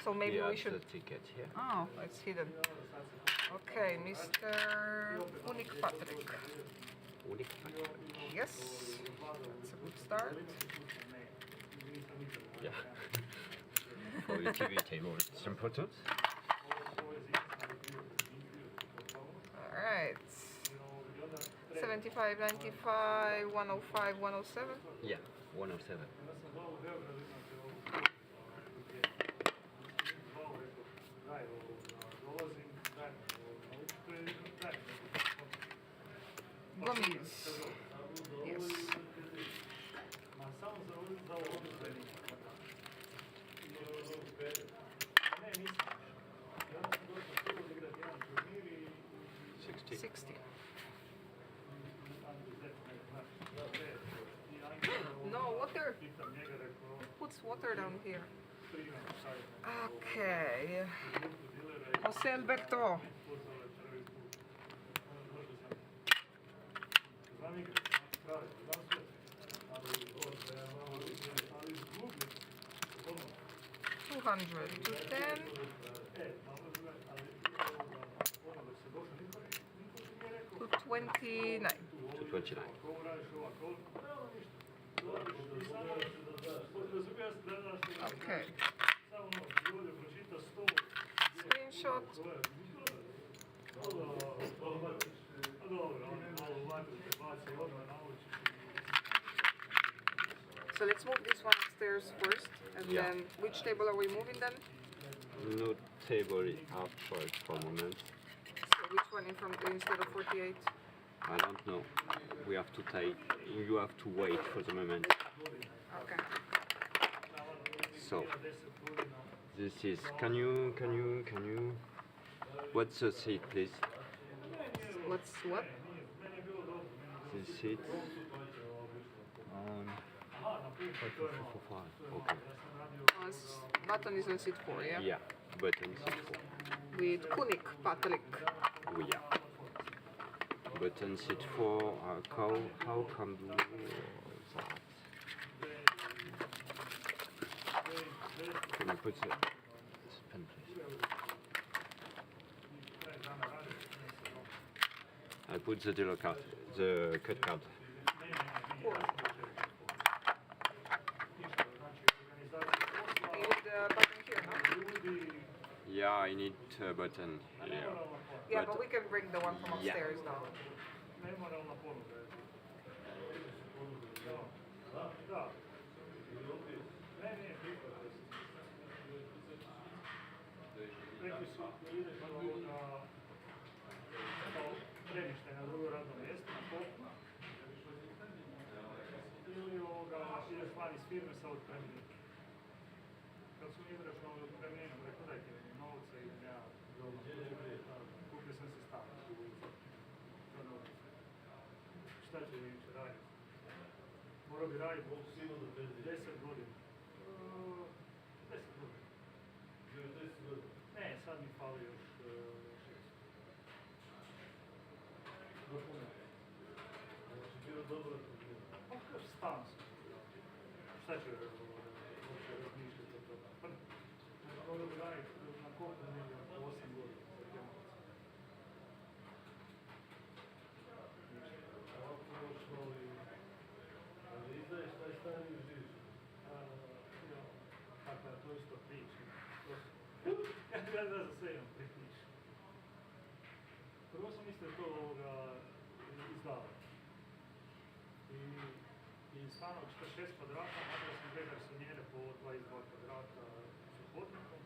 So maybe we should. The ticket here. Oh, it's hidden. Okay, Mr. Unik Patrick. Unik. Yes, that's a good start. Yeah. For the TV table, it's important. Alright. 75, 95, 105, 107. Yeah, 107. Gomez. Yes. $60. 60. No, water. Puts water down here. Okay. Jose Alberto. $200 to 10. To 29. To 29. Okay. Screenshot. So let's move this one upstairs first, and then which table are we moving then? No table up for a moment. So which one in front instead of 48? I don't know. We have to take. You have to wait for the moment. Okay. So this is. Can you? What's the seat, please? What's what? The seat. On. Okay. Button is on seat 4, yeah? Yeah. Button seat 4. With Kunik Patrick. Oh, yeah. Button seat 4. How come do that? Can you put the pen, please? I put the dealer card, the cut card. put? Ništa, znači organizacija posla, You need the button here, no? ljudi, Yeah, I need a button here. nemoralna ponuda. Yeah, but we can bring the one from upstairs now. Nemoralna ponuda. Da. Ne, prihvatio sam. Rekli su da ideš kao premještaj na drugo radno mjesto, na kopnu. Ili ideš van iz firme sa otpremninom. Kad su mi izračunali otpremninom, rekao dajte mi novce i ja kupio sam se stan. Šta će mi će raditi? Morao bi raditi 10 godina. 10 godina. Ne, sad mi fali još 6. Dokument. Pa stan sam. Šta će razmišljati o tome? Morao bi raditi na kopnu negdje 8 godina. Kako je to isto priča. Ja za sve imam pripriča. Prvo sam mislio to izdavati. I stano 46 kvadrata, napravio sam dve garsonjere po 22 kvadrata sa hodnikom.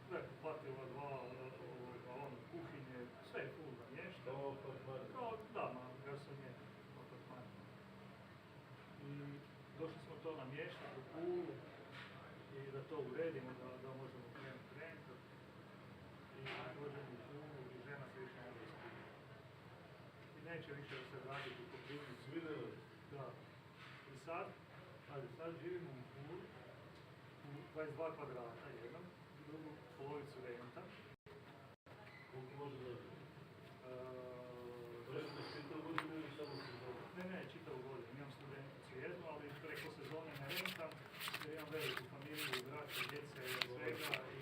Sve je poplatio ova kuhinje, sve je full namješteno. Da, garsonjere. I došli smo to namještati u Pulu i da to uredimo, da možemo krenuti rentat. I dođemo u Pulu i žena se više ne ispiti. I neće više da se vratiti u Koprivnicu. Da. I sad živimo u Pulu, u 22 kvadrata jednom, drugu polovicu renta. Koliko može dobiti? Ne, čitavu godinu. Imam studenticu jednu, ali preko sezone ne rentam, jer imam veliku familiju, braća, djece i svega i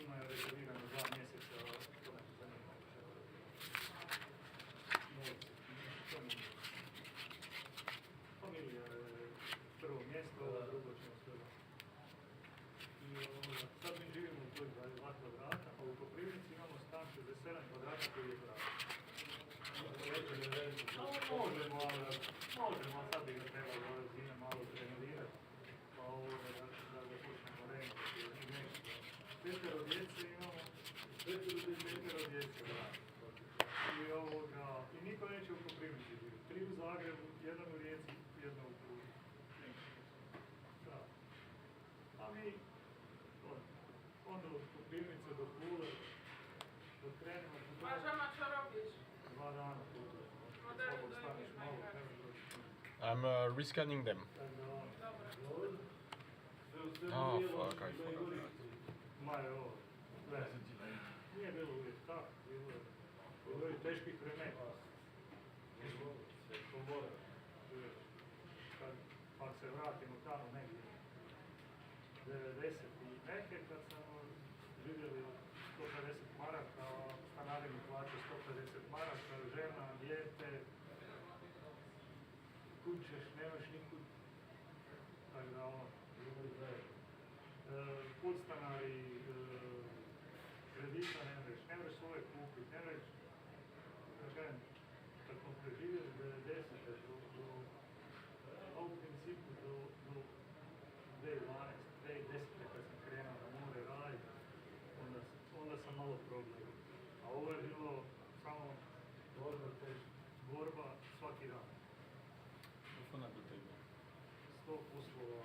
njima je rezervirano 2 mjeseca, to me zanima više. Familija je prvo mjesto, drugo ćemo sve. I sad mi živimo u toj 22 kvadrata, a u Koprivnici imamo stan 67 kvadrata koji je pravi. Možemo, ali sad bi ga trebalo ove zime malo renovirati, pa da ga počnemo renovati. Petero djece imamo, petero djece, da. I niko neće u Koprivnici živjeti. 3 u Zagrebu, 1 u Rijeci, 1 u Puli. Da. A mi, onda od Koprivnice do Pule, dok krenemo... Mažama, čo robiš? 2 dana putujemo. Slobodno staneš malo, trebaš doći. I'm rescanning them. Oh, fuck, I forgot that. Mare ovo, sve. Nije bilo uvijek tako, bilo je teških vremena. Kad se vratimo tamo negdje, 90 i neke, kad sam živjeli od 150 maraka, stanarinu plaća 150 maraka, žena, dijete, kud ćeš, nemaš nikud. Tako da podstanari, kredita ne mreš svoje kupiti, ne mreš, kažem, kad smo preživjeli 90-te a u principu do 2012, 2010-te kad sam krenuo na more raditi, onda sam malo problem. A ovo je bilo samo borba svaki dan. 100 poslova.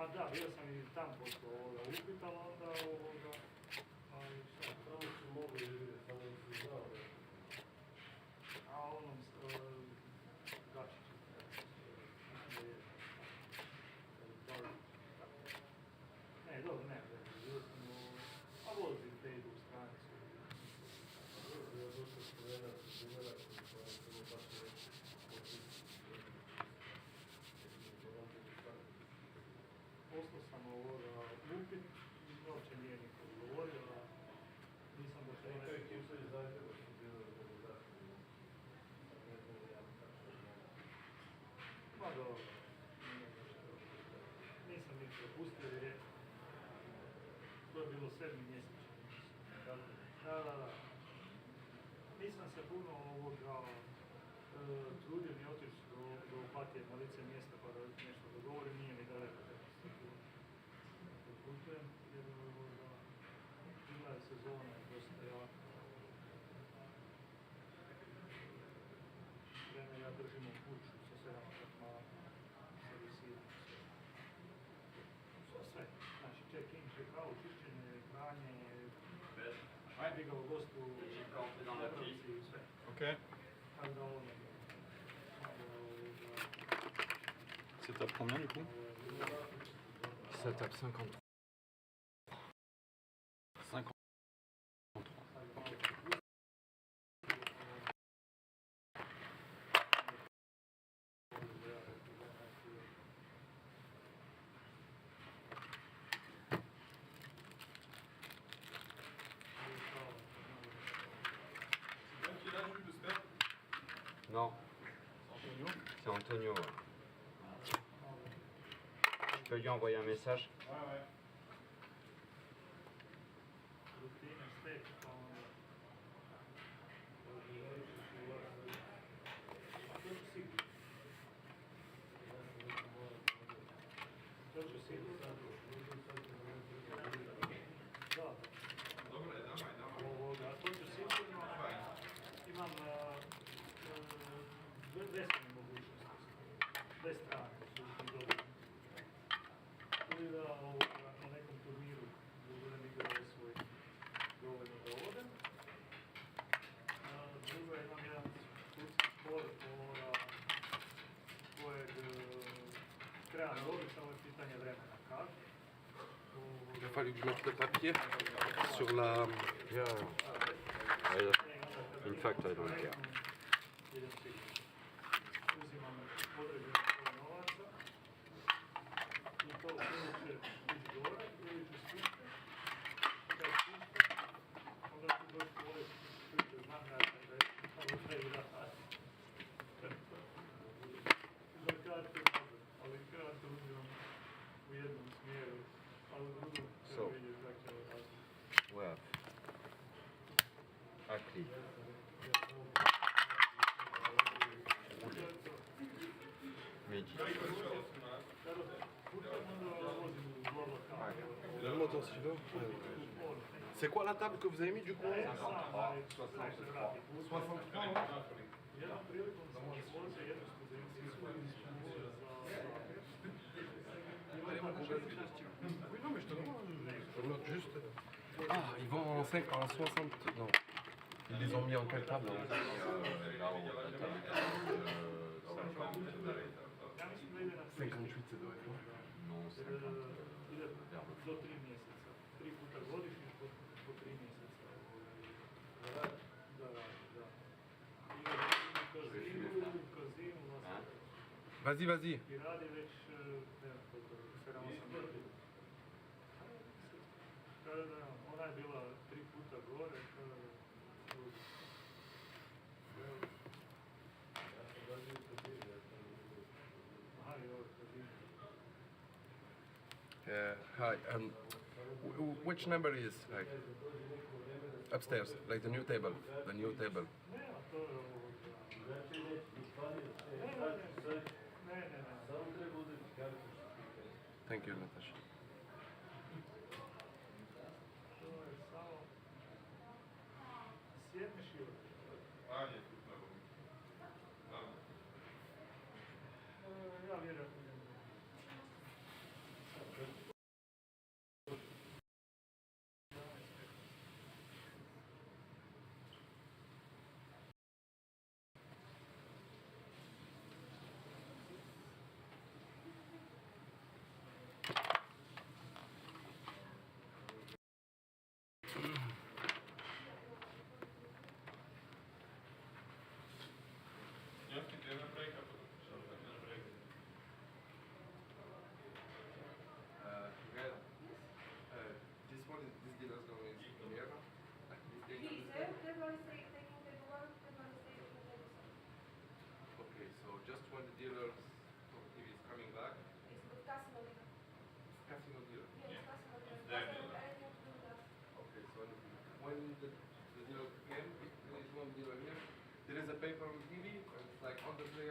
Pa da, bio sam i tam poslao upit, ali onda ali šta, prvo su mogli vidjeti, samo su znali. A onom Gačiću. Ne, dobro, ne, bio sam a vozi te idu u stranicu. Ja došao studenta sa Winamaxom, koja je prvo baš poslao sam upit i uopće nije niko odgovorio, a nisam da to nešto pustio. Pa dobro, nisam ih propustio jer je to je bilo 7. mjesec. Da. Nisam se puno trudio ni otići do Opatije na lice mjesta pa da nešto dogovorim, nije mi daleko. Putujem jer bila je sezona dosta jaka. Vreme ja držim u kuću sa 7 tretmana, servisiram sve. Znači check-in, check-out, čišćenje, hranje, ajde ga u gostu, napravci i sve. Ok. Tako da ono, C'est top combien du coup? Ça tape 50. 53. Ok. Non. C'est Antonio. Ouais. Je peux lui envoyer un message? Imam beskrajne mogućnosti, bez strane su dobri. Ili da na nekom turniru da budem igrao svoj dovoljno da odem. Drugo, imam jedan sudski spor kojeg trebam dobiti, samo je pitanje vremena. Kad? Il a fallu que je mette le papier sur la... In fact, I don't care. Uzimam određen broj novaca i to će ići gore, ili ću stište. Kad stište, onda ću doći u ovaj stište, znam ja da je malo treba rati. Za karte može, ali karte uzimam u jednom smjeru, a u drugom treba vidjeti kako će raditi. Ouais. Acli. Midi. Donne-moi ton stylo. C'est quoi la table que vous avez mis du coup? 63. 63, ouais. Jednom prilikom sam otvorio jednu studenciju Oui, non, mais je te demande. Je note juste. Ah, ils vont en 5, en 60. Non. Ils les ont mis en quelle table? Là-haut, la table Ja mislim da ide na 58, ça doit être. Non, 50. Ide do 3 mjeseca. 3 puta godišnje po 3 mjeseca. Da. Ide u kazinu. Vas-y, vas-y. I radi već, ne znam koliko, 7-8 godina. Kada ona je bila 3 puta gore, Hi. Which number is like upstairs? Like the new table. The new table. Thank you, Natasha. sjedneš i ja vjerujem. Wednesday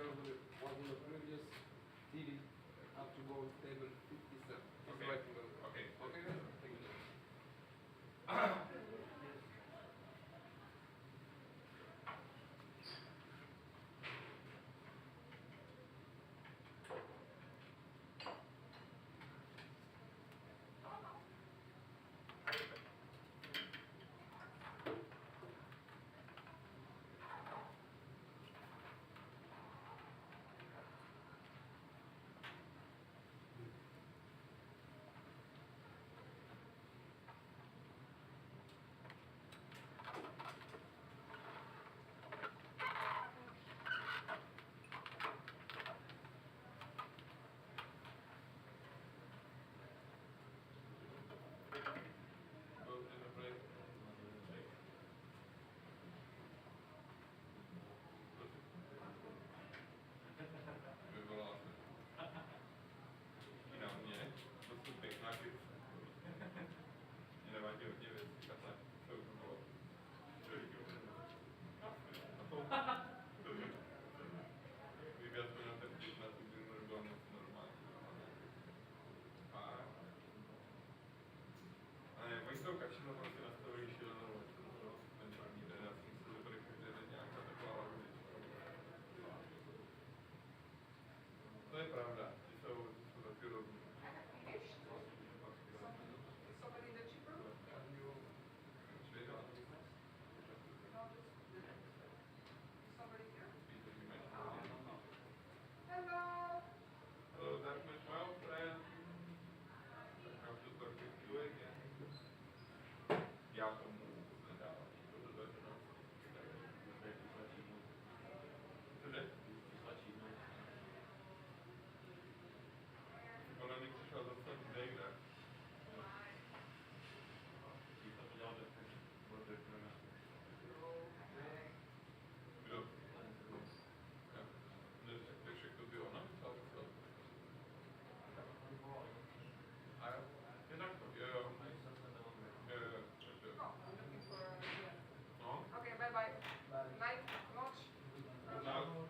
was on the previous TV. Have to go to table 57. Okay. Okay. Okay, guys? Thank you. Banco Casino prostě nastavili šílenou ten první den, já jsem si bude každý den nějaká taková lavička. To je pravda, ty jsou taky rovní. Hello, that's my wild friend. I'm just talking to you again. Já tomu nedávám. Cože? Ona mi přišla zase někde. Kdo? Jak všechno by ona myslela? A jo? Je tak to? Jo, jo. No? Okay, bye bye. Night, noč. No.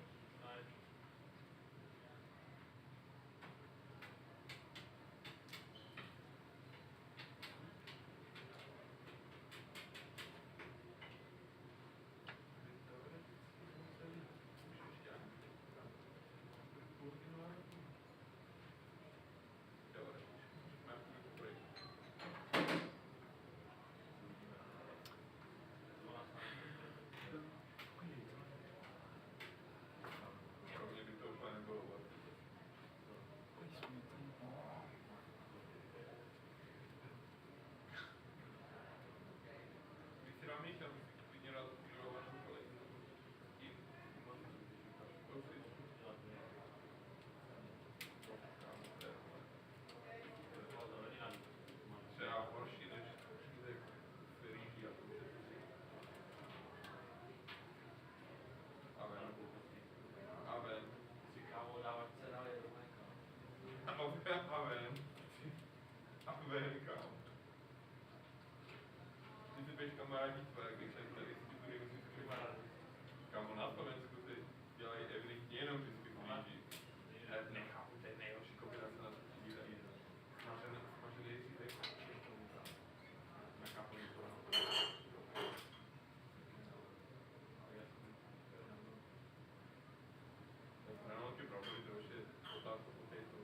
Třeba horší než rýží a to už je. Amen. Amen. Si kámo dávat cena je rovnaka. Amen. Amen, kámo. Ty si běž kamarádí tvé, když jsem tady si tu rýží si kamarádi. Kámo, na Slovensku si dělají evidentně jenom vždycky z rýží. Nechápu, to je nejhorší kombinace na světě. Smažený řízek a všechno tam. Nechápu, že to hranolky brambory, to už je otázka potato.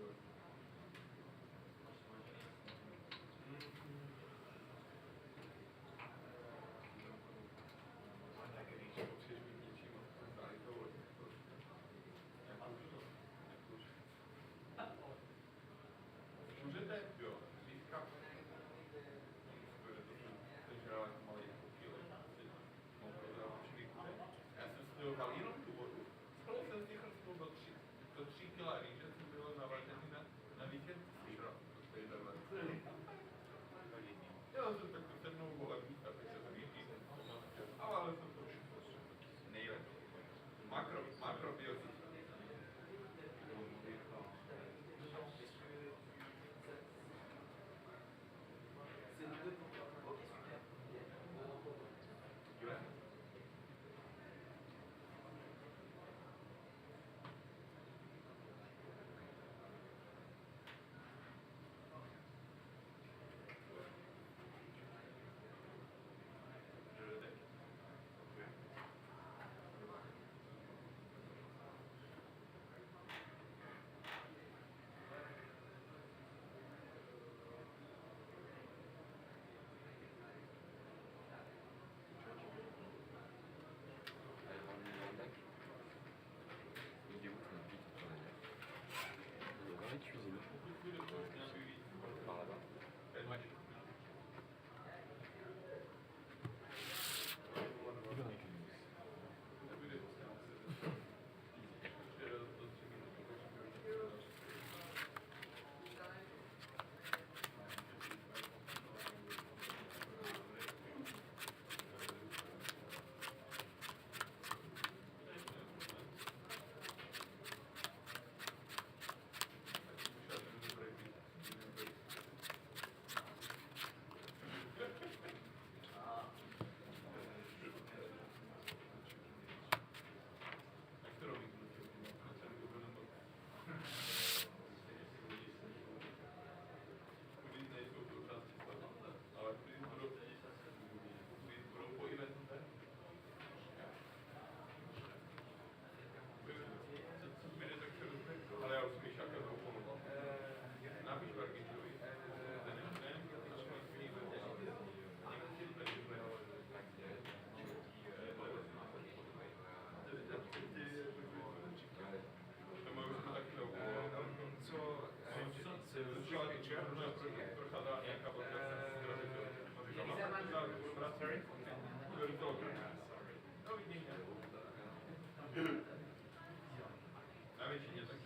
Na většině tak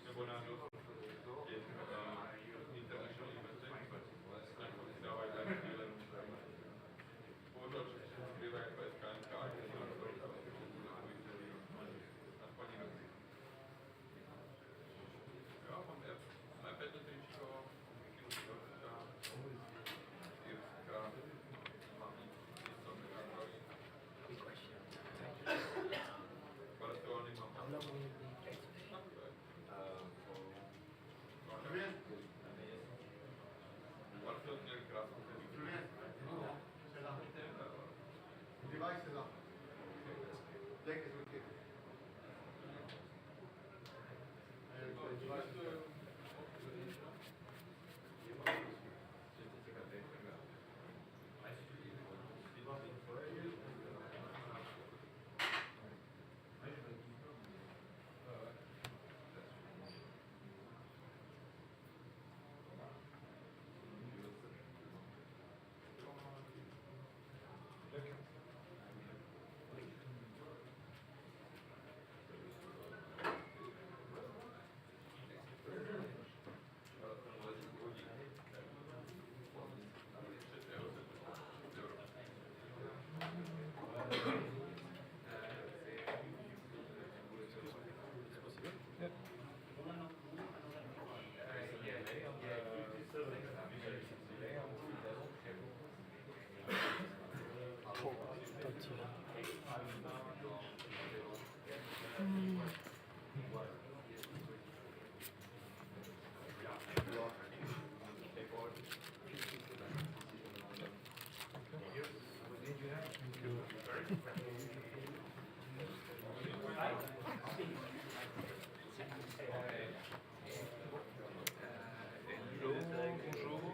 nebo na dost těch international eventech, si dávají tak chvíle. Bohužel přesně skrývají jako SKNK, kde jsou aspoň jinak. Jo, mám pět tričko, kilometrka, Irska, mám něco meganový. Barcelony mám. Barcelony měli krásnou Device is up. Deck is wicked.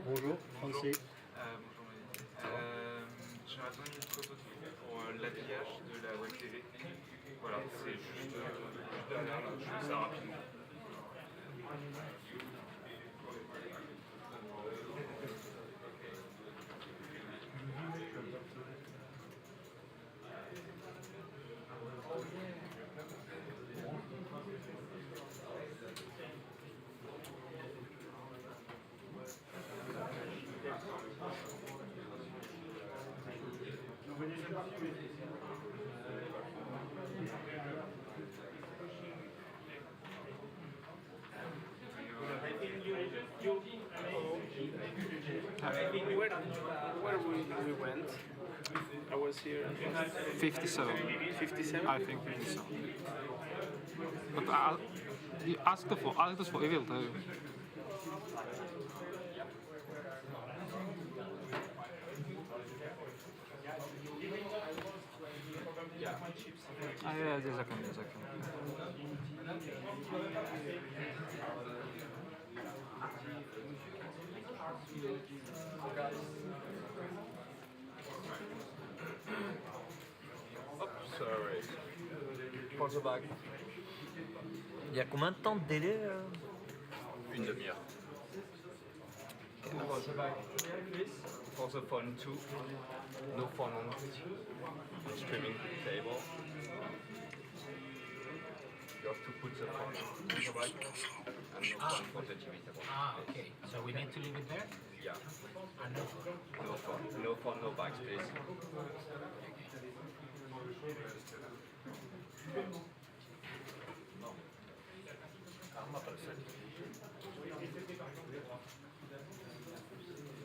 Bonjour, Francis. J'aurais besoin d'une photo de vous pour l'habillage de la web TV. Voilà, c'est juste derrière là, je fais ça rapidement. Where we went? I was here. 57. 57. I think 57. But you asked us for evil too. Yeah, there's a camera. Sorry. Prends le bac. Il y a combien de temps de délai Une demi-heure. For the phone too. No phone on streaming table. You have to put the phone on the back and no phone for the TV table. Okay. So we need to leave it there? Yeah. And no phone? No phone. No phone, no backspace.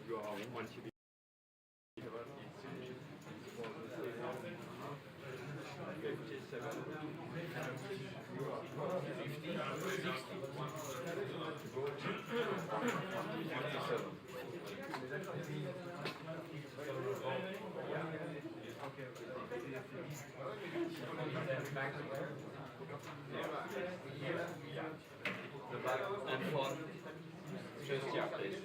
You are one TV. The back and front, just here, please.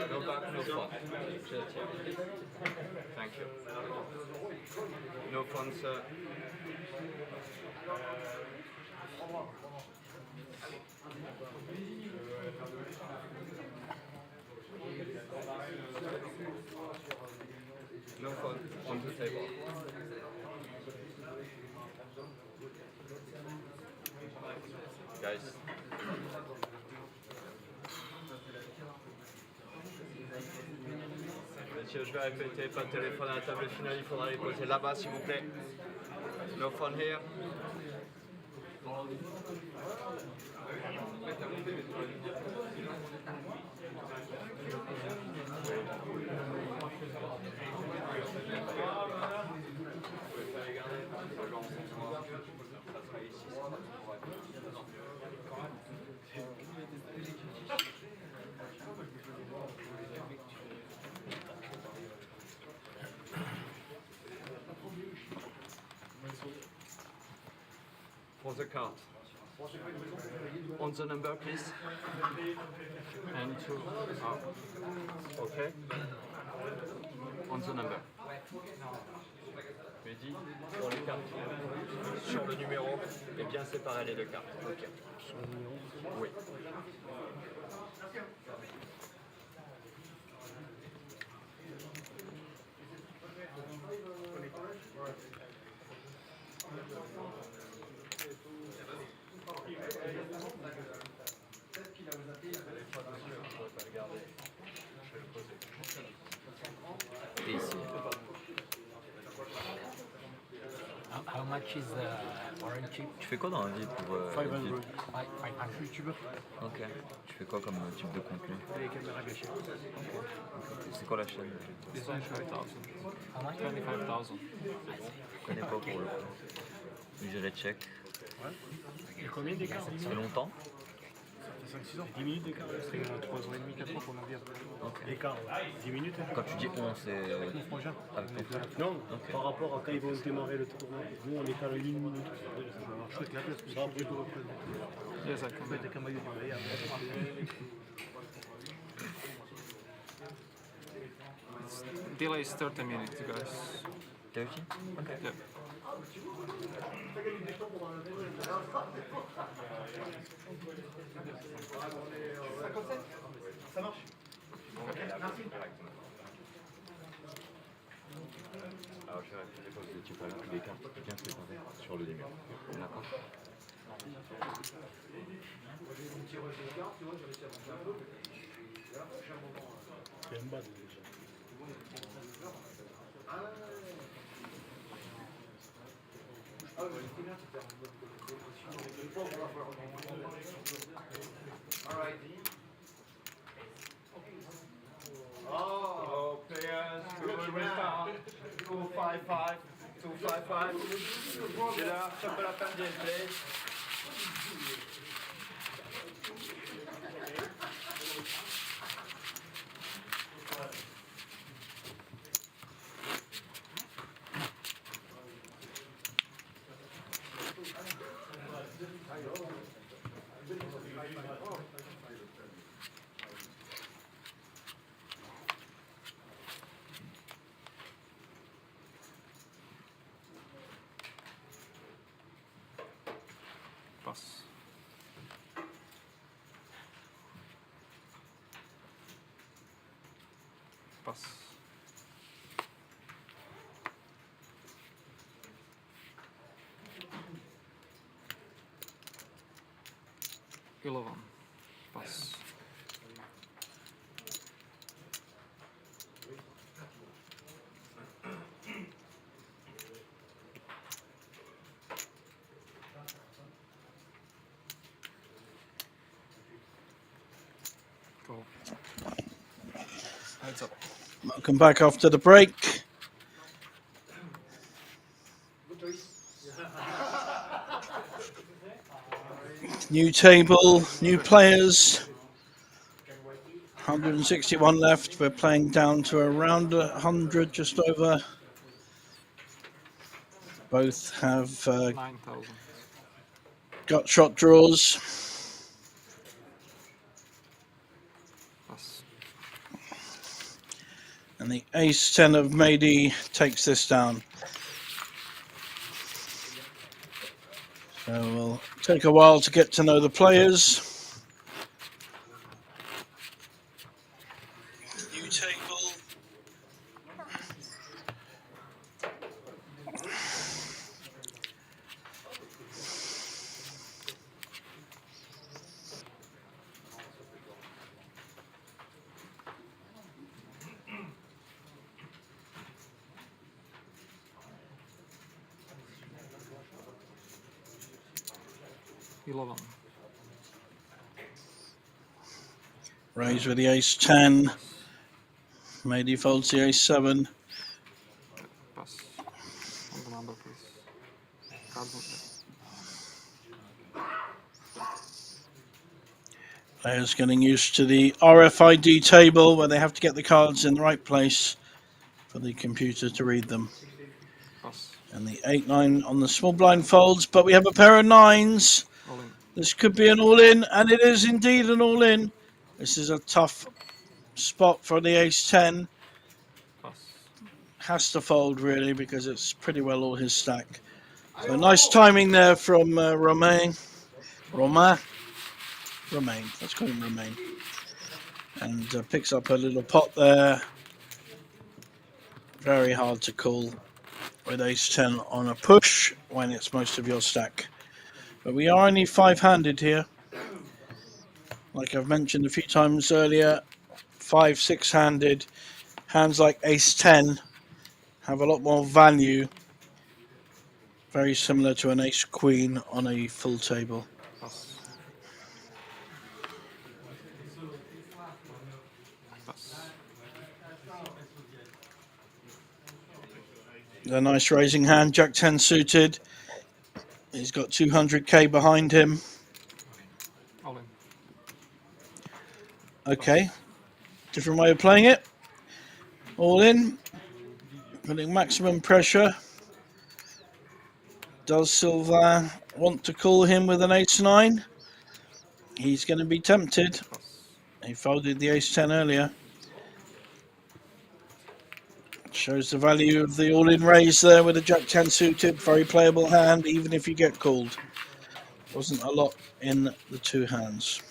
No back, no front, just here, please. Thank you. No front, sir. Monsieur, je vais répéter, pas de téléphone à la table finale, il faudra les poser là-bas s'il vous plaît. No phone here. For the card. On the number, please. And two. Ah. Okay. On the number. Mehdi, pour les cartes. Sur le numéro, et bien séparer les deux cartes. Ok. Sur le numéro? Oui. Et ici. How much is the orange chip? Tu fais quoi dans la vie pour... 500. YouTuber. Ok. Tu fais quoi comme type de contenu? Les caméras gâchées. C'est quoi la chaîne? 25,000. How much? 25,000. Je connais pas pour le coup. J'irai check. Il y a combien d'écart? Ça fait longtemps? 5-6 ans. 10 minutes d'écart. C'est 3 ans et demi, 4 ans pour navire. Ok. D'écart, 10 minutes. Quand tu dis on, c'est... Mon frangin. Avec ton frère? Non, Ok. par rapport à quand ils vont démarrer le tournoi. Nous, on est qu'à 1 minute. Ça va marcher avec la place, parce que après tout reprendre. Yes, I can make the camera. Delay is 30 minutes, guys. 30? Okay. Yep. Ça marche. Alors je vais répéter parce que tu parles que les cartes bien séparées sur le numéro. D'accord. C'est un bas déjà. Oh, players, we will restart. 255, 255. J'ai là, ça peut la peine d'y être. Passe. Passe. Eleven. Passe. Heads up. Welcome back after the break. New table, new players. 161 left. We're playing down to around 100, just over. Both have 9,000. got shot draws. Passe. And the ace-10 of Mady takes this down. So we'll take a while to get to know the players. New table. 11. Raise with the ace 10. Maybe folds the ace 7. Pass. On the number, please. Cards not there. Players getting used to the RFID table where they have to get the cards in the right place for the computer to read them. Pass. And the 8-9 on the small blind folds, but we have a pair of 9s. All in. This could be an all-in, and it is indeed an all-in. This is a tough spot for the ace 10. Pass. Has to fold, really, because it's pretty well all his stack. So nice timing there from Romain. Let's call him Romain. And picks up a little pot there. Very hard to call with ace 10 on a push when it's most of your stack. But we are only 5-handed here. Like I've mentioned a few times earlier, 5-6-handed hands like ace 10 have a lot more value. Very similar to an ace queen on a full table. Pass. Pass. A nice raising hand, Jack 10 suited. He's got 200k behind him. All in. Okay, different way of playing it. All in, putting maximum pressure. Does Sylvain want to call him with an ace 9? He's going to be tempted. He folded the ace 10 earlier. Shows the value of the all-in raise there with a Jack 10 suited. Very playable hand, even if you get called. Wasn't a lot in the two hands.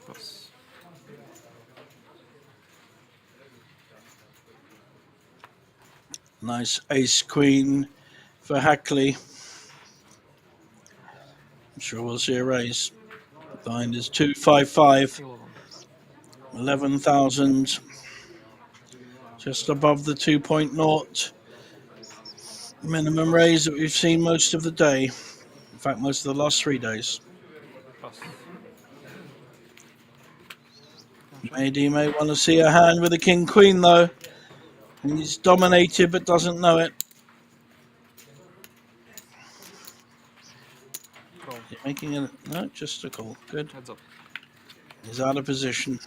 Pass. Nice ace queen for Hackley. I'm sure we'll see a raise. Behind is 255, 11,000, just above the 2.0 minimum raise that we've seen most of the day. In fact, most of the last 3 days. Pass. Maybe may want to see a hand with a king queen though. He's dominated but doesn't know it. Call. Is he making a no? Just a call. Good. Heads up. He's out of position.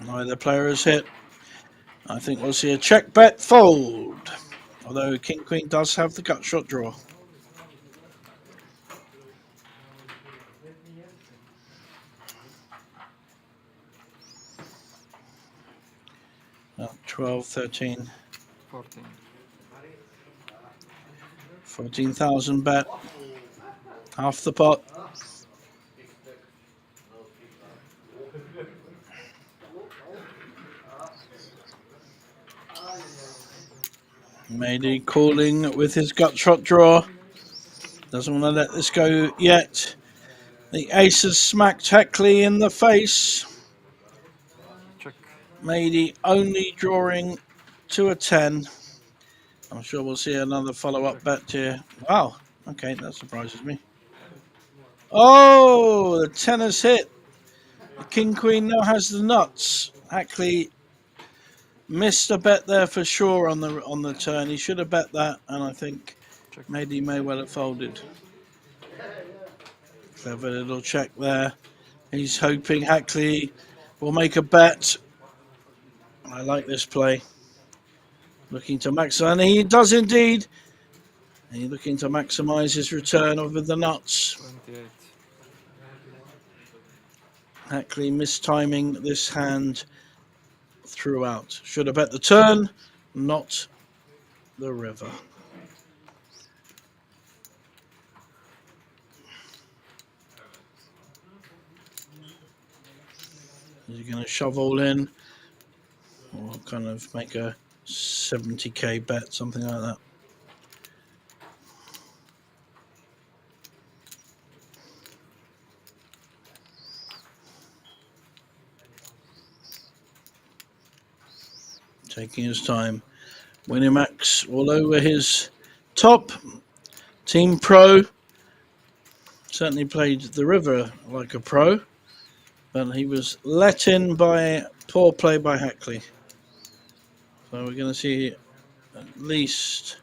Neither player has hit. I think we'll see a check bet fold. Although king queen does have the gut shot draw. 12, 13, 14. 14,000 bet. Half the pot. Mady calling with his gut shot draw. Doesn't want to let this go yet. The ace has smacked Heckley in the face. Check. Mady only drawing to a 10. I'm sure we'll see another follow-up bet here. Wow. Okay, that surprises me. Oh, the 10 has hit. The king queen now has the nuts. Hackley missed a bet there for sure on the turn. He should have bet that, and I think Mady may well have folded. Clever little check there. He's hoping Hackley will make a bet. I like this play. Looking to maximize, and he does indeed. He's looking to maximize his return over the nuts. 28. Hackley mistiming this hand throughout. Should have bet the turn, not the river. Is he going to shove all in? Or kind of make a 70k bet, something like that. Taking his time. Winamax all over his top. Team Pro. Certainly played the river like a pro. But he was let in by poor play by Hackley. So we're going to see at least,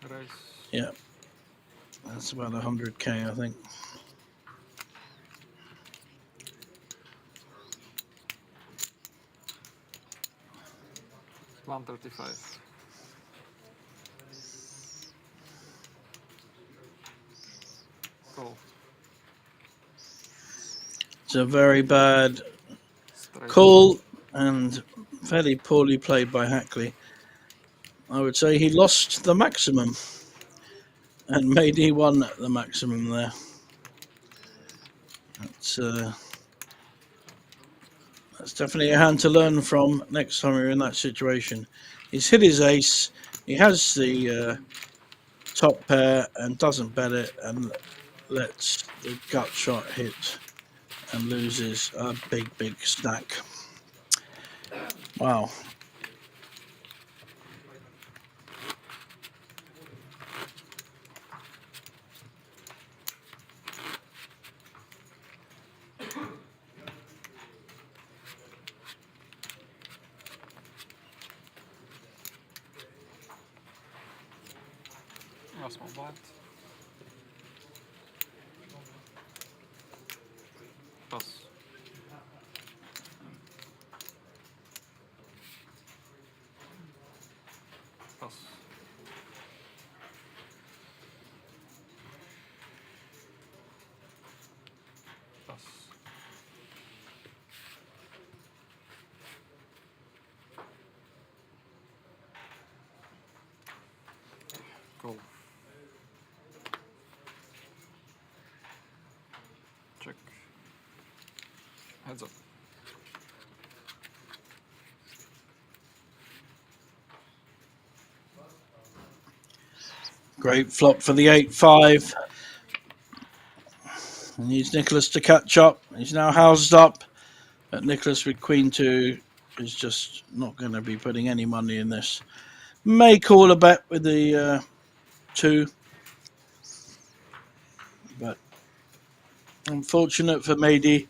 yeah, that's about 100k, I think. $135. Call. It's a very bad call and fairly poorly played by Hackley. I would say he lost the maximum and made he won the maximum there. That's definitely a hand to learn from next time you're in that situation. He's hit his ace, he has the top pair and doesn't bet it and lets the gut shot hit and loses a big stack. Wow. Last one blind. Pass. Pass. Pass. Go. Check. Heads up. Great flop for the 8-5. Needs Nicholas to catch up. He's now housed up. But Nicholas with Queen 2 is just not going to be putting any money in this. May call a bet with the 2. But unfortunate for Mady.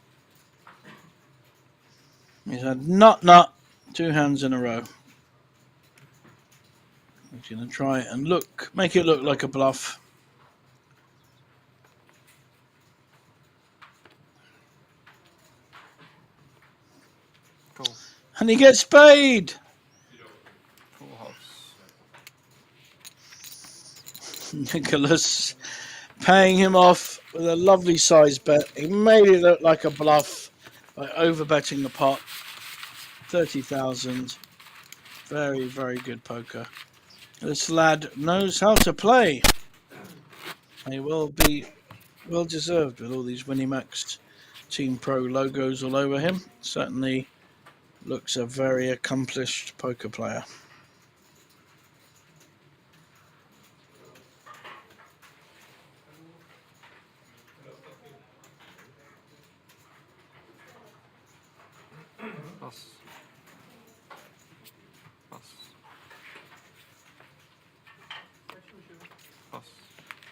He's had nut, 2 hands in a row. He's going to try and make it look like a bluff. Cool. And he gets paid. Full house. Nicholas paying him off with a lovely size bet. He made it look like a bluff by overbetting the pot. 30,000. Very, very good poker. This lad knows how to play. He will be well deserved with all these Winamax Team Pro logos all over him. Certainly looks a very accomplished poker player. Pass. Pass. Pass. Pass.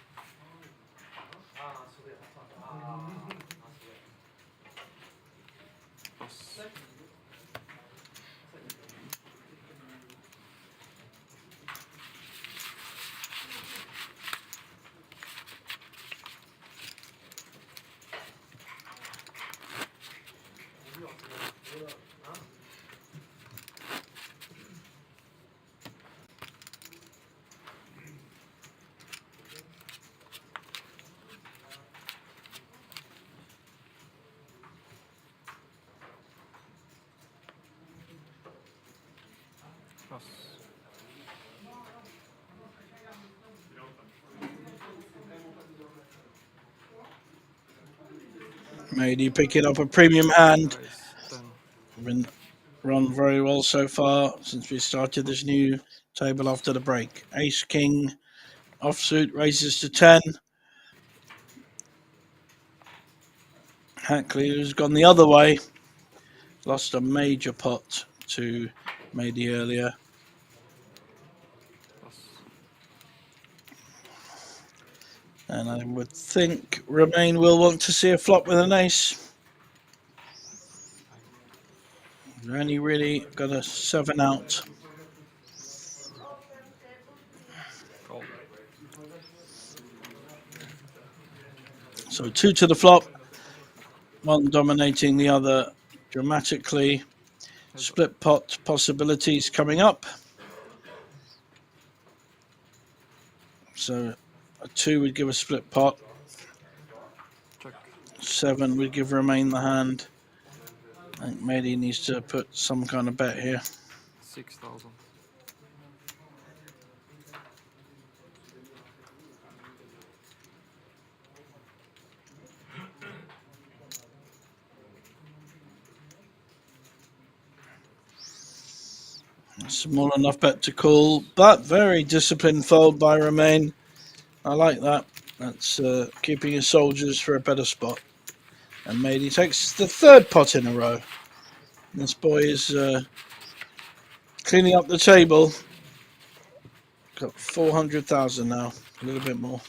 Pass. Mady picking up a premium hand. Raise 10. Been run very well so far since we started this new table after the break. Ace King offsuit raises to 10. Hackley, who's gone the other way, lost a major pot to Mady earlier. And I would think Romain will want to see a flop with an ace. We've only really got a 7 out. So 2 to the flop, one dominating the other dramatically. Split pot possibilities coming up. So a 2 would give a split pot. 7 would give Romain the hand. I think Mady needs to put some kind of bet here. 6,000. Small enough bet to call, but very disciplined fold by Romain. I like that. That's keeping his soldiers for a better spot. And Mady takes the 3rd pot in a row. This boy is cleaning up the table. Got 400,000 now, a little bit more.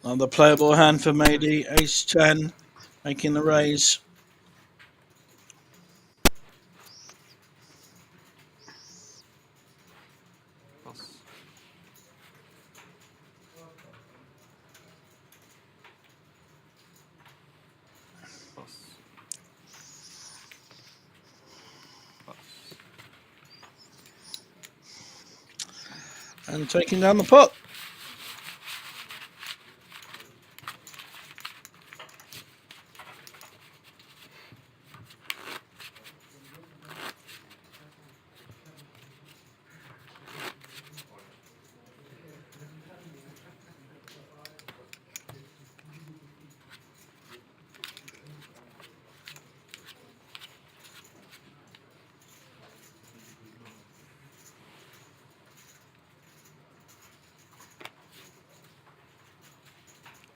Another playable hand for Mady, ace 10, making the raise. And taking down the pot.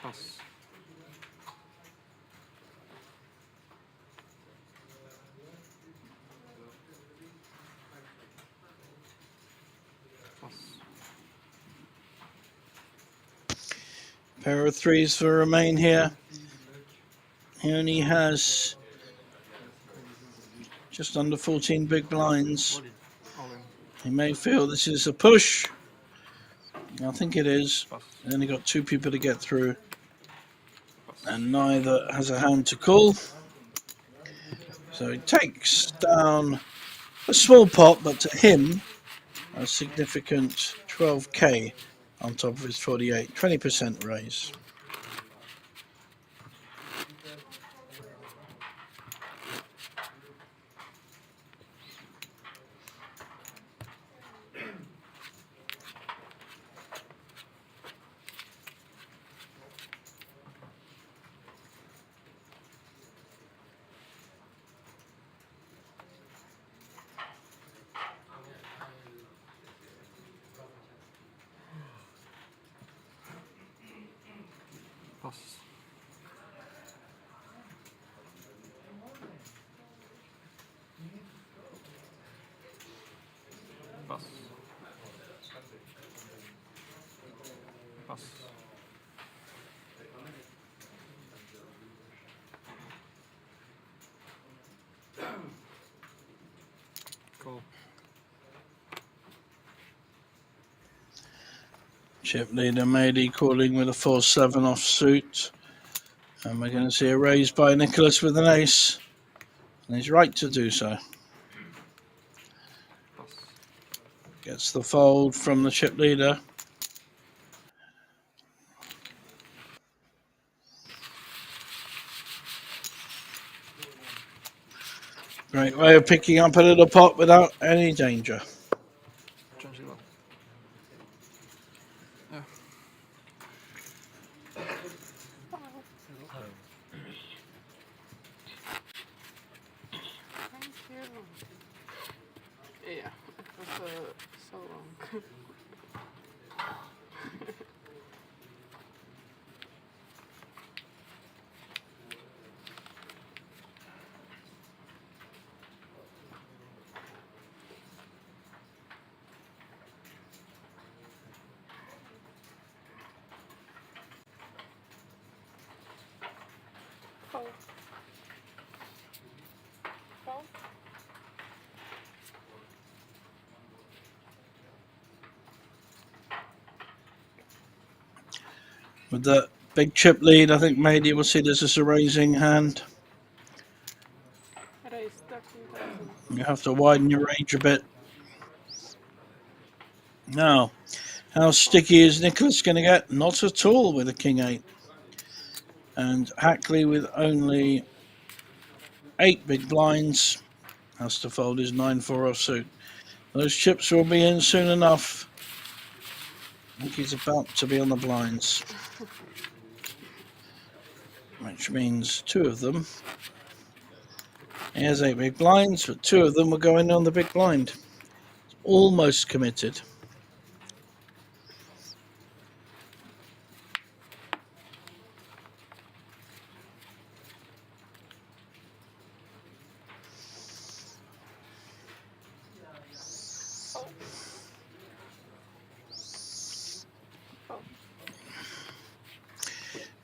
Passe. Pair of 3s for Romain here. He only has just under 14 big blinds. He may feel this is a push. I think it is. He's only got 2 people to get through. And neither has a hand to call. So he takes down a small pot, but to him, a significant 12k on top of his 48, 20% raise. Passe. Passe. Passe. Cool. Chip leader Mady calling with a 4-7 offsuit. And we're going to see a raise by Nicholas with an ace. And he's right to do so. Gets the fold from the chip leader. Great way of picking up a little pot without any danger. Change là. Thank you. Yeah, it was so long. Fold. Fold. With the big chip lead, I think Mady will see this as a raising hand. Raise 13,000. You have to widen your range a bit. Now, how sticky is Nicholas going to get? Not at all with a king 8. And Hackley with only 8 big blinds has to fold his 9-4 offsuit. Those chips will be in soon enough. I think he's about to be on the blinds. Which means 2 of them. He has 8 big blinds, but 2 of them will go in on the big blind. Almost committed.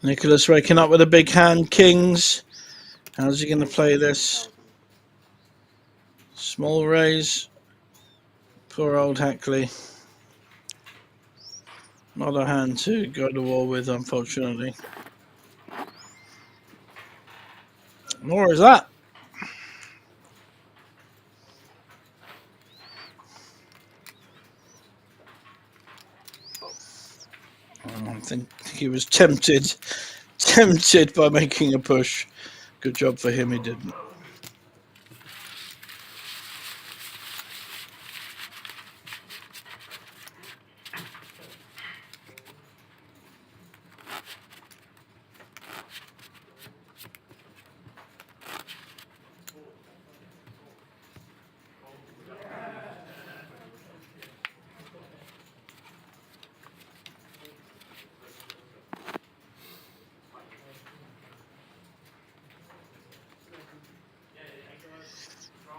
Nicholas waking up with a big hand, kings. How's he going to play this? Small raise. Poor old Hackley. Not a hand to go to war with, unfortunately. Nor is that. I think he was tempted by making a push. Good job for him, he didn't.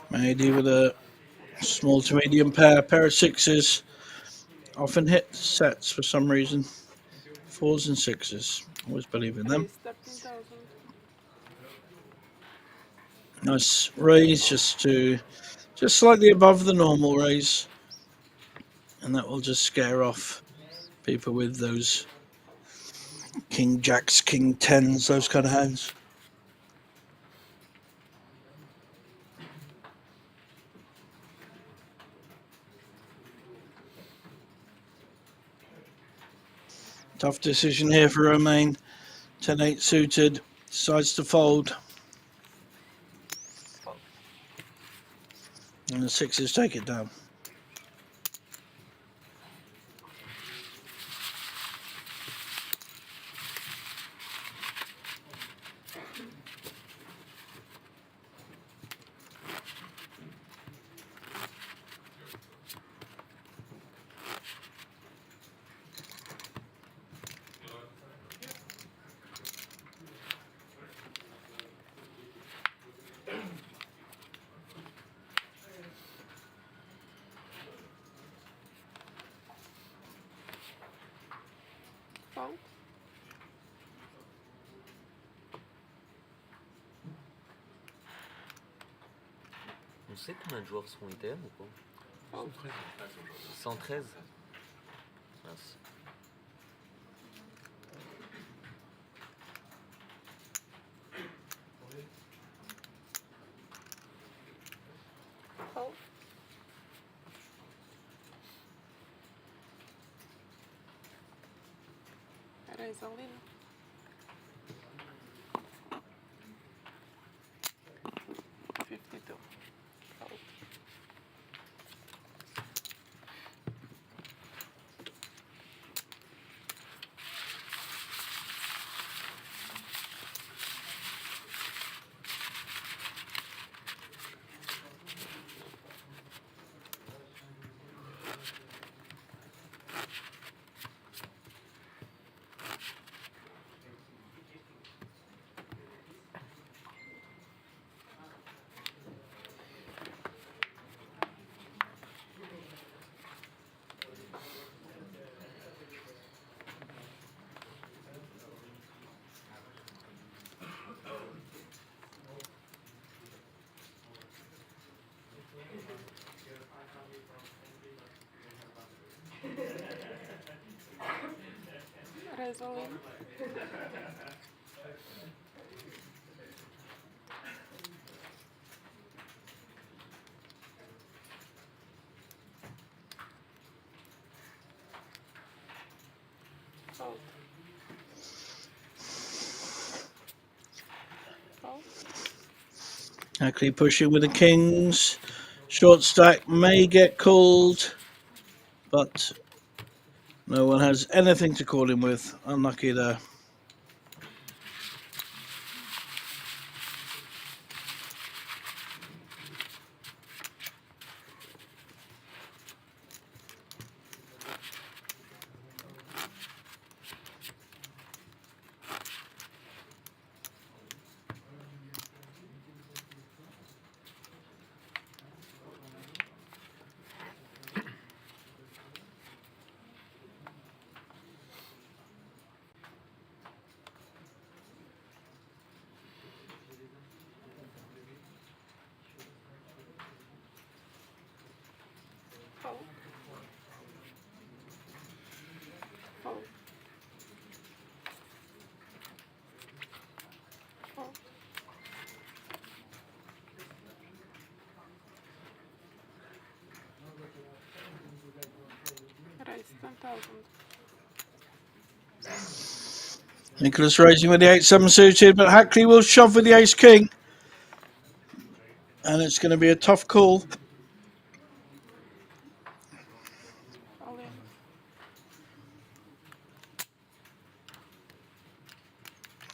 Mady with a small to medium pair of 6s. Often hit sets for some reason. 4s and 6s. Always believe in them. Raise 13,000. Nice raise, just slightly above the normal raise. And that will just scare off people with those king jacks, king 10s, those kind of hands. Tough decision here for Romain. 10-8 suited, decides to fold. And the 6s take it down. Fold. On sait combien de joueurs sont ITM ou pas? 113. Mince. Fold. Raise all in. 52. Raise all in. Fold. Fold. Actually pushing with the kings. Short stack may get called, but no one has anything to call him with. Unlucky there. Fold. Fold. Fold. Raise 10,000. Nicholas raising with the 8-7 suited, but Hackley will shove with the ace-king. And it's going to be a tough call. All in.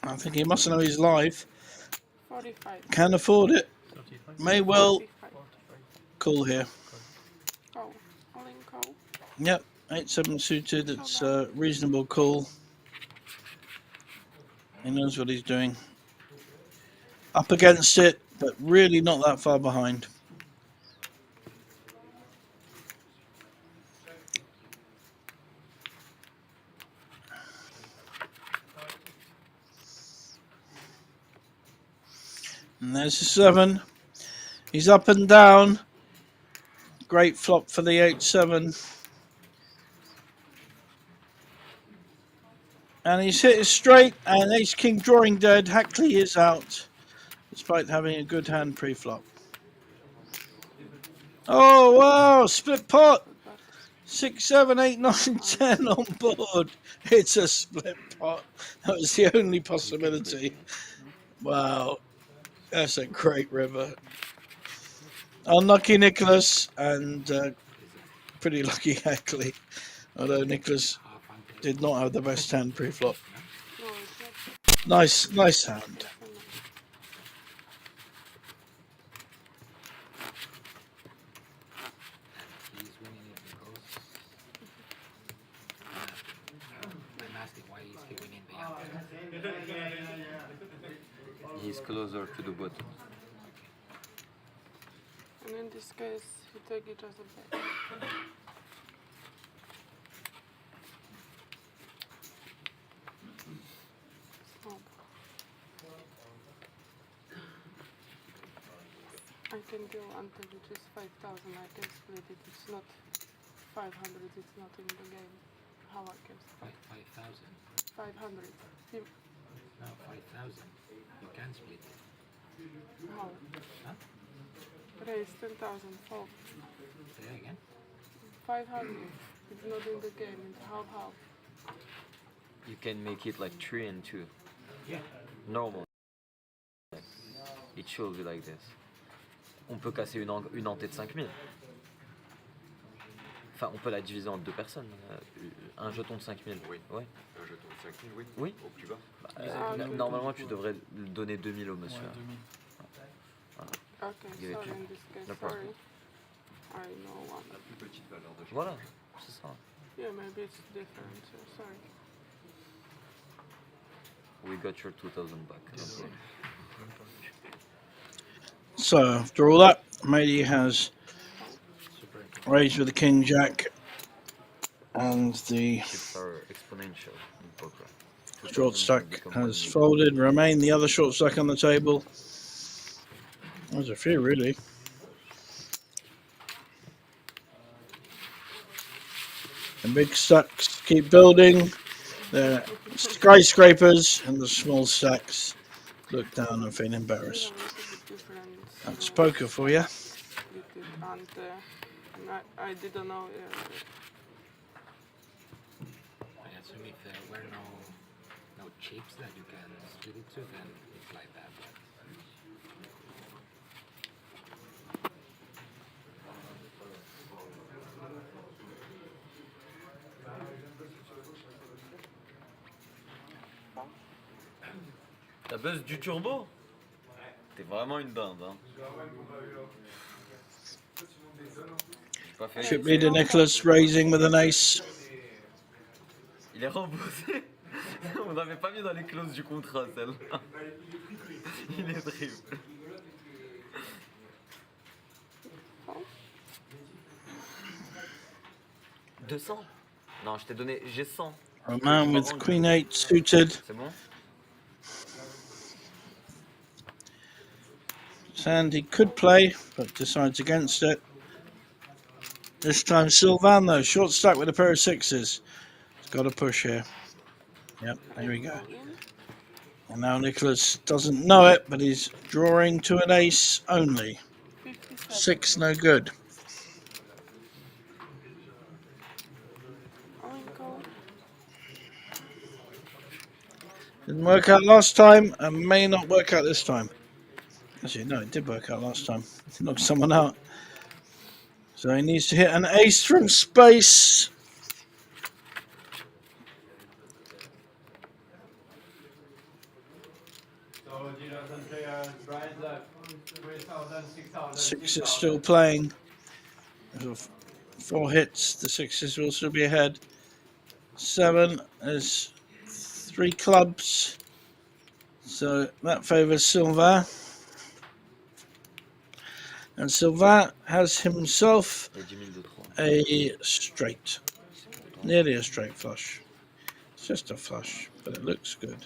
I think he must know he's live. 45. Can afford it. May well 45. call here. Call. All in call. Yep, 8-7 suited. It's a reasonable call. He knows what he's doing. Up against it, but really not that far behind. And there's the 7. He's up and down. Great flop for the 8-7. And he's hit it straight, and ace-king drawing dead. Hackley is out, despite having a good hand pre-flop. Oh, wow, split pot. 6, 7, 8, 9, 10 on board. It's a split pot. That was the only possibility. Wow, that's a great river. Unlucky Nicholas, and pretty lucky Hackley. Although Nicholas did not have the best hand pre-flop. No, it's not. Nice hand. He's winning it because I'm asking why he's winning the He's closer to the bottom. And in this case, you take it as a bet. Small. I can go until it is 5,000. I can split it. It's not 500. It's not in the game. How I can split? 5,000? 500. No, 5,000. You can split it. How? Huh? Raise 10,000. Fold. Say again? 500. It's not in the game. It's half-half. You can make it like 3 and 2. Yeah. Normal. It should be like this. On peut casser une en tête 5000. Enfin, on peut la diviser en 2 personnes. Un jeton de 5000. Oui. Ouais. Un jeton de 5000, oui. Oui. Au plus bas. Normalement, tu devrais donner 2000 au monsieur. Okay, Give it sorry to- in this case. no problem. Sorry. I know one. La plus petite valeur de jeton. Voilà, c'est ça. Yeah, maybe it's different. Sorry. We got your 2000 back. No problem. So after all that, Matey has raised with the king jack and the Chips are exponential in poker. short stack has folded. Remain the other short stack on the table. There's a few really. The big stacks keep building. The skyscrapers and the small stacks look down and feel embarrassed. That's poker for you. And I didn't know. I assume if there were no chips that you can split it to, then it's like that. T'as buzz du turbo? T'es vraiment une dinde, hein. Chip leader Nicholas raising with an ace. Il est remboursé. On n'avait pas mis dans les clauses du contrat celle-là. Il est triple. « 200 ? Non, je t'ai donné... J'ai 100. A man with Queen 8 suited. C'est bon? Sandy could play, but decides against it. This time Sylvan though, short stack with a pair of sixes. He's got a push here. Yep, there we go. And now Nicholas doesn't know it, but he's drawing to an ace only. 6 no good. Didn't work out last time and may not work out this time. Actually, no, it did work out last time. He knocked someone out. So he needs to hit an ace from space. Six is still playing. 4 hits, the sixes will still be ahead. 7 is 3 clubs. So that favours Sylvain. And Sylvain has himself a straight. Nearly a straight flush. It's just a flush, but it looks good.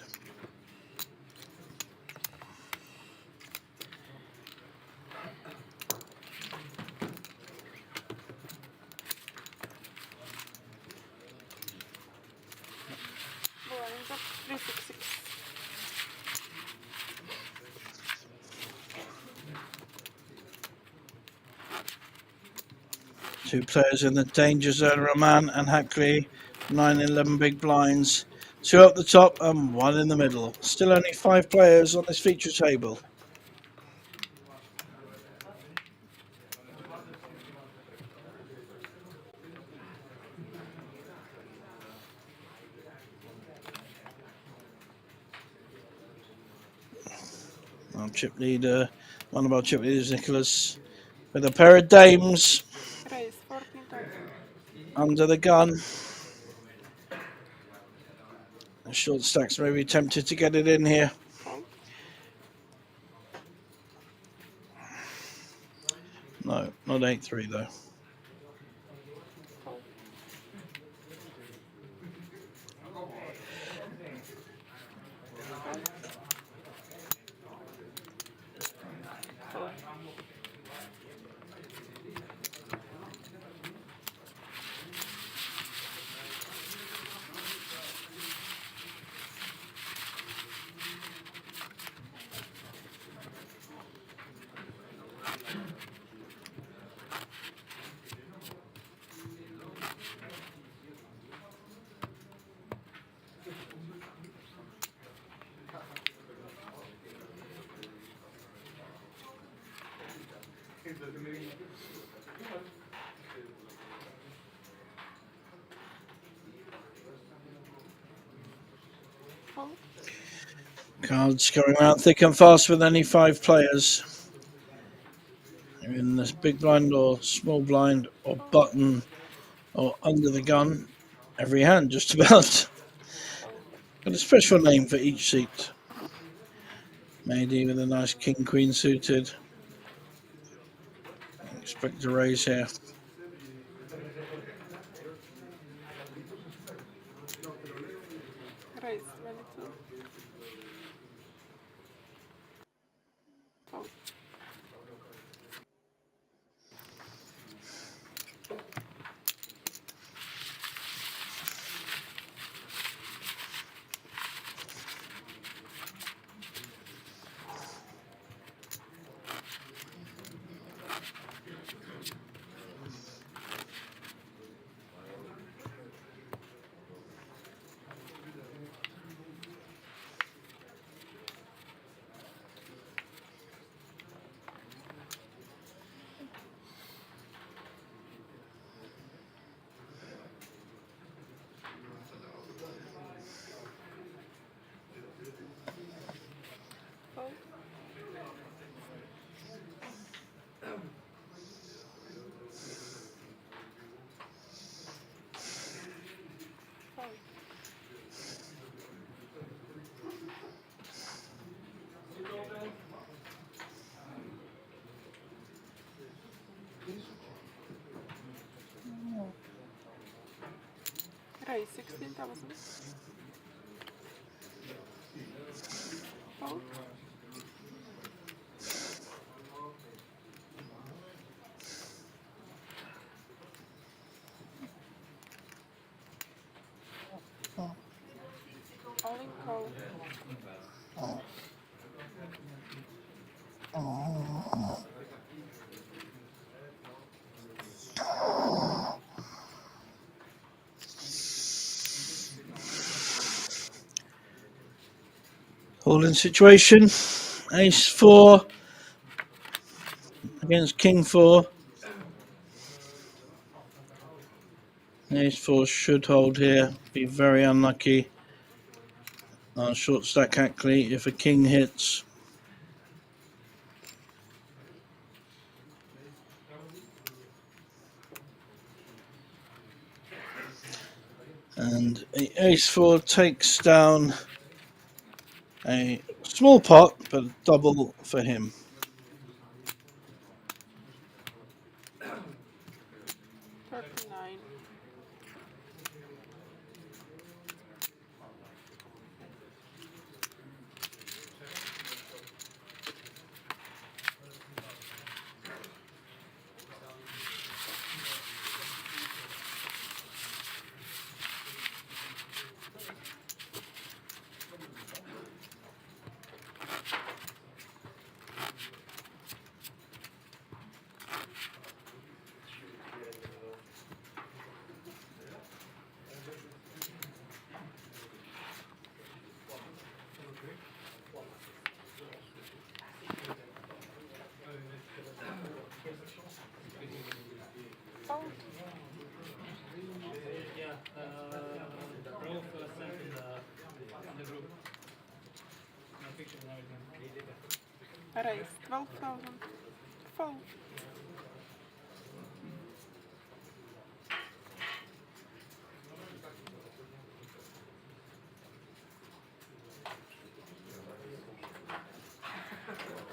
Two players in the danger zone, Roman and Hackley. 9 and 11 big blinds. 2 up the top and 1 in the middle. Still only 5 players on this feature table. Our chip leader, one of our chip leaders, Nicholas, with a pair of dames under the gun. The short stacks may be tempted to get it in here. No, not 8-3 though. Cards going around thick and fast with only 5 players. They're in this big blind or small blind or button or under the gun. Every hand just about. Got a special name for each seat. Maybe with a nice king queen suited. Expect to raise here. Raise 22. Raise 16,000. Fold. All in call. Holding situation. Ace 4 against King 4. Ace 4 should hold here. Be very unlucky. Short stack Hackley if a king hits. And Ace 4 takes down a small pot, but a double for him. Raise 12,000. Fold.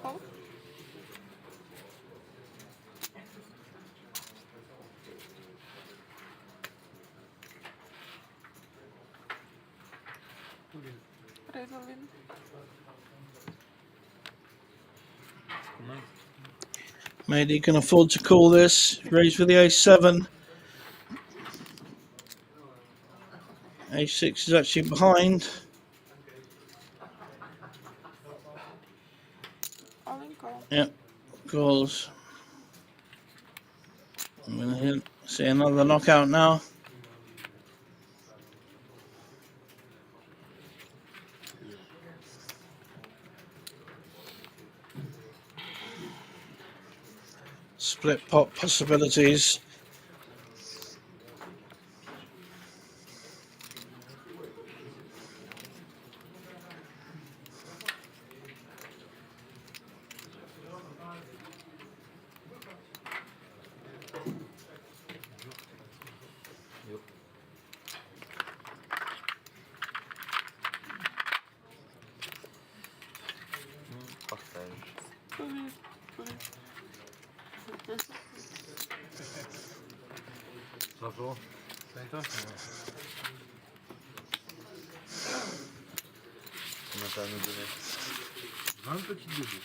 Fold. Raise all in. Maybe can afford to call this. Raise with the Ace 7. Ace 6 is actually behind. All in call. Yep, calls. I'm going to see another knockout now. Split pot possibilities. Bravo. C'est intéressant. Combien t'as à nous donner? 20 petites bébés.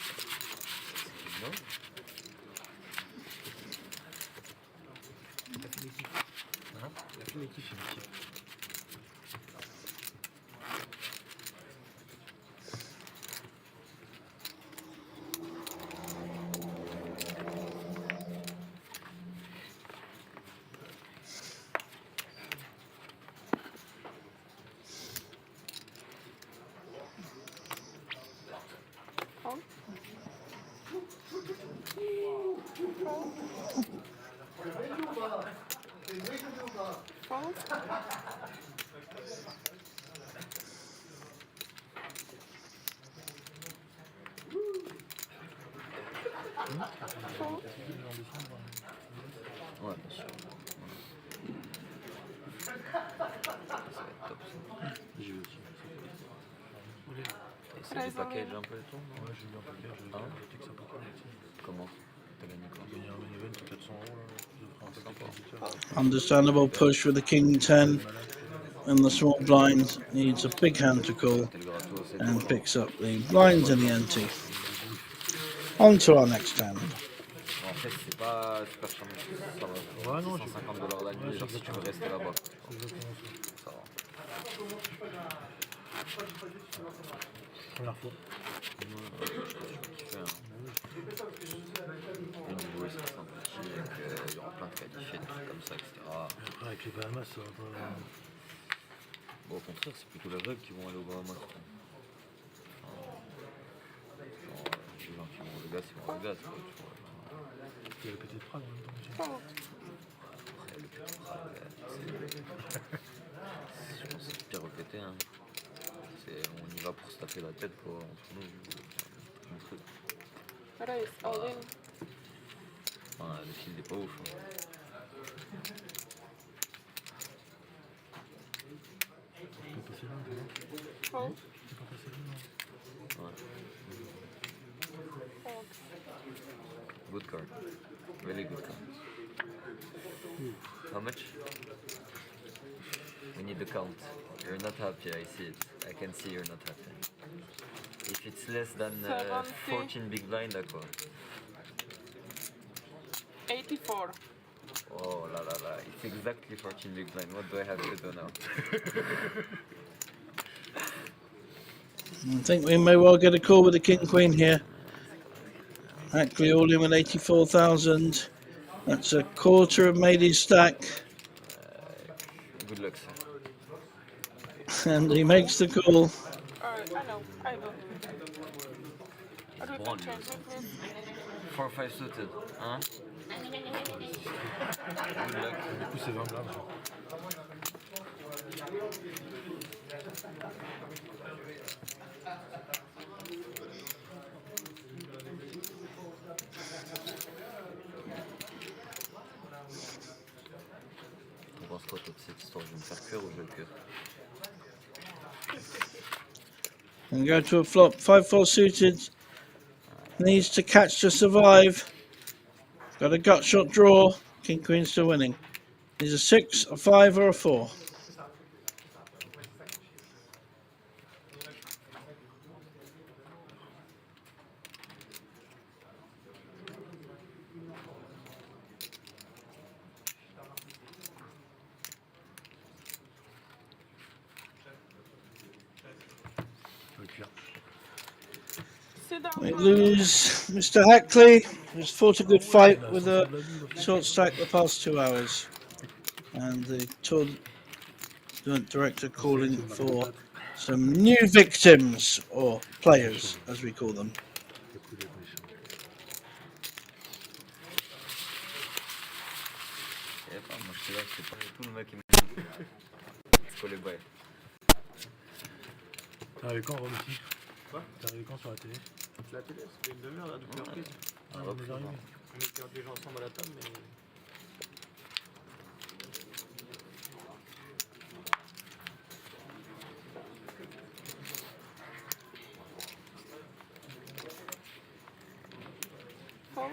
Non. Il a fait l'équipe. Hein? Il a fait l'équipe, Ouais, bien sûr. Ça va être top ça. J'y vais aussi. Et c'est du package un peu et tout, non? Ouais, j'ai eu un package, j'ai noté que ça package aussi. Comment? T'as gagné quoi? J'ai gagné un main event de 400 €, là. Je ferai un package. Understandable push with the King 10. and the small blind needs a big hand to call and picks up the blinds and the ante. On to our next hand. Bon, après, c'est pas super cher, ça va. Ouais, non, $650 la nuit, genre si tu veux rester là-bas. Ça va. Première fois. Le niveau est sympathique, il y aura plein de qualifiés, des trucs comme ça, etc. Après, avec les Bahamas, ça va pas. Bon, au contraire, c'est plutôt les règles qui vont aller au Bahamas. Les gens qui vont au Vegas, ils vont au Vegas. Il y a le petit Prague en même temps. Après, le petit Prague, je pense que c'est pire répété. Hein. On y va pour se taper la tête quoi, entre nous. Un truc. Race, all in. Enfin, le fil n'est pas ouf. Hein. Fold. Ouais. Good card. Really good card. How much? We need the count. You're not happy, I see it. I can see you're not happy. If it's less than 14 big blind, d'accord. 84. Oh la la la, it's exactly 14 big blind. What do I have to do now? I think we may well get a call with the King Queen here. Actually, all in with 84,000. That's a quarter of Matey's stack. Good luck, sir. And he makes the call. I know, I know. But we can change it, please. 4-5 suited, hein? Good luck. Du coup, c'est 20 blindes. On pense quoi toi de cette histoire? Je vais me faire cuire ou je vais le cuire? And go to a flop. 5-4 suited. Needs to catch to survive. Got a gut shot draw. King Queen still winning. Is a 6, a 5, or a 4? Sit down. We lose Mr. Hackley, who's fought a good fight with a short stack the past 2 hours. And the tournament director calling for some new victims, or players, as we call them. Je sais pas, moi je suis là, c'est pas tout le mec qui me c'est quoi les bails? T'es arrivé quand, Rome, ici? Quoi? T'es arrivé quand sur la télé? La télé, ça fait une demi-heure là depuis la reprise. Ah, on est arrivé. On était déjà ensemble à la table, mais. Fold.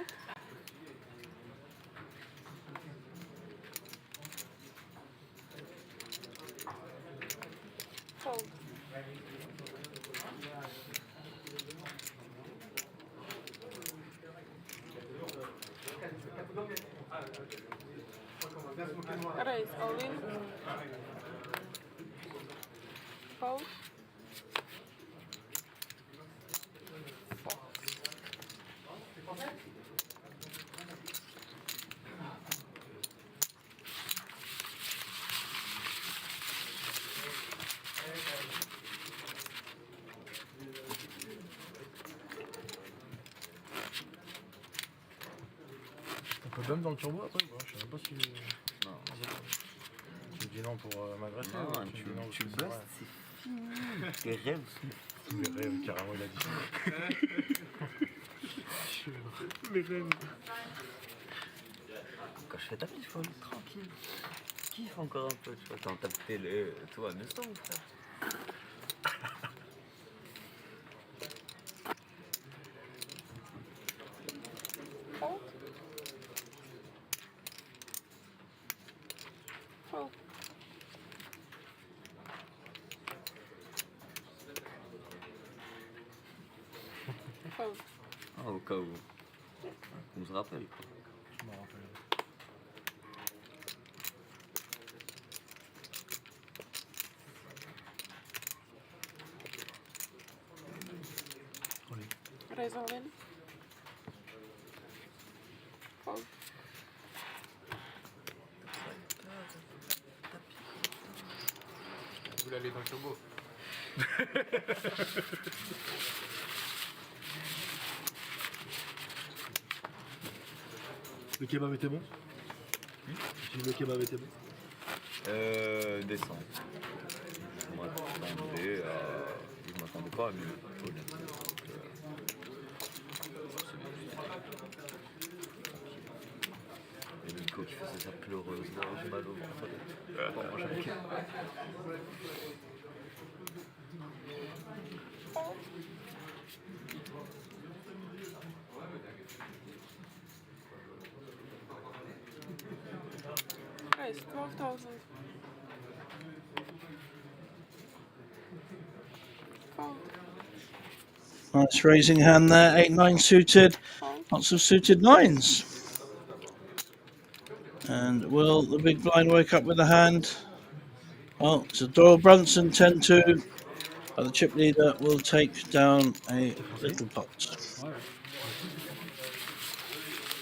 Fold. Raise, all in. Fold. On peut bum dans le turbo après ou pas? Je sais même pas si. Non. Tu me dis non pour m'agresser? Non, ou tu me dis non bustes, parce que c'est fini. Tes rêves sont mes rêves, carrément, il a dit ça. Mes rêves. Quand je fais ta petite folle, tranquille. Kiffe encore un peu, tu vois, quand t'as télé, toi, amuse-toi, mon frère. Fold. Fold. au cas où on se rappelle. Quoi. Je m'en rappelle. Raise all in. Fold. Vous voulez aller dans le turbo? Le kebab était bon? J'ai dit le kebab était bon? Descend. Je m'attendais pas à mieux, honnêtement. Et Nico qui faisait sa pleureuse, là, j'ai mal au ventre. Bon, moi j'avais Raise 12,000. Fold. Nice raising hand there, 8-9 suited, lots of suited nines. And will the big blind wake up with a hand? Well, it's a Doyle Brunson 10-2, but the chip leader will take down a little pot. Ouais.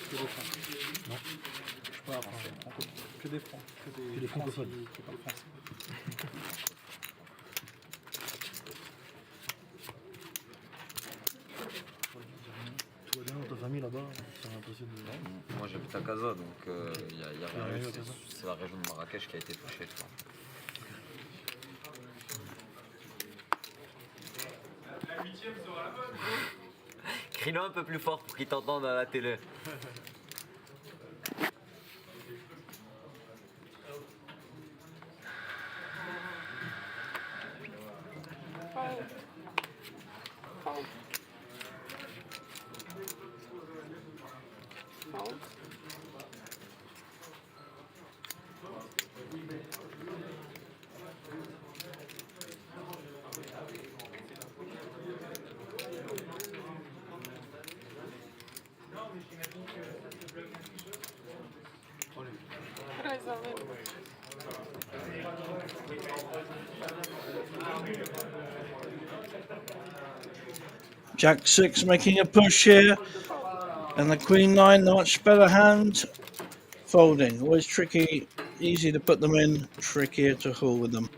Que des francs. Non. Je parle franco. Que des francs. Que des francophones. Qui parlent français. Tout va bien dans ta famille là-bas? C'est impossible de... Moi j'habite à Casa, donc il y a rien eu. C'est la région de Marrakech qui a été touchée. Quoi. La 8e sera la bonne. Crie-le un peu plus fort pour qu'il t'entende à la télé. Fold. Fold. Fold. Raise all in. Jack 6 making a push here, and the Queen 9, the much better hand, folding. Always tricky, easy to put them in, trickier to haul with them.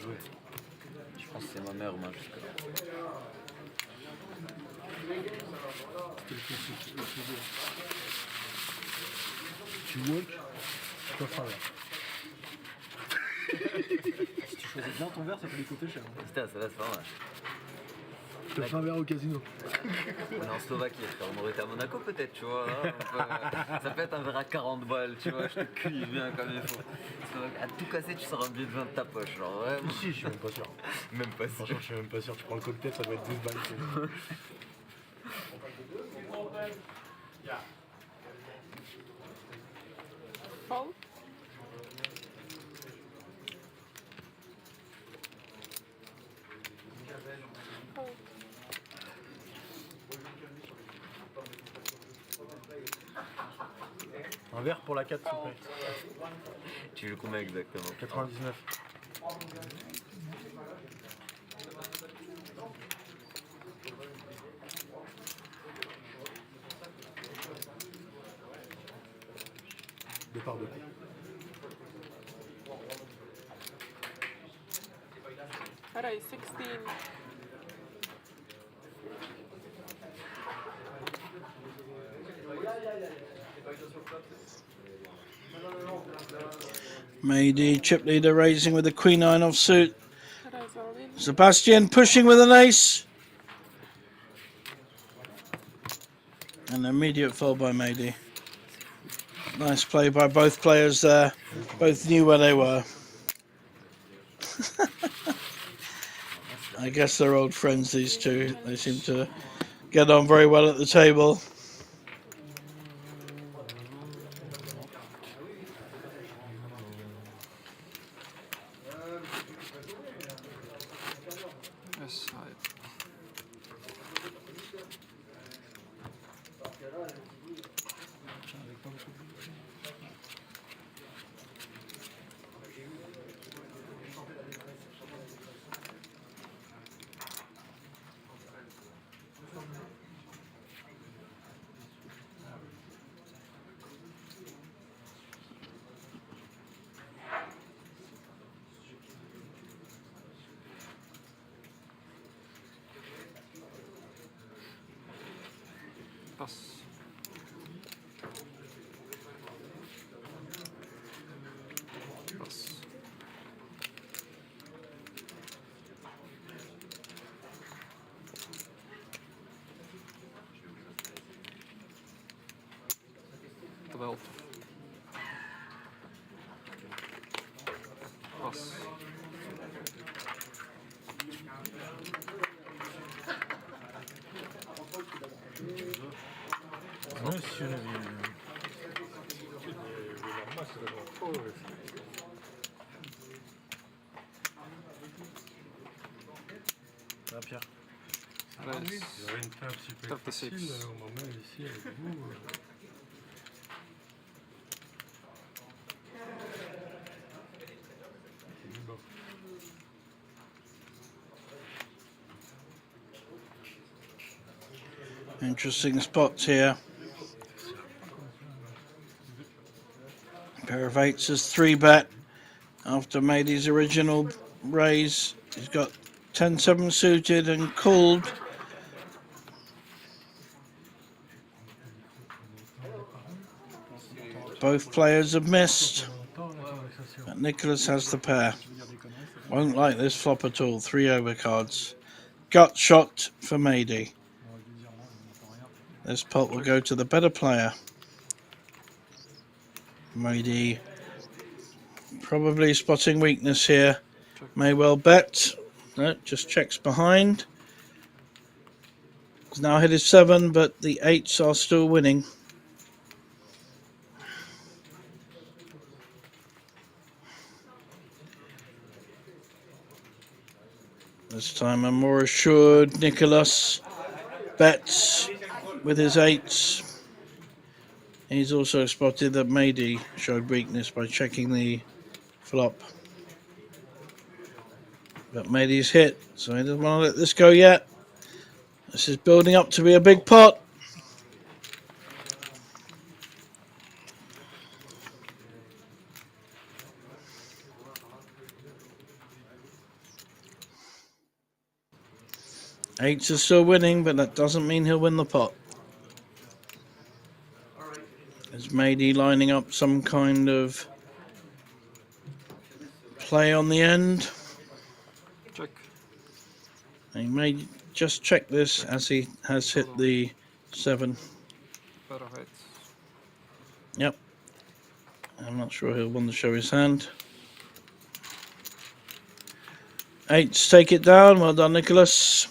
Joué. Je pense que c'est ma mère, moi, jusque-là. Tu walk, tu coffres un verre. Si tu choisis bien ton verre, ça peut lui coûter cher. Putain, ça va, c'est pas mal. Tu coffres un verre au casino. On est en Slovaquie, frère. On aurait été à Monaco peut-être, tu vois. Là, ça peut être un verre à 40 balles, tu vois. Je te cuis bien comme il faut. À tout casser, tu sors un billet de 20 de ta poche. Genre, vraiment. Si, je suis même pas sûr. Même pas sûr. Franchement, je suis même pas sûr. Tu prends le cocktail, ça doit être 12 balles. Fold. Un verre pour la 4, s'il te plaît. Tu veux combien exactement? 99. Départ de coup. Alright, 16. Mady, chip leader raising with the queen nine offsuit. Sebastian pushing with an ace. An immediate fold by Mady. Nice play by both players there. Both knew where they were. I guess they're old friends, these two. They seem to get on very well at the table. Passe. Passe. Twelve. Passe. Monsieur le vieux. Ah, Pierre. Ouais, Il y avait une table super Table facile six. au moment ici avec vous. Bon. Interesting spots here. Pair of eights is 3-bet after Mady's original raise. He's got 10-7 suited and called. Both players have missed, but Nicholas has the pair. Won't like this flop at all. 3 overcards. Gut shot for Mady. This pot will go to the better player. Mady probably spotting weakness here. May well bet. No, just checks behind. He's now hit his 7, but the 8s are still winning. This time a more assured Nicholas bets with his 8s. He's also spotted that Mady showed weakness by checking the flop. But Mady's hit, so he doesn't want to let this go yet. This is building up to be a big pot. Eights are still winning, but that doesn't mean he'll win the pot. Is Mady lining up some kind of play on the end? Check. He may just check this as he has hit the 7. Pair of eights. Yep. I'm not sure he'll want to show his hand. 8s take it down. Well done, Nicholas.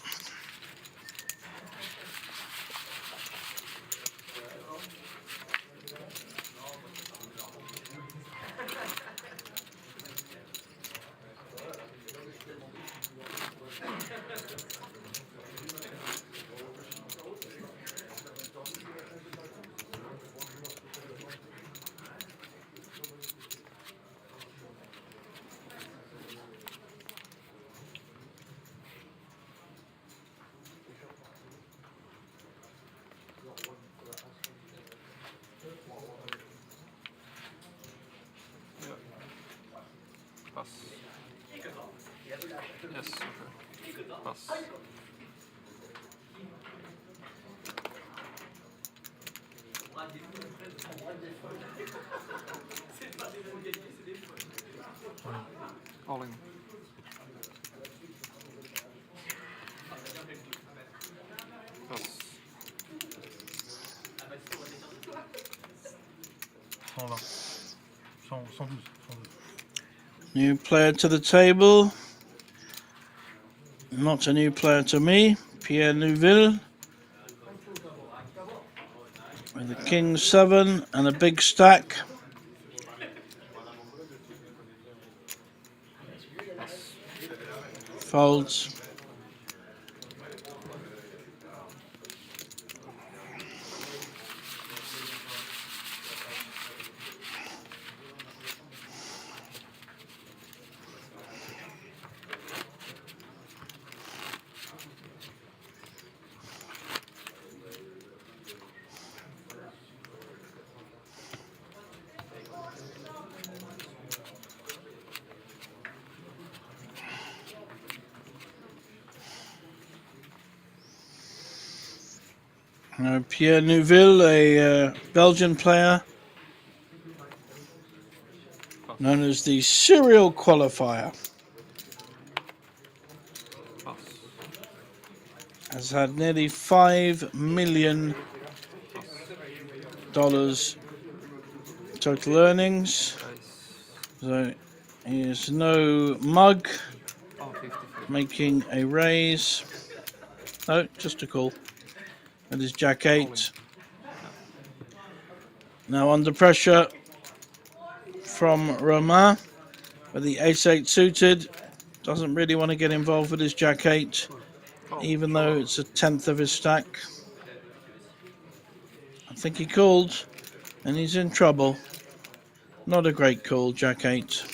All in. Passe. 120. 112. New player to the table. Not a new player to me. Pierre Neuville. With a king 7 and a big stack. Folds. Pierre Neuville, a Belgian player, known as the serial qualifier, has had nearly $5 million total earnings. So he is no mug, making a raise. No, just a call. That is Jack 8. Now under pressure from Romain with the Ace-8 suited. Doesn't really want to get involved with his Jack 8, even though it's a 10th of his stack. I think he called, and he's in trouble. Not a great call, Jack 8.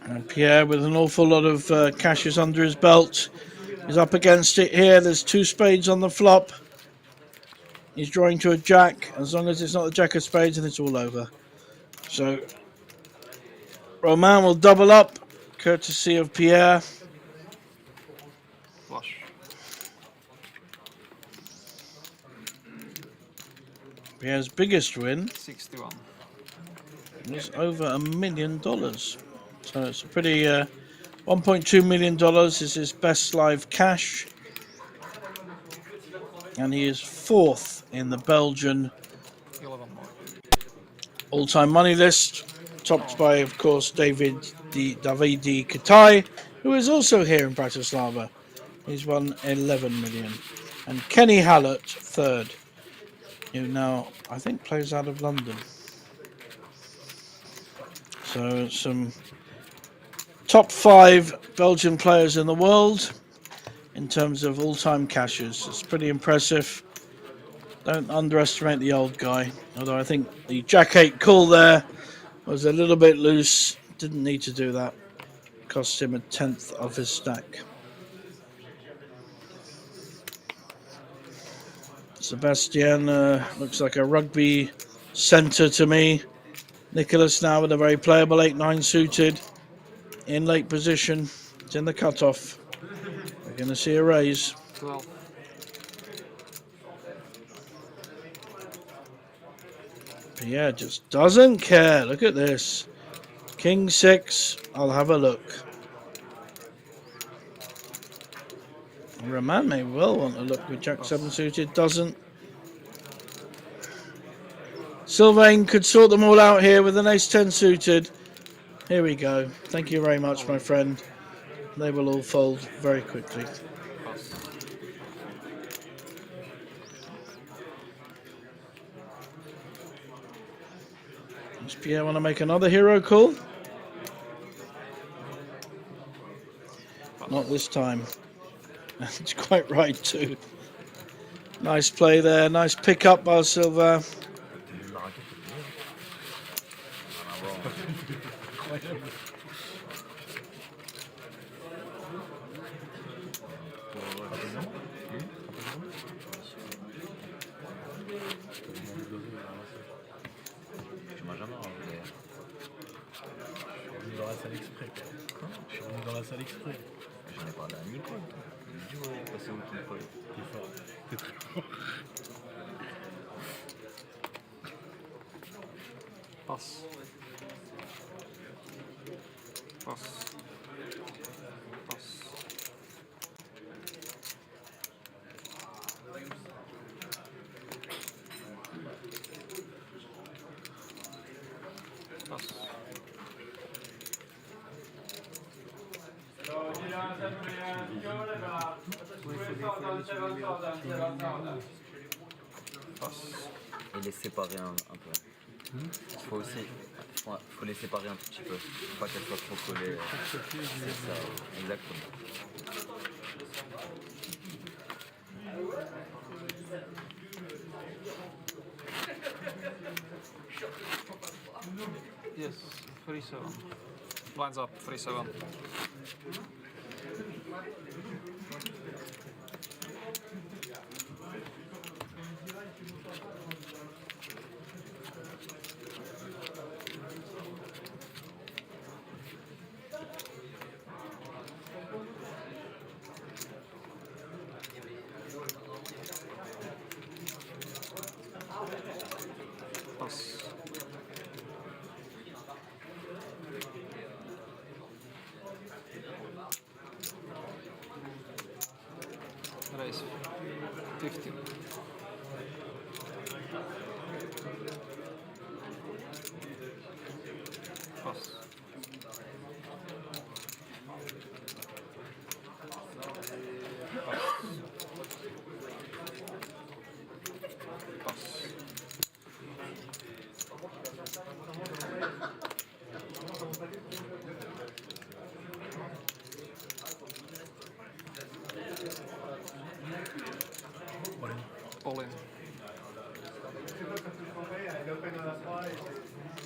And Pierre, with an awful lot of cashes under his belt, is up against it here. There's 2 spades on the flop. He's drawing to a jack. As long as it's not the jack of spades, and it's all over. So Romain will double up, courtesy of Pierre. Flush. Pierre's biggest win 61. was over $1 million. So it's a pretty $1.2 million is his best live cash, and he is 4th in the Belgian all-time money list, topped by, of course, David D. Katai, who is also here in Bratislava. He's won 11 million, and Kenny Hallett 3rd, who now I think plays out of London. So some top 5 Belgian players in the world in terms of all-time cashes. It's pretty impressive. Don't underestimate the old guy, although I think the Jack 8 call there was a little bit loose. Didn't need to do that. Cost him a 10th of his stack. Sebastian looks like a rugby centre to me. Nicholas now with a very playable 8-9 suited. In late position. It's in the cutoff. We're going to see a raise. 12. Pierre just doesn't care. Look at this. King 6. I'll have a look. Romain may well want to look with Jack 7 suited. Doesn't. Sylvain could sort them all out here with an Ace 10 suited. Here we go. Thank you very much, my friend. They will all fold very quickly. Does Pierre want to make another hero call? Not this time. It's quite right too. Nice play there. Nice pick up by Sylvain. salle exprès. Je suis venu dans la salle exprès. J'en ai parlé à Nico. Il dit ouais, passez où ton Paul? T'es fort. T'es très fort. Passe. Passe. Passe. Passe. Et les séparer un peu. Faut les séparer un tout petit peu. Faut pas qu'elles soient trop collées. C'est ça, exactement. Yes, 37. Lines up, 37. Passe. Raise 50. Pass. All in.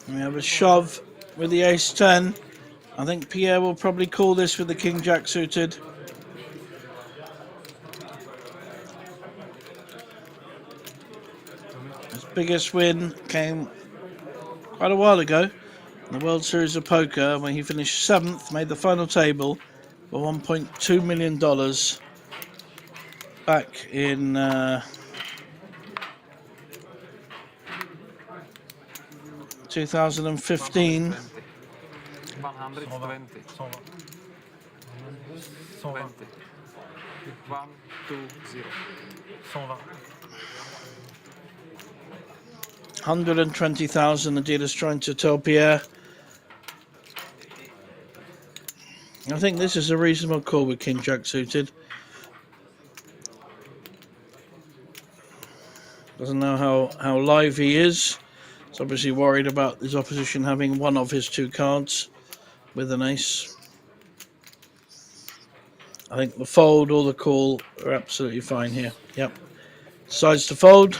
We have a shove with the ace-10. I think Pierre will probably call this with the king-jack suited. His biggest win came quite a while ago in the World Series of Poker when he finished 7th, made the final table for $1.2 million back in 2015. 120. 120. 1, 2, 0. 120,000 the dealer's trying to tell Pierre. I think this is a reasonable call with King Jack suited. Doesn't know how live he is. He's obviously worried about his opposition having one of his two cards with an ace. I think the fold or the call are absolutely fine here. Yep. Decides to fold.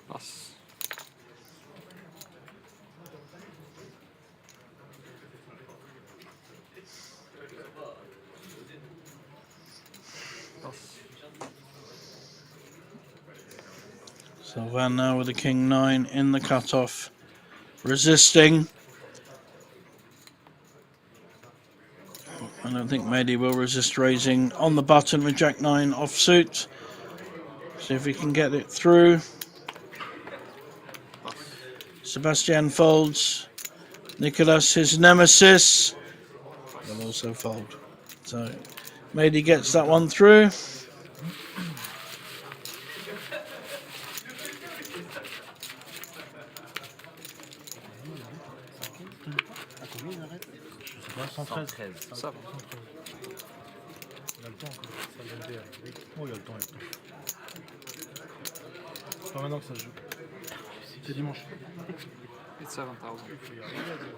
Pass. Pass. So Van now with the king-9 in the cutoff, resisting. I don't think Mehdi will resist raising on the button with Jack-9 offsuit. See if he can get it through. Sebastian folds. Nicholas, his nemesis, will also fold. So Mehdi gets that one through. $113. 113. Ça va. Il y a le temps encore. Ça vient de dire. Oh, il y a le temps, il y a le temps. C'est pas maintenant que ça se joue. C'est dimanche. It's 7,000. Il faut y arriver à dire.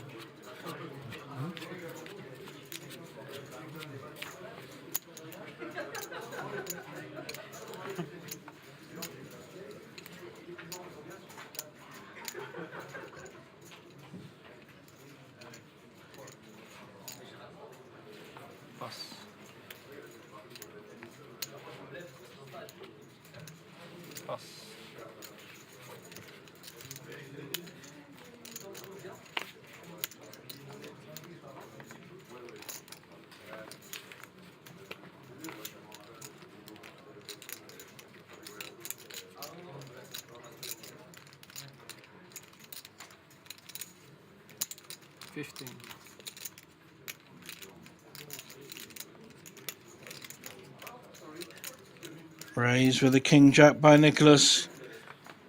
Passe. Passe. Raise with a king jack by Nicholas,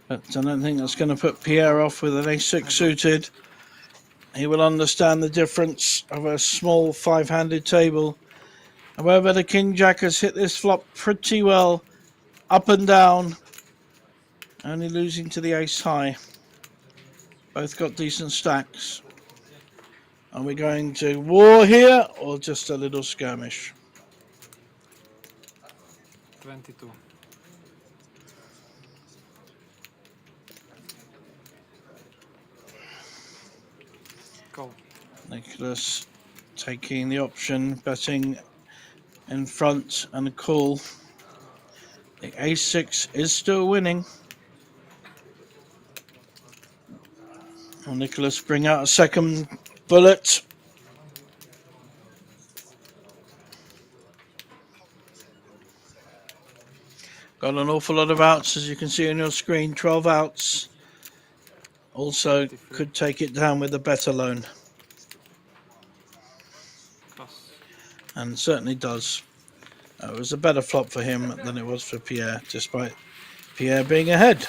but I don't think that's going to put Pierre off with an ace-6 suited. He will understand the difference of a small five-handed table. However, the king jack has hit this flop pretty well, up and down, only losing to the ace high. Both got decent stacks. Are we going to war here or just a little skirmish? 22. Go. Nicholas taking the option, betting in front and a call. The ace-6 is still winning. Will Nicholas bring out a second bullet? Got an awful lot of outs, as you can see on your screen, 12 outs. Also could take it down with a better loan. And certainly does. It was a better flop for him than it was for Pierre, despite Pierre being ahead.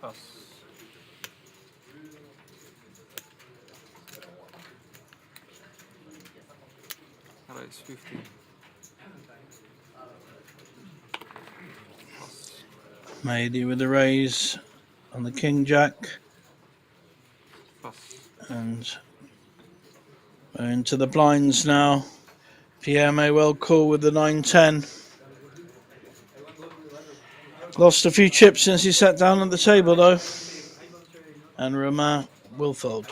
Passe. Raise 15. Mady with the raise on the king jack. Pass. And we're into the blinds now. Pierre may well call with the 9-10. Lost a few chips since he sat down at the table though. And Romain will fold.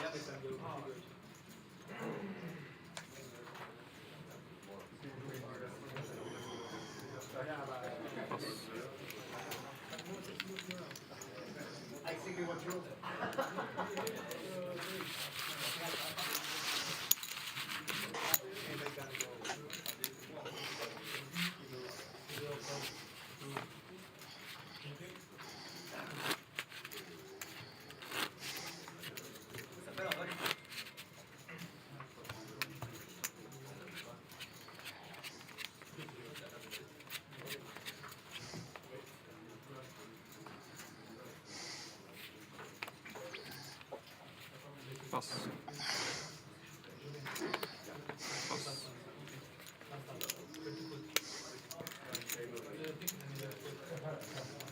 Pass.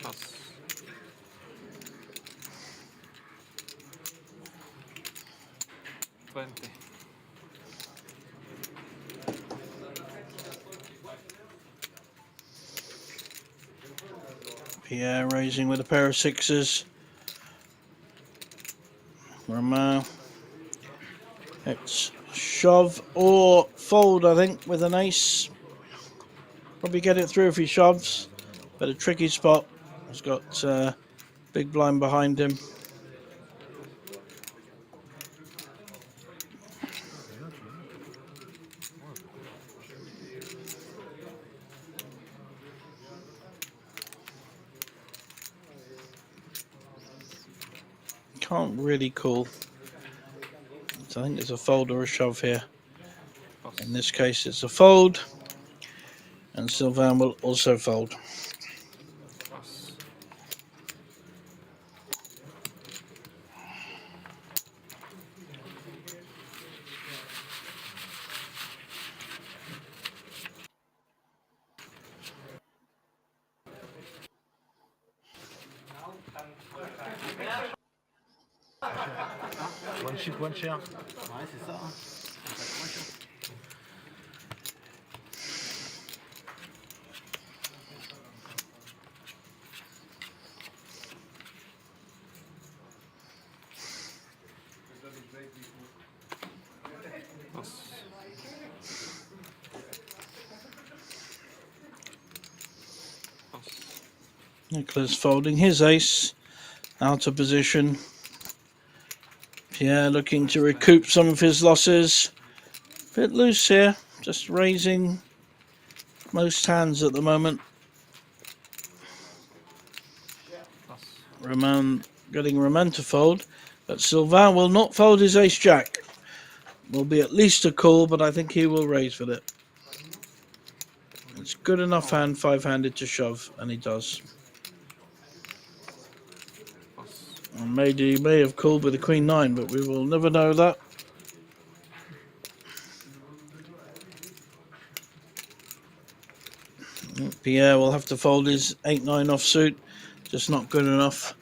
Pass. 20. Pierre raising with a pair of sixes. Romain. It's shove or fold, I think, with an ace. Probably get it through if he shoves, but a tricky spot. He's got big blind behind him. can't really call. So I think there's a fold or a shove here. In this case, it's a fold, and Sylvain will also fold. One chip, one share. Ouais, c'est ça. Hein. Nicholas folding his ace, out of position. Pierre looking to recoup some of his losses. Bit loose here, just raising most hands at the moment. Getting Romain to fold, but Sylvain will not fold his ace-jack. Will be at least a call, but I think he will raise with it. It's good enough hand, five-handed to shove, and he does. And he may have called with a queen-9, but we will never know that. Pierre will have to fold his 8-9 offsuit, just not good enough.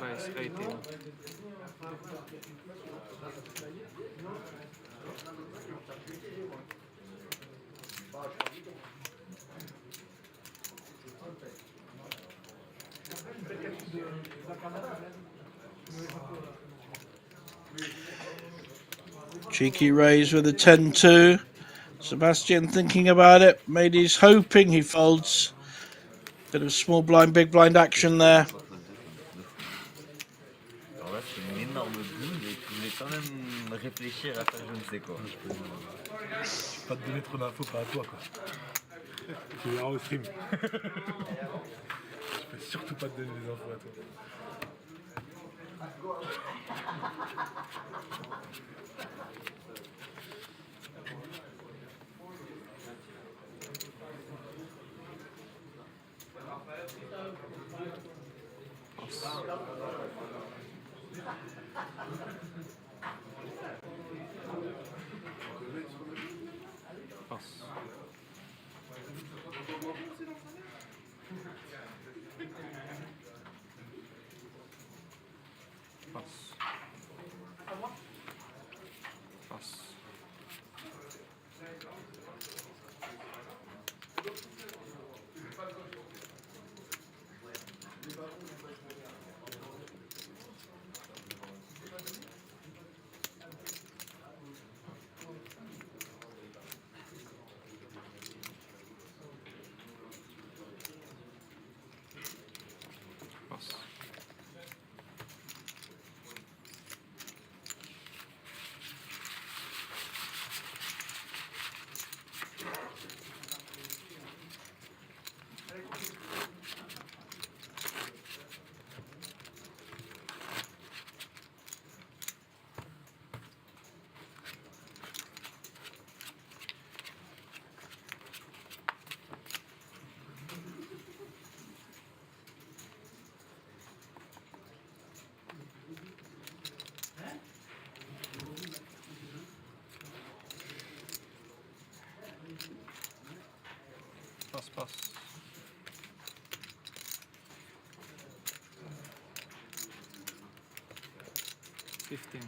Raise 18. Cheeky raise with a 10-2. Sebastian thinking about it. He's hoping he folds. Bit of small blind, big blind action there. Alors là, c'est une énorme boule et tu voulais quand même réfléchir à faire je ne sais quoi. Je peux pas te donner trop d'infos par à toi, quoi. Tu verras au stream. Je peux surtout pas te donner des infos à toi. pass. 15.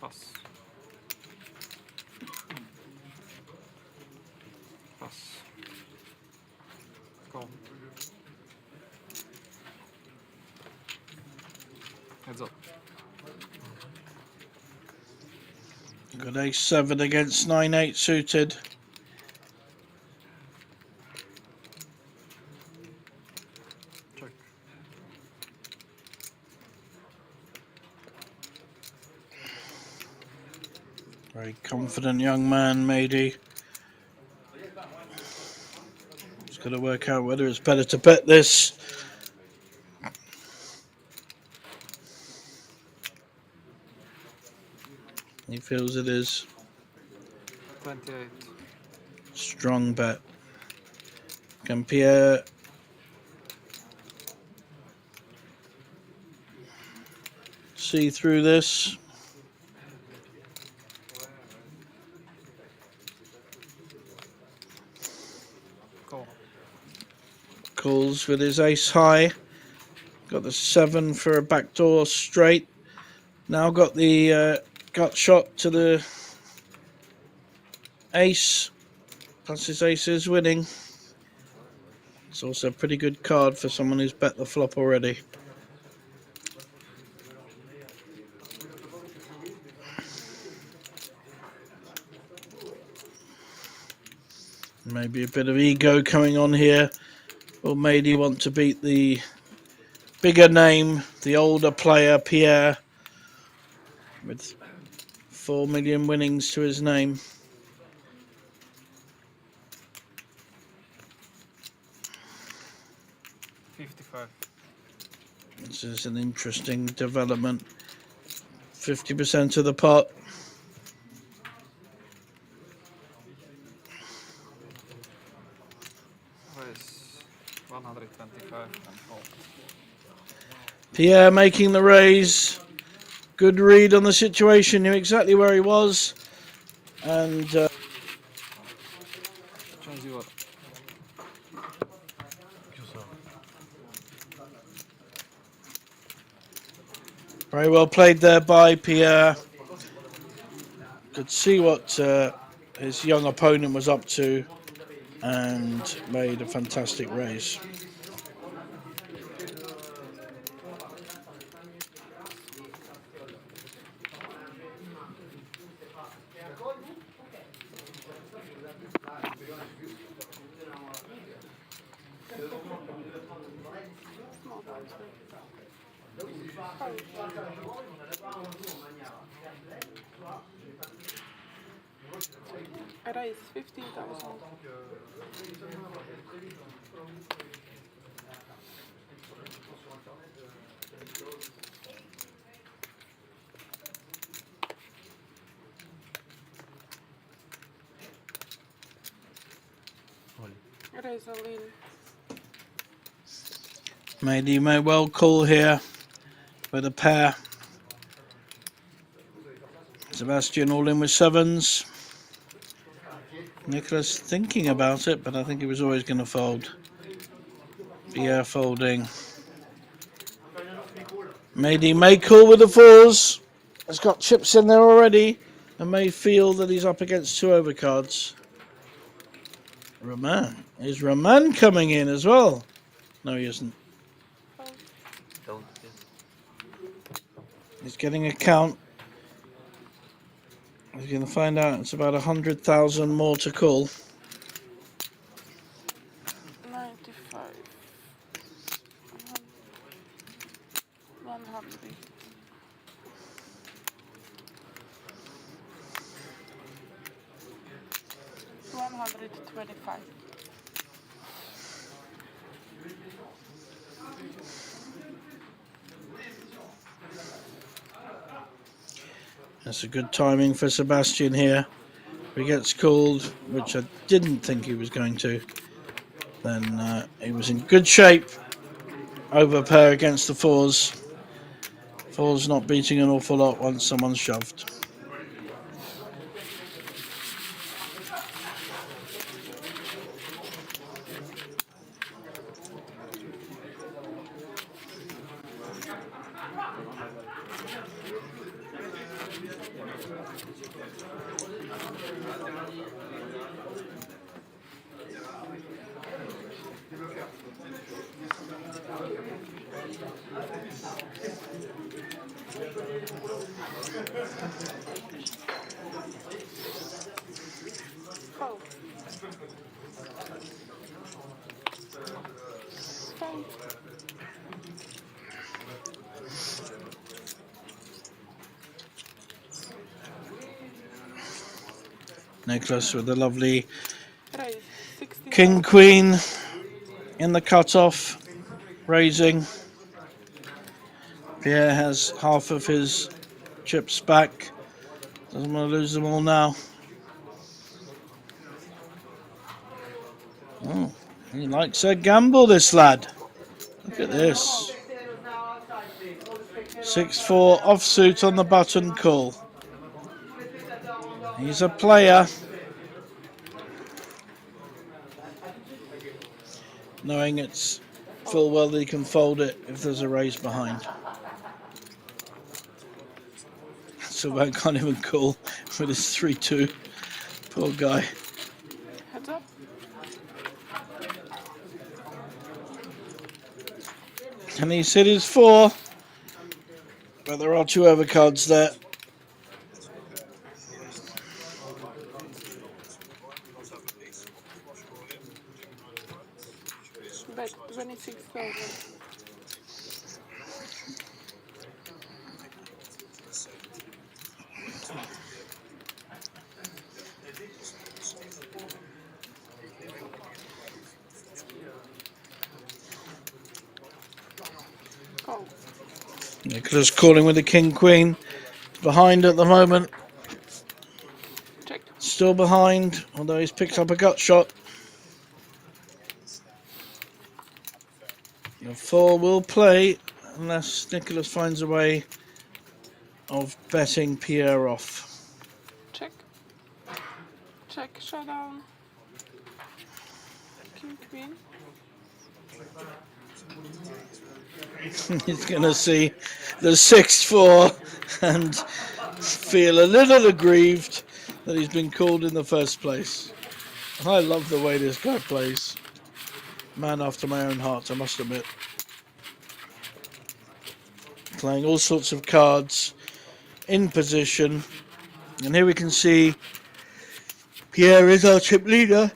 Pass. Pass. Go. Heads up. Got ace-7 against 9-8 suited. Check. Very confident young man, Mady. He's got to work out whether it's better to bet this. He feels it is. 28. Strong bet. Can Pierre see through this? Call. Calls with his ace high. Got the 7 for a backdoor straight. Now got the gut shot to the ace. Plus his ace is winning. It's also a pretty good card for someone who's bet the flop already. Maybe a bit of ego coming on here. Or maybe want to beat the bigger name, the older player, Pierre, with 4 million winnings to his name. This is an interesting development. 50% of the pot. Raise 125 and fold. Pierre making the raise. Good read on the situation, knew exactly where he was. And very well played there by Pierre. Could see what his young opponent was up to and made a fantastic raise. Raise 15,000. Raise a win. Maybe may well call here with a pair. Sebastian all in with 7s. Nicholas thinking about it, but I think he was always going to fold. Pierre folding. Mady may call with the 4s. Has got chips in there already and may feel that he's up against 2 overcards. Roman. Is Roman coming in as well? No, he isn't. He's getting a count. We're going to find out it's about 100,000 more to call. 95. 100. 125. That's a good timing for Sebastian here. If he gets called, which I didn't think he was going to, then he was in good shape. Over pair against the 4s. Four's not beating an awful lot once someone's shoved. Call. Fold. Nicholas with the lovely Raise. 16. King Queen in the cutoff, raising. Pierre has half of his chips back. Doesn't want to lose them all now. Oh, he likes a gamble, this lad. Look at this. 6-4 offsuit on the button call. He's a player. Knowing it's full well that he can fold it if there's a raise behind. Sylvain can't even call with his 3-2. Poor guy. Heads up. And he's hit his 4. But there are 2 overcards there. Bet 26,000. Call. Nicholas calling with the King Queen. Behind at the moment. Check. Still behind, although he's picked up a gut shot. The 4 will play unless Nicholas finds a way of betting Pierre off. Check. Check. Showdown. King Queen. He's going to see the 6-4 and feel a little aggrieved that he's been called in the first place. I love the way this guy plays. Man after my own heart, I must admit. Playing all sorts of cards in position. And here we can see Pierre is our chip leader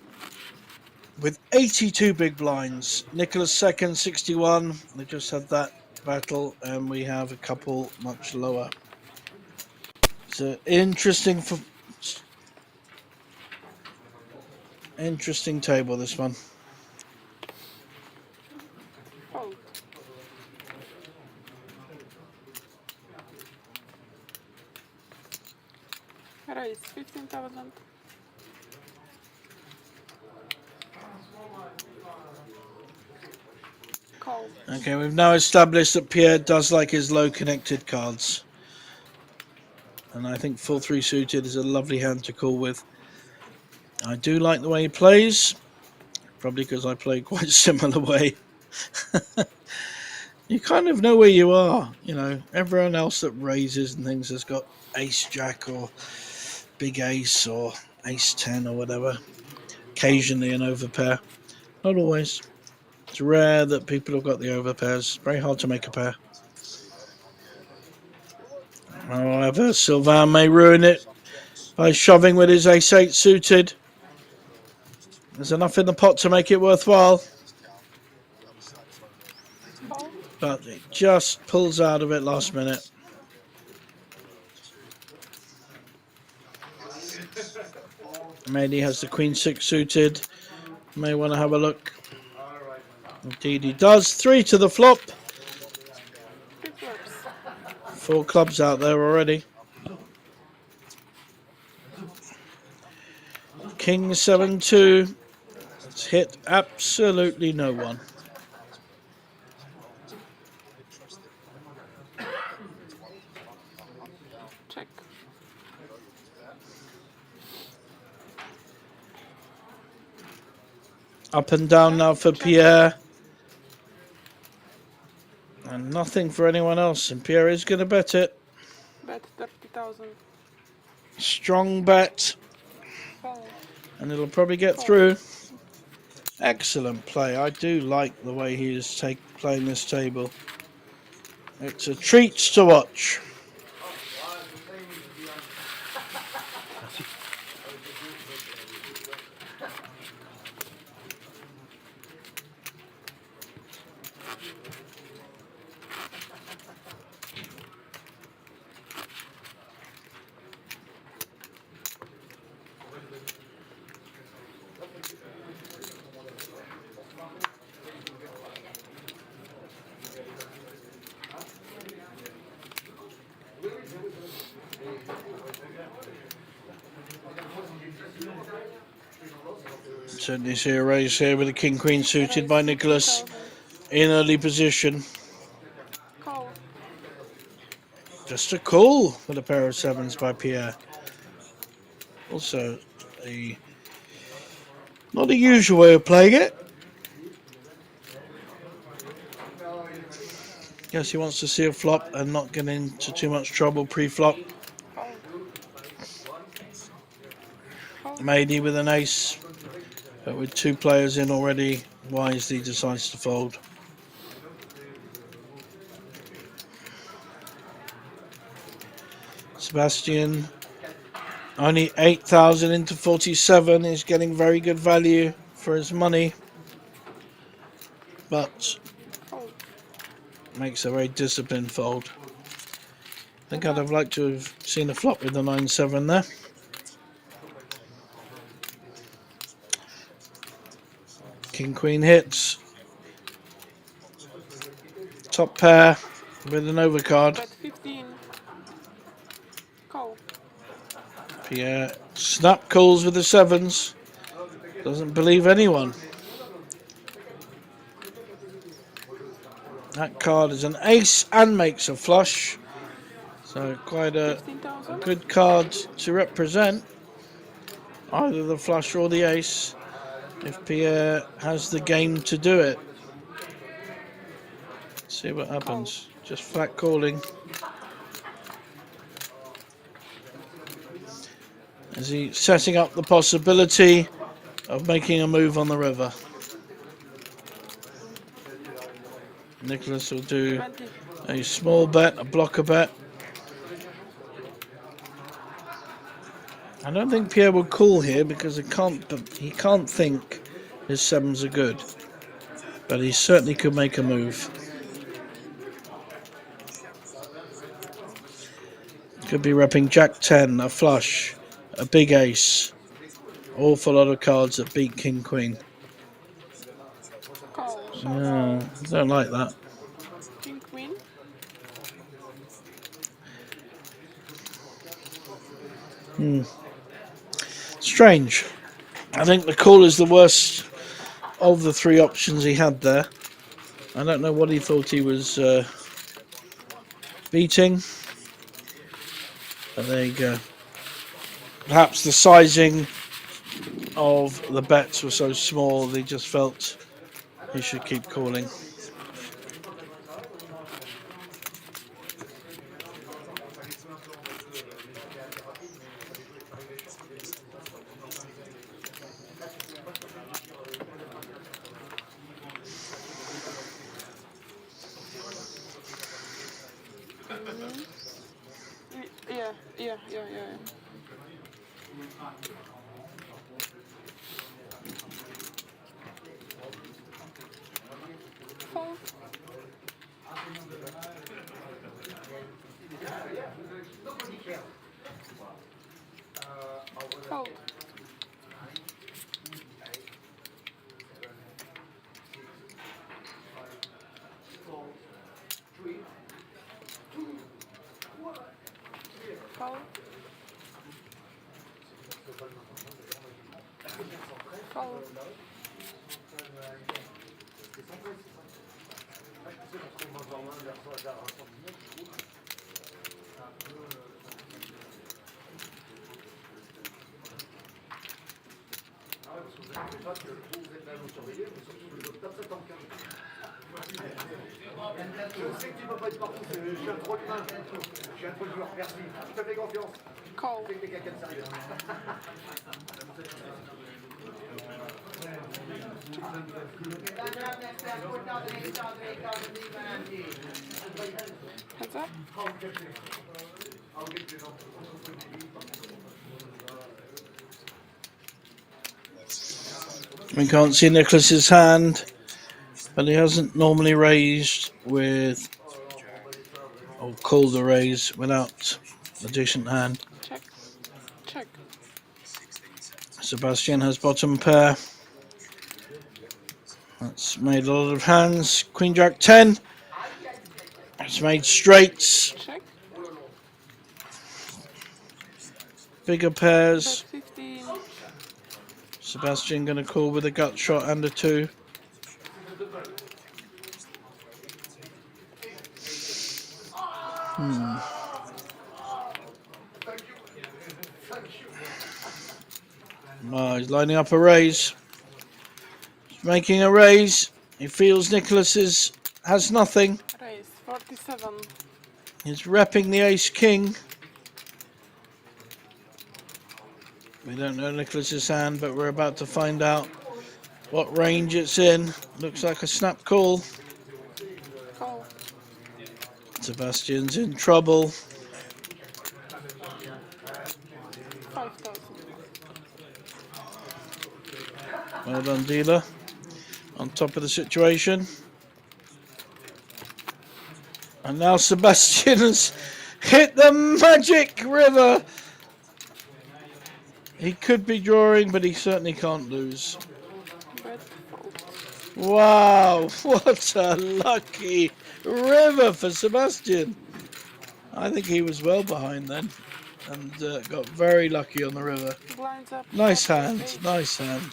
with 82 big blinds. Nicholas second, 61. They just had that battle, and we have a couple much lower. It's an interesting table, this one. Fold. Raise 15,000. Call. Okay, we've now established that Pierre does like his low connected cards. And I think full 3 suited is a lovely hand to call with. I do like the way he plays. Probably because I play quite a similar way. You kind of know where you are. You know, everyone else that raises and things has got ace jack or big ace or ace 10 or whatever. Occasionally an overpair. Not always. It's rare that people have got the overpairs. Very hard to make a pair. However, Sylvain may ruin it by shoving with his ace-8 suited. There's enough in the pot to make it worthwhile. But it just pulls out of it last minute. Maybe has the Queen-6 suited. May want to have a look. Indeed he does. 3 to the flop. 4 clubs out there already. King 7-2. It's hit absolutely no one. Up and down now for Pierre. And nothing for anyone else. And Pierre is going to bet it. Bet 30,000. Strong bet. Fold. And it'll probably get through. Excellent play. I do like the way he is playing this table. It's a treat to watch. Certainly see a raise here with a king-queen suited by Nicholas in early position. Call. Just a call with a pair of sevens by Pierre. Also, not a usual way of playing it. Guess he wants to see a flop and not get into too much trouble pre-flop. Maybe with an ace, but with two players in already, wisely decides to fold. Sebastian, only 8,000 into 47, is getting very good value for his money, but makes a very disciplined fold. I think I'd have liked to have seen a flop with the 9-7 there. King Queen hits. Top pair with an overcard. Bet 15. Call. Pierre snap calls with the sevens. Doesn't believe anyone. That card is an ace and makes a flush. So quite a good card to represent either the flush or the ace if Pierre has the game to do it. See what happens. Just flat calling. Is he setting up the possibility of making a move on the river? Nicholas will do a small bet, a blocker bet. I don't think Pierre will call here because he can't think his sevens are good. But he certainly could make a move. Could be repping Jack 10, a flush, a big ace. Awful lot of cards that beat King Queen. Yeah, I don't like that. King Queen. Strange. I think the call is the worst of the three options he had there. I don't know what he thought he was beating. But there you go. Perhaps the sizing of the bets were so small they just felt he should keep calling. Yeah. Fold. Fold. Fold. Fold. Je sais que tu peux pas être partout, je suis un trop humain. Je suis un trop joueur, merci. Je te fais confiance. Call. Je sais que t'es quelqu'un de sérieux. Heads up. We can't see Nicholas's hand, but he hasn't normally raised with, or called a raise without a decent hand. Check. Check. Sebastian has bottom pair. That's made a lot of hands. Queen Jack 10. It's made straights. Check. Bigger pairs. 15. Sebastian going to call with a gut shot and a 2. He's lining up a raise. He's making a raise. He feels Nicholas's has nothing. Raise 47. He's repping the ace king. We don't know Nicholas's hand, but we're about to find out what range it's in. Looks like a snap call. Call. Sebastian's in trouble. 5,000. Well done, dealer. On top of the situation. And now Sebastian has hit the magic river. He could be drawing, but he certainly can't lose. Wow, what a lucky river for Sebastian. I think he was well behind then and got very lucky on the river. Blinds up. Nice hand, nice hand.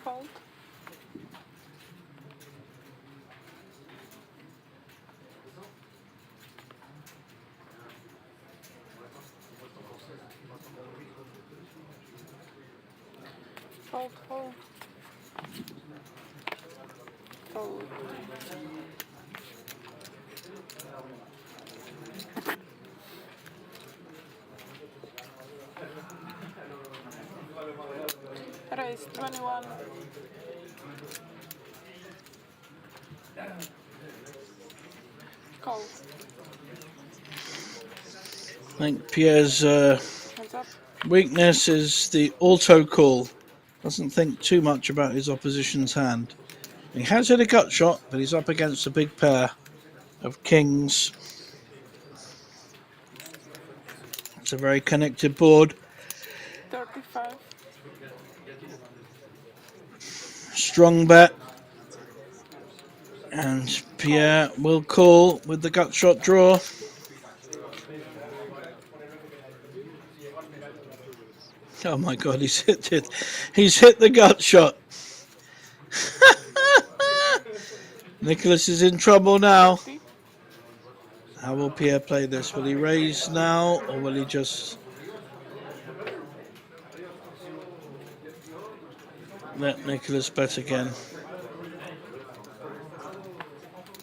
Fold. Fold, fold. Fold. Raise 21. Call. I think Pierre's Hands up. weakness is the auto call. Doesn't think too much about his opposition's hand. He has hit a gut shot, but he's up against a big pair of kings. It's a very connected board. 35. Strong bet. And Pierre will call with the gut shot draw. Oh my God, he's hit it. He's hit the gut shot. Nicholas is in trouble now. How will Pierre play this? Will he raise now or will he just let Nicholas bet again?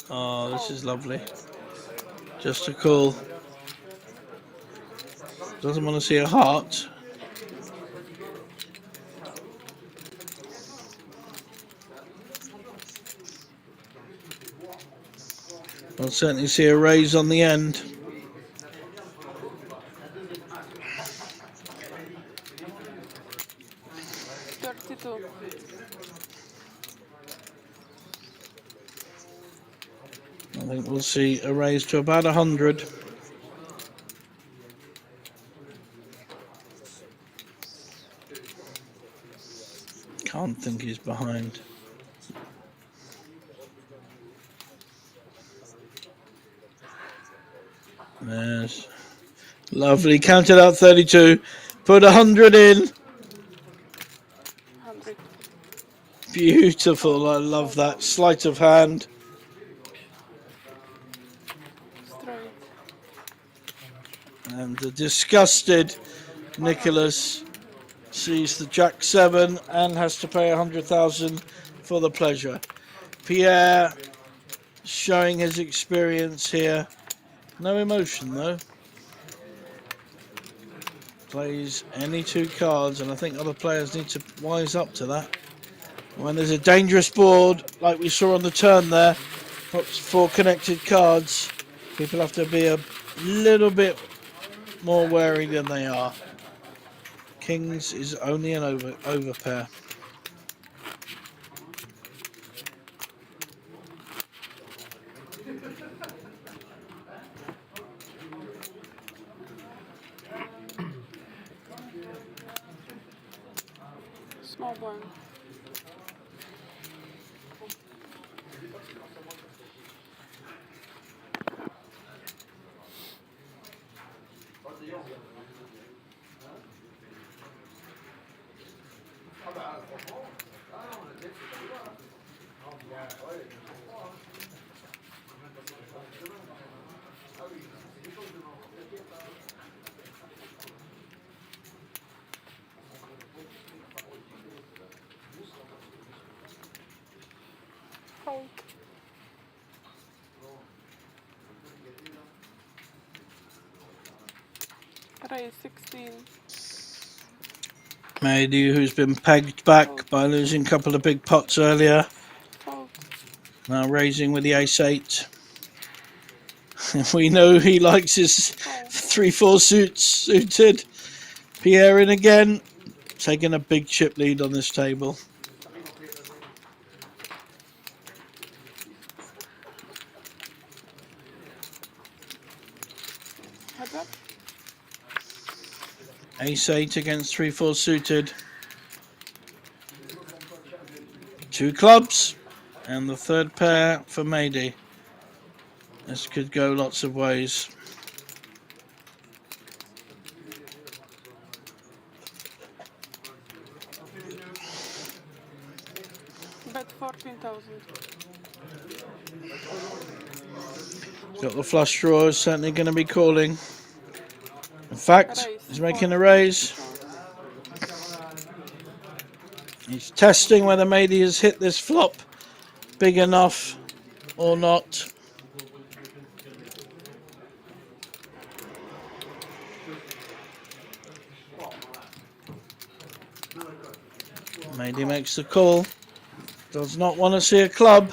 Oh, this is lovely. Just a call. Doesn't want to see a heart. I'll certainly see a raise on the end. think we'll see a raise to about 100. Can't think he's behind. There's lovely. Counted out 32. Put 100 in. 100. Beautiful. I love that. Sleight of hand. Straight. And the disgusted Nicholas sees the Jack 7 and has to pay 100,000 for the pleasure. Pierre showing his experience here. No emotion though. Plays any two cards, and I think other players need to wise up to that. When there's a dangerous board, like we saw on the turn there, 4 connected cards, people have to be a little bit more wary than they are. Kings is only an over pair. Small one. Fold. Raise 16. Mady, who's been pegged back by losing a couple of big pots earlier. Fold. Now raising with the ace-8. We know he likes his 3-4 suited. Pierre in again, taking a big chip lead on this table. Heads up. Ace-8 against 3-4 suited. 2 clubs and the third pair for Mady. This could go lots of ways. Bet 14,000. Got the flush draw, is certainly going to be calling. In fact, he's making a raise. He's testing whether Mady has hit this flop big enough or not. Mady makes the call. Does not want to see a club.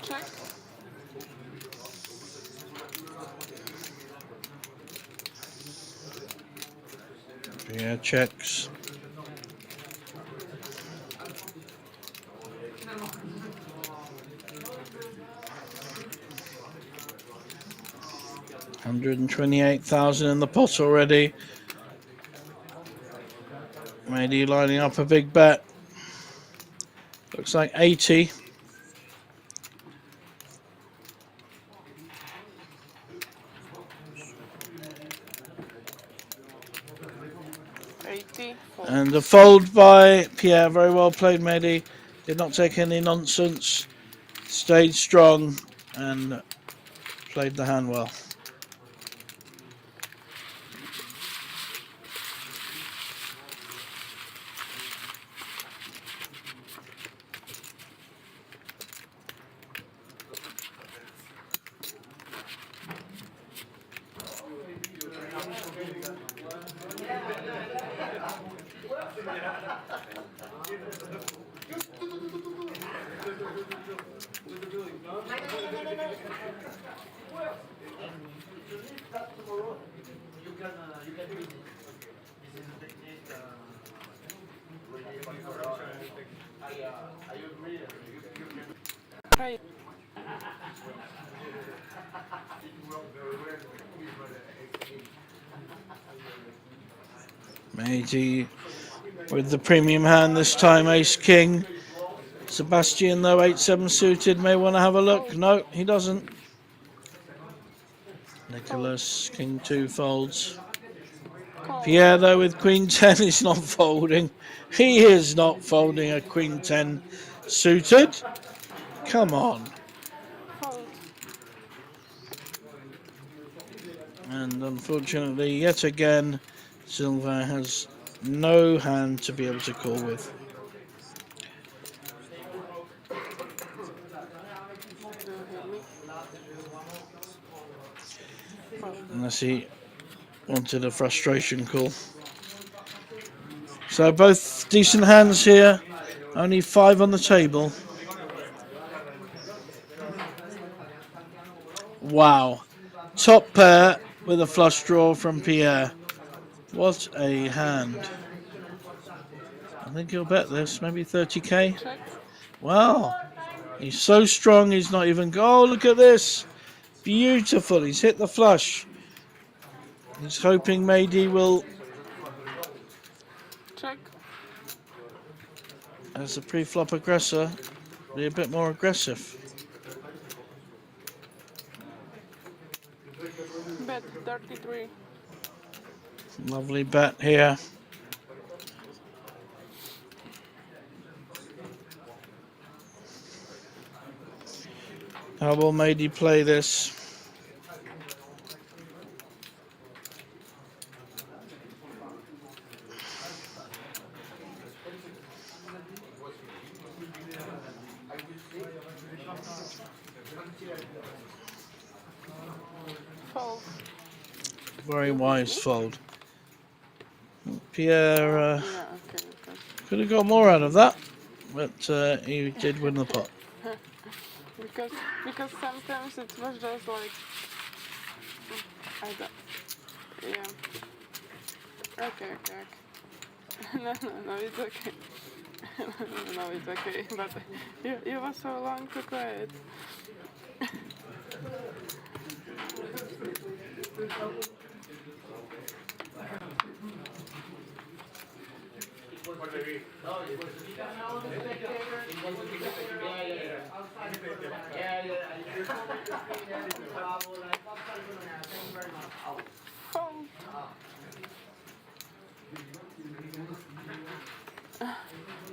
Check. Yeah, checks. $128,000 in the pot already. Mady lining up a big bet. Looks like 80. And a fold by Pierre. Very well played, Mady. Did not take any nonsense. Stayed strong and played the hand well. Right. Matey with the premium hand this time, Ace King. Sebastian, though, 8-7 suited, may want to have a look. No, he doesn't. Nicholas, King 2 folds. Pierre, though, with Queen 10 is not folding. He is not folding a Queen 10 suited. Come on. Fold. And unfortunately, yet again, Silva has no hand to be able to call with. Unless he wanted a frustration call. So both decent hands here. Only 5 on the table. Wow. Top pair with a flush draw from Pierre. What a hand. I think he'll bet this. Maybe 30k. Wow. He's so strong he's not even... Oh, look at this. Beautiful. He's hit the flush. He's hoping Mady will... Check. As a pre-flop aggressor, be a bit more aggressive. Bet 33. Lovely bet here. How will Mady play this? Fold. Very wise fold. Pierre could have got more out of that, but he did win the pot. because sometimes it was just like I don't. Yeah. Okay. No, it's okay. No, it's okay. But you were so long to quiet.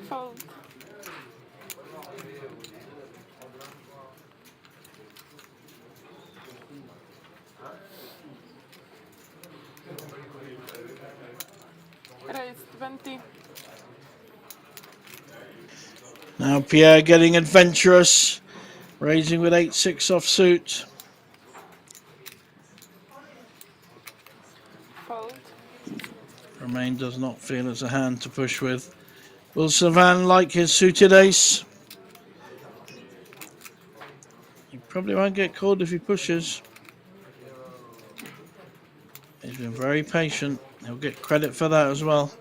Fold. Raise 20. Now Pierre getting adventurous, raising with 8-6 offsuit. Fold. Romain does not feel it's a hand to push with. Will Sylvain like his suited ace? He probably won't get called if he pushes. He's been very patient. He'll get credit for that as well.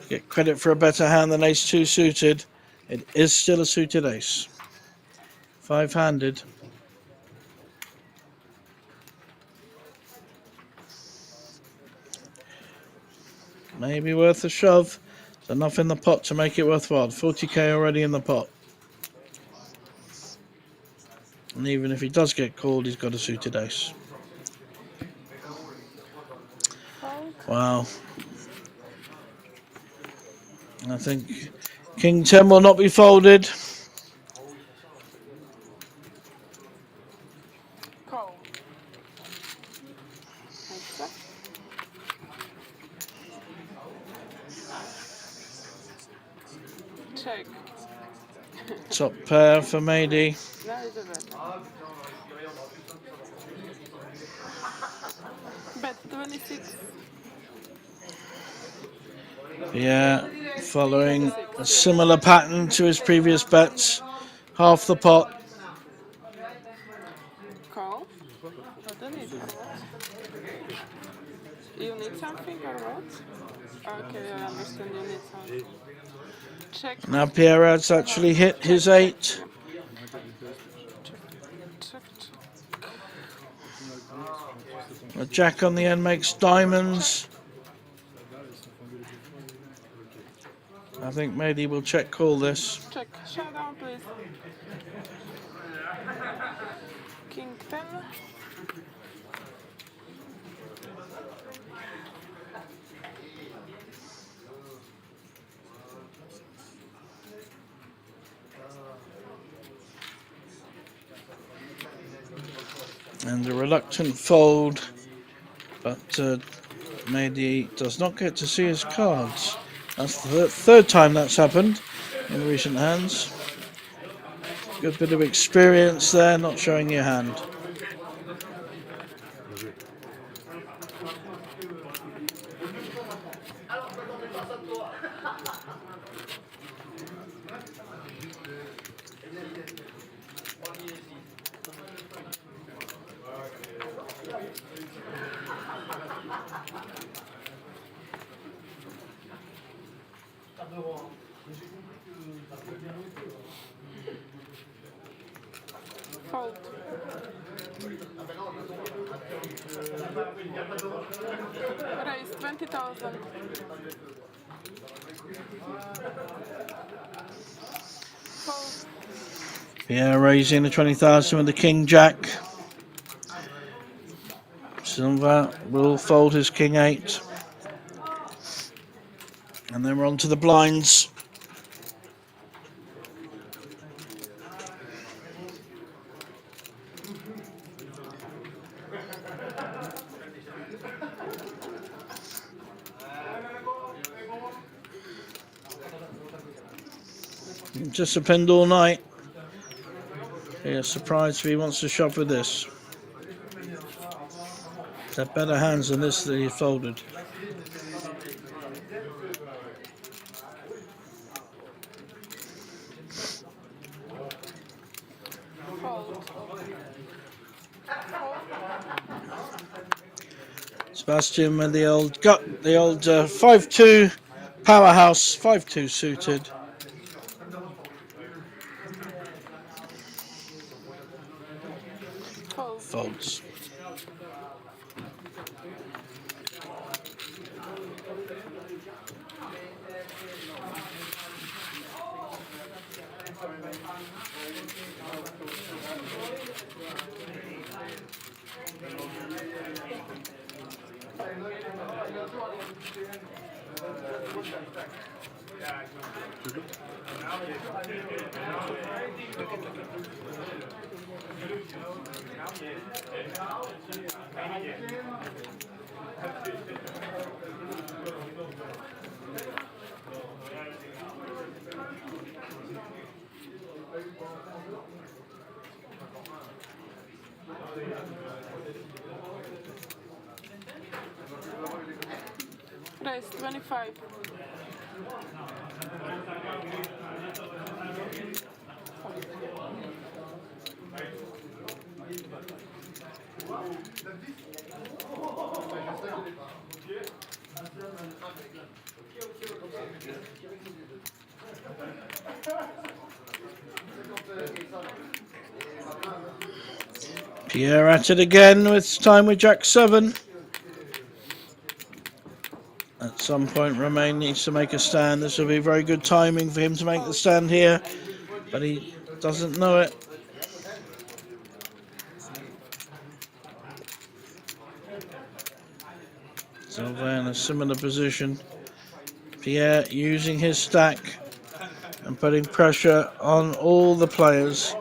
Get credit for a better hand than ace 2 suited. It is still a suited ace. 5-handed. Maybe worth a shove. There's enough in the pot to make it worthwhile. 40k already in the pot. And even if he does get called, he's got a suited ace. Wow. I think King 10 will not be folded. Call. Check. Top pair for Mady. That is a bet. Bet 26. Yeah, following a similar pattern to his previous bets. Half the pot. Call. What do you need for what? You need something or what? Okay, I understand you need something. Check. Now Pierre has actually hit his 8. A jack on the end makes diamonds. I think maybe we'll check call this. Check. Showdown, please. King 10. And a reluctant fold, but Mehdi does not get to see his cards. That's the third time that's happened in recent hands. Good bit of experience there, not showing your hand. Fold. Raise 20,000. Fold. Yeah, raising the 20,000 with the King Jack. Silva will fold his King 8. And then we're on to the blinds. Just a pinned all night. Yeah, surprised if he wants to shove with this. They're better hands than this that he folded. Sebastian with the old 5-2 powerhouse, 5-2 suited. Folds. Raise 25. Pierre at it again, with time with Jack 7. At some point, Romain needs to make a stand. This will be very good timing for him to make the stand here, but he doesn't know it. Silva in a similar position. Pierre using his stack and putting pressure on all the players.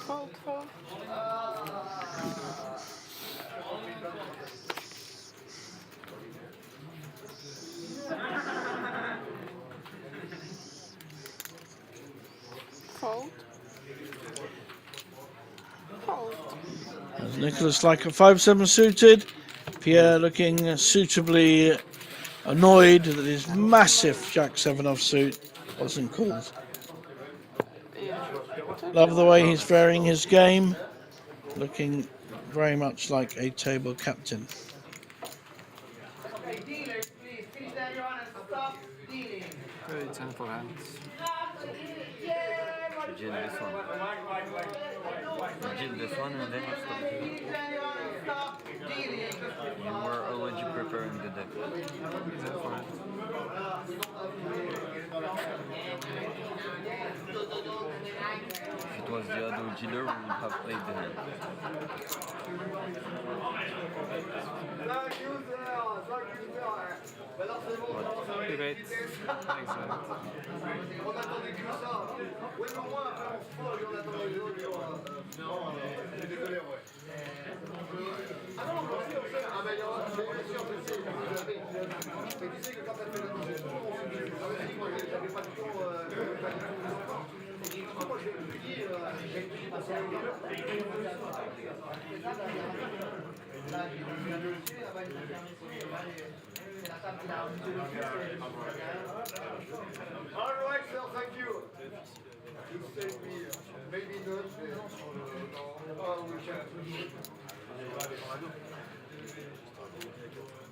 Fold, fold. Fold. Fold. As Nicholas like a 5-7 suited, Pierre looking suitably annoyed that his massive Jack 7 offsuit wasn't called. Love the way he's varying his game, looking very much like a table captain. Hey, dealers, please, finish down your honor, stop dealing. 10 for hands. Jin this one. Jin this one and then you stop. Finish down your honor, stop dealing. You were already preparing the deck. 10 for hands. If it was the other dealer, we would have played the hand. Great. Excellent. On attendait que ça. Ouais, mais moi, après, on se folle, on attendait les autres. Non, désolé, ouais. Ah non, ah ben, bien sûr, je sais, mais tu sais que quand t'as fait le tour, moi, j'avais pas du tout moi, je lui dis, j'ai passé un gars. Là, j'ai vu un dessus, là-bas, il m'a fermé c'est la table qu'il a remise dessus. All right, sir, thank you. You saved me, maybe not. Oh, we can.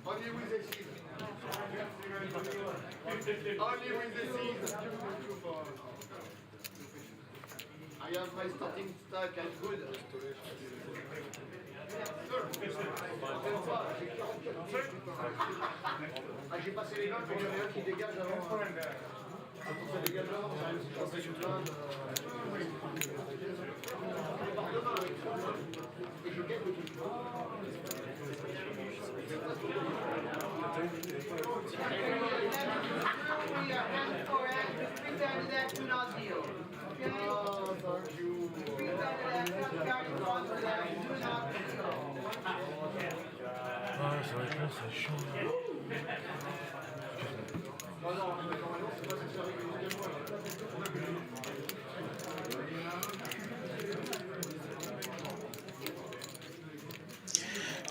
Only with the seed. Only with the seed. I have my starting stack and good. Ah, j'ai passé les mains pour qu'il y en ait un qui dégage avant. Quand ça dégage avant, ça arrive sur passer une main. Et je gagne le truc. Ah, ça va être long, c'est chiant.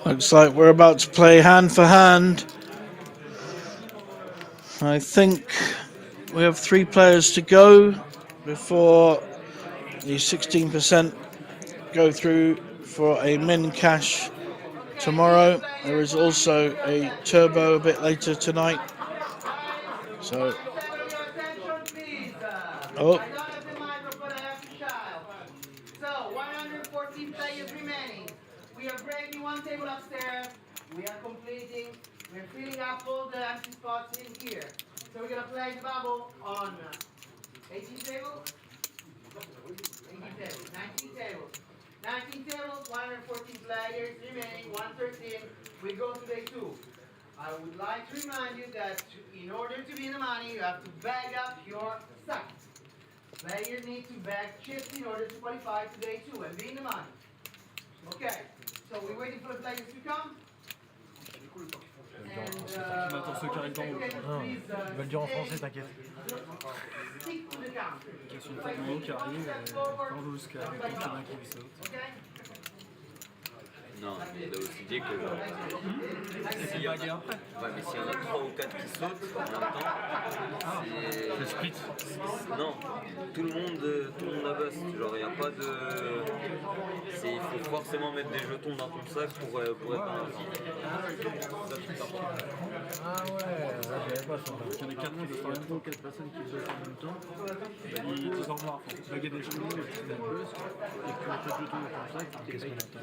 Looks like we're about to play hand for hand. I think we have 3 players to go before the 16% go through for a min cash tomorrow. There is also a turbo a bit later tonight. So, oh. So, 114 players remaining. We are breaking one table upstairs. We are completing. We're filling up all the empty spots in here. So we're going to play the bubble on 18 tables. 18 tables. 19 tables. 19 tables, 114 players remaining, 113. We go to day 2. I would like to remind you that in order to be in the money, you have to bag up your stack. Players need to bag chips in order to qualify to day 2 and be in the money. Okay, so we're waiting for the players to come. Attends, ceux qui arrivent dans le... Ils veulent dire en français, t'inquiète. Stick to the counter. Sur le tableau qui arrive, on joue jusqu'à quand il y en a qui saute. Non, il a aussi dit que s'il y en a, ouais, mais s'il y en a 3 ou 4 qui sautent en même temps, c'est split. Non, tout le monde abaisse. Genre il n'y a pas de. Il faut forcément mettre des jetons dans ton sac pour être dans la Ah ouais, là j'avais pas ça. Il y en a 4 personnes qui sautent en même temps. Ils en noir, il faut baguer des jetons et puis la buzz. Et puis on fait jetons dans ton sac, qu'est-ce qu'on attend?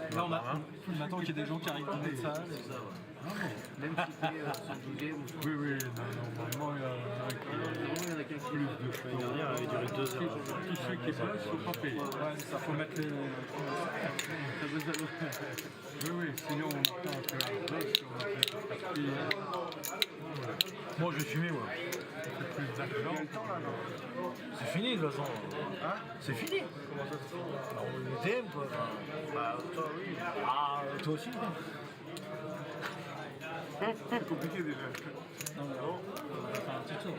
Là on attend qu'il y ait des gens qui arrivent dans les salles. Même si c'est son deuxième. Oui, normalement il y en a qu'un plus de fois. L'année dernière elle avait duré 2 heures. Tous ceux qui passent ne sont pas payés. Ouais, ça faut mettre les. Oui, sinon on attend un peu la buzz. Moi je vais fumer, moi. C'est fini de toute façon. Hein? C'est fini. Comment ça se fait? Alors, on est DM quoi. Bah toi oui. Ah toi aussi. C'est compliqué déjà. Non mais bon, on va faire un petit tour.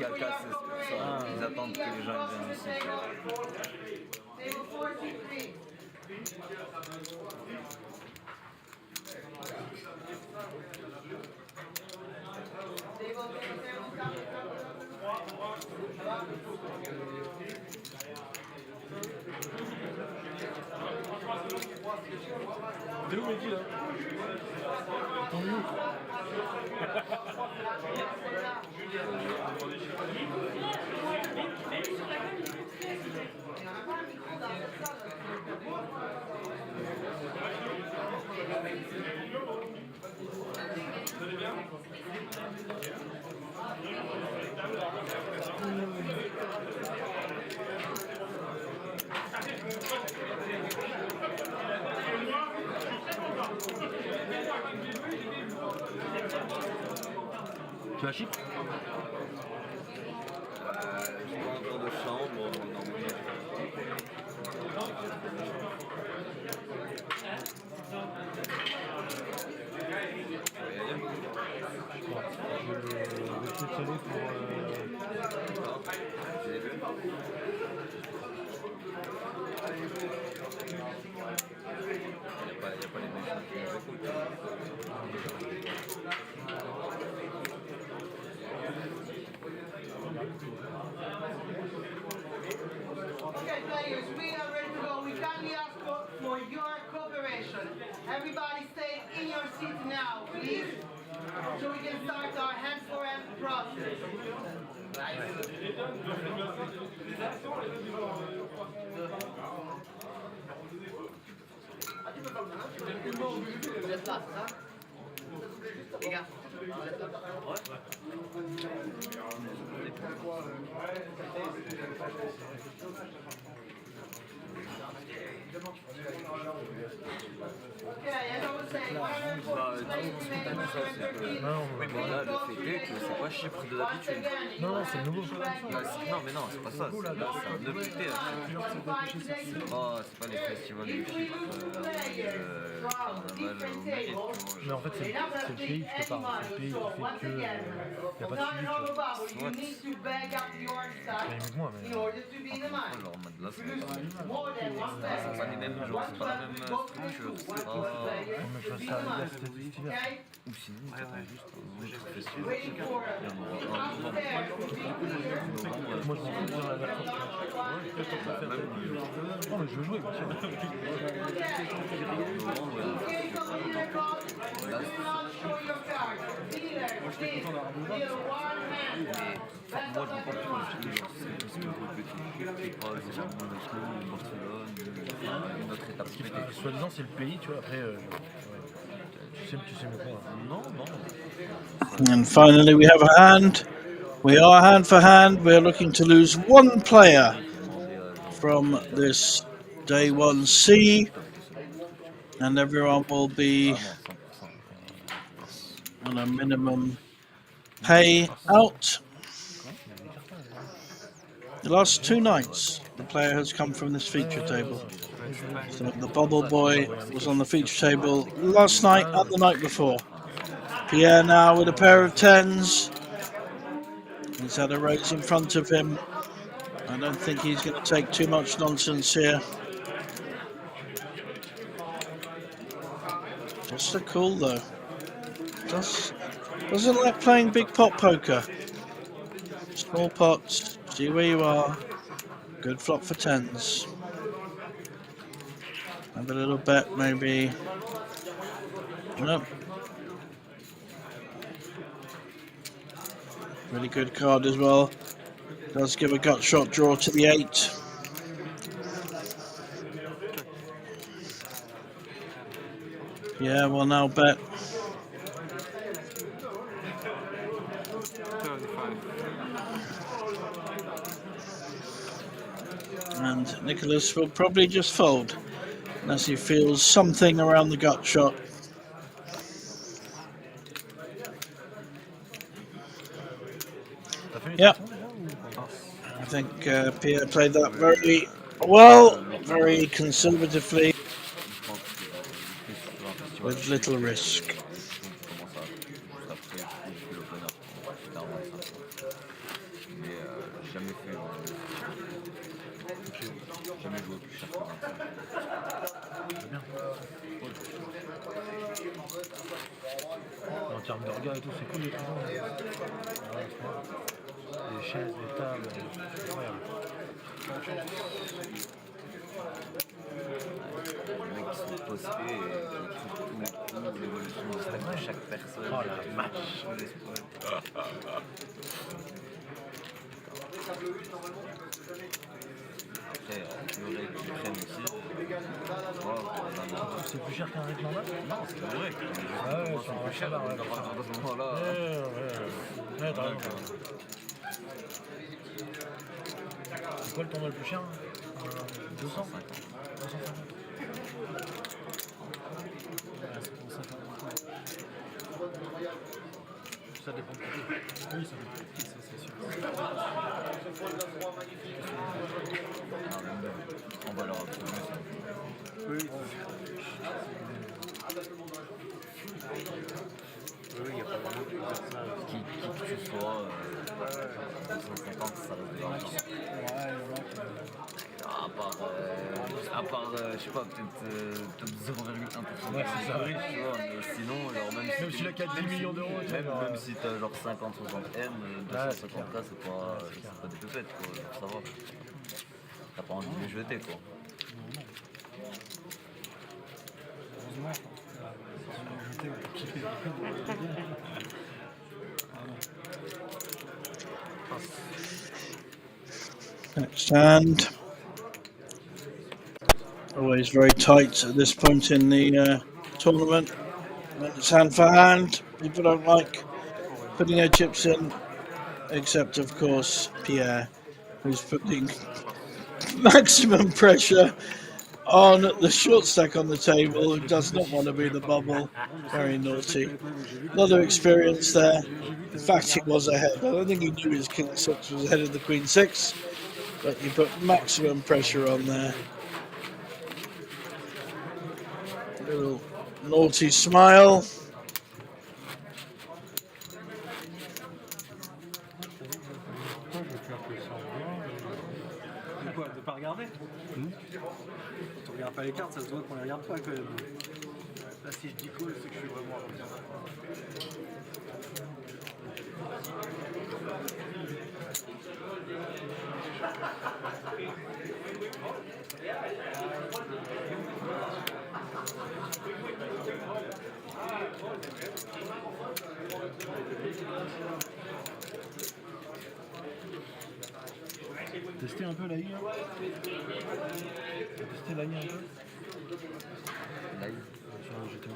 Caca, c'est ça. Ils attendent que les gens viennent ici. T'es où, Mehdi, là? T'es où? Tu as Chypre? Je prends un tour de chambre, Okay, players, we are ready to go. We kindly ask for your cooperation. Everybody stay in your seat now, please, so we can start our hand-for-hand process. Vous êtes là, c'est ça? Les gars, vous êtes là? Oui, mais là, le fait est que c'est pas Chypre de d'habitude. Non, non, c'est le nouveau. Non, mais non, c'est pas ça. Là, c'est un EPT. Oh, c'est pas les festivals de Chypre. Carnaval au mérite, tu vois. Mais en fait, c'est le pays, je te parle. C'est le pays qui fait que. Il n'y a pas de suivi, tu vois. Mais moi, mais. Alors, en mode là, c'est pas les mêmes jours, c'est pas la même structure. Mais je ça arrive cet hiver. Ou sinon, t'attends juste un autre festival. Il y en aura un novembre. Moi, je vais faire la version. Oh, mais je veux jouer, bien sûr. Soi-disant, c'est le pays, tu vois. Après, tu sais mieux que moi. Non, non. And finally, we have a hand. We are hand for hand. We're looking to lose one player from this day 1C, and everyone will be on a minimum pay out. The last two nights, the player has come from this feature table. So the Bubble Boy was on the feature table last night and the night before. Pierre now with a pair of tens. He's had a raise in front of him. I don't think he's going to take too much nonsense here. Just a call though. Doesn't like playing big pot poker. Small pots, see where you are. Good flop for tens. Have a little bet maybe. Nope. Really good card as well. Does give a gut shot draw to the 8. Yeah, well now bet. And Nicholas will probably just fold unless he feels something around the gut shot. Yep. I think Pierre played that very well, very conservatively, with little risk. Mais jamais fait. Jamais joué plus cher que 25. En termes d'orgas et tout, c'est cool les trucs. Les chaises, les tables, incroyable. Les mecs qui sont postés et tout l'évolution du stack de chaque personne. Oh la vache. Après, le règle du crème aussi. C'est plus cher qu'un règle normal? Non, c'est le règle. Ah ouais, c'est plus cher à ce moment-là. Ouais, t'as raison. C'est quoi le tournoi le plus cher? 200? 250. Ça dépend de qui. Oui, ça dépend de qui, ça c'est sûr. On va leur retrouver. Oui. Oui, il n'y a pas vraiment de dire ça. Qui que tu sois, 250, ça reste de l'argent. À part, je sais pas, peut-être 0,1%. Ouais, c'est ça. Tu vois, mais sinon, genre, même si tu as 4 10 millions d'euros, même si t'as genre 50-60 M, 250K, c'est pas des pépettes, quoi, genre, ça va. T'as pas envie de les jeter, quoi. Next hand. Always very tight at this point in the tournament. When it's hand for hand, people don't like putting their chips in, except of course Pierre, who's putting maximum pressure on the short stack on the table, who does not want to be the bubble. Very naughty. A lot of experience there. In fact, he was ahead. I don't think he knew his king 6 was ahead of the queen 6, but he put maximum pressure on there. Little naughty smile. Quoi, de pas regarder? Tu regardes pas les cartes, ça se voit qu'on les regarde pas quand même. Là, si je dis cool, c'est que je suis vraiment tester un peu la I. Tester la I un peu. La I sur le GTO.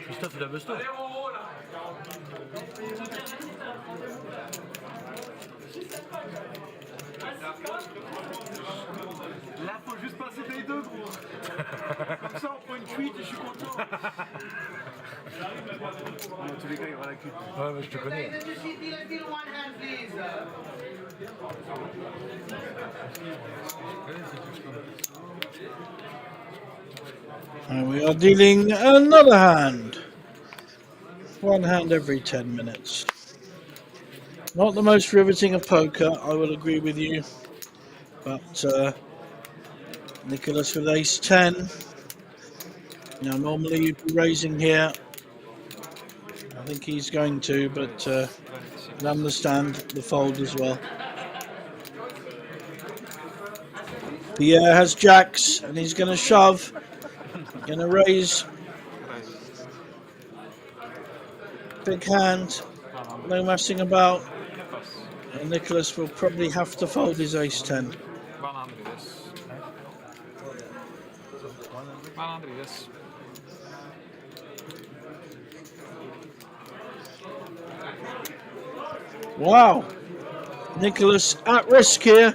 Christophe, il a busto. Là, faut juste passer des deux, gros. Comme ça, on prend une cuite et je suis content. Dans tous les cas, il y aura la cuite. Ouais, mais je te connais. And we are dealing another hand. One hand every 10 minutes. Not the most riveting of poker, I will agree with you. But Nicholas with ace 10. Now normally you'd be raising here. I think he's going to, but I understand the fold as well. Pierre has jacks and he's going to shove. Going to raise. Big hand. No messing about. And Nicholas will probably have to fold his ace 10. Wow. Nicholas at risk here,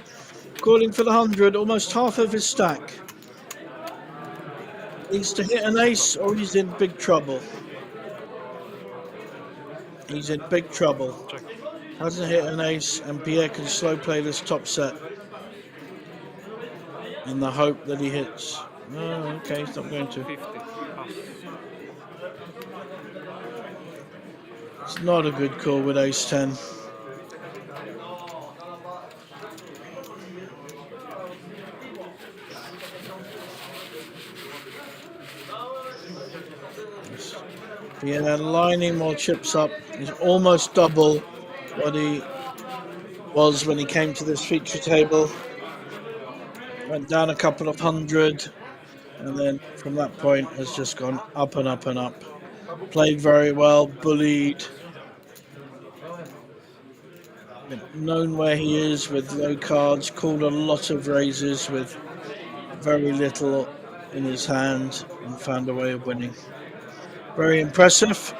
calling for the 100, almost half of his stack. Needs to hit an ace or he's in big trouble. He's in big trouble. Hasn't hit an ace, and Pierre can slow play this top set in the hope that he hits. Oh, okay, he's not going to. It's not a good call with ace 10. Pierre lining more chips up. He's almost double what he was when he came to this feature table. Went down a couple of hundred, and then from that point has just gone up and up and up. Played very well, bullied. Known where he is with low cards, called a lot of raises with very little in his hand, and found a way of winning. Very impressive.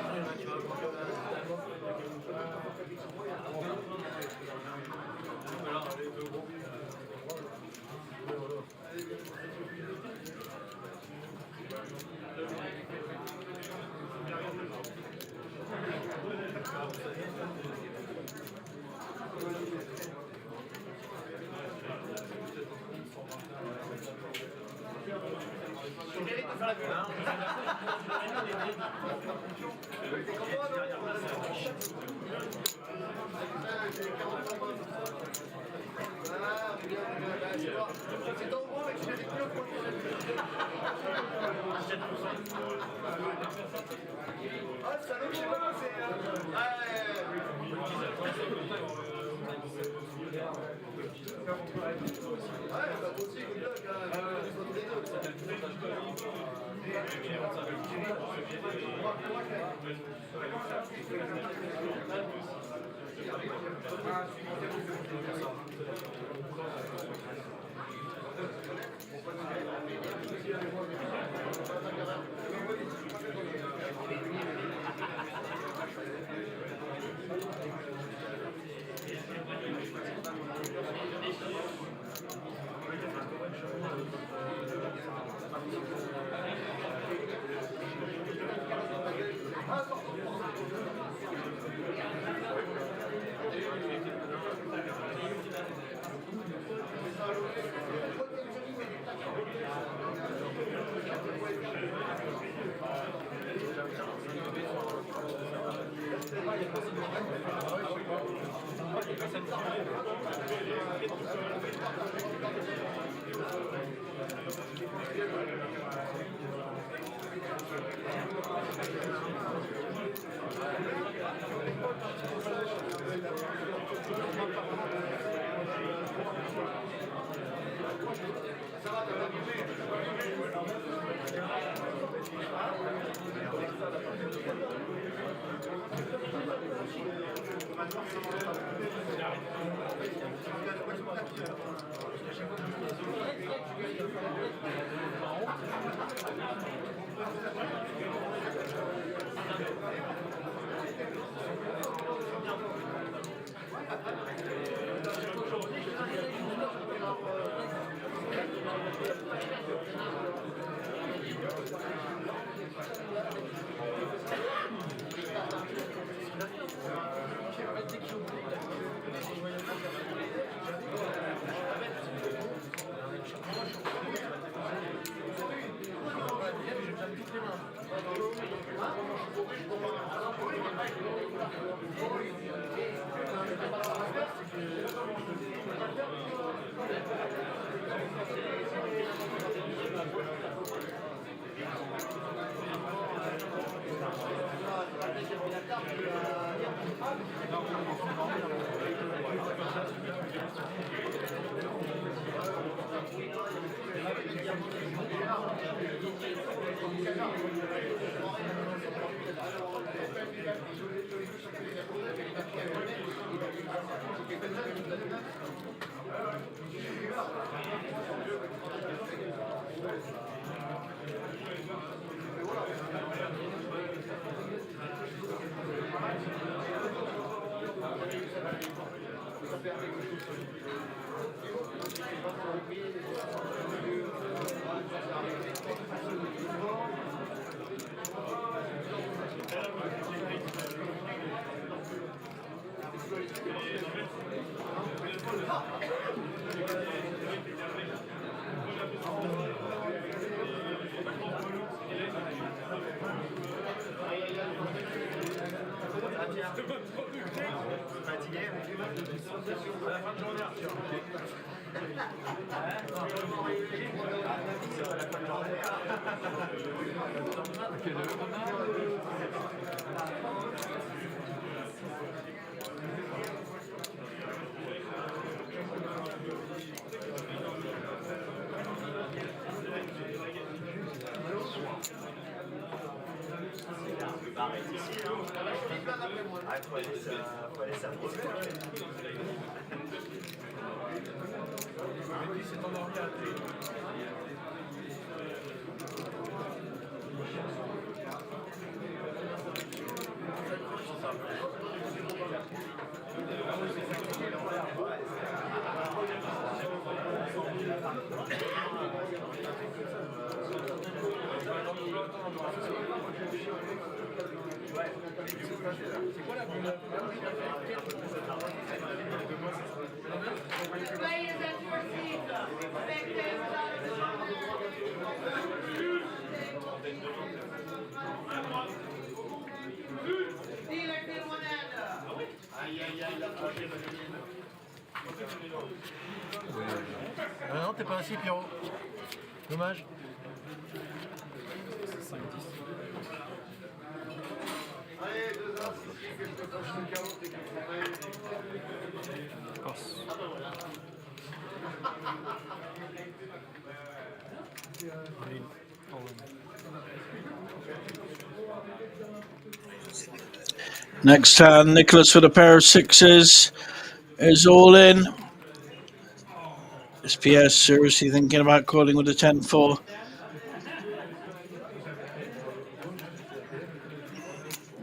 Players at your seats. Spectators out of the Dealer till one end. Ah non, t'es pas assis, Pierrot. Dommage. Allez, 2 ans, quelque chose de chaos, t'es Next hand, Nicholas with a pair of sixes is all in. Is Pierre seriously thinking about calling with a 10-4?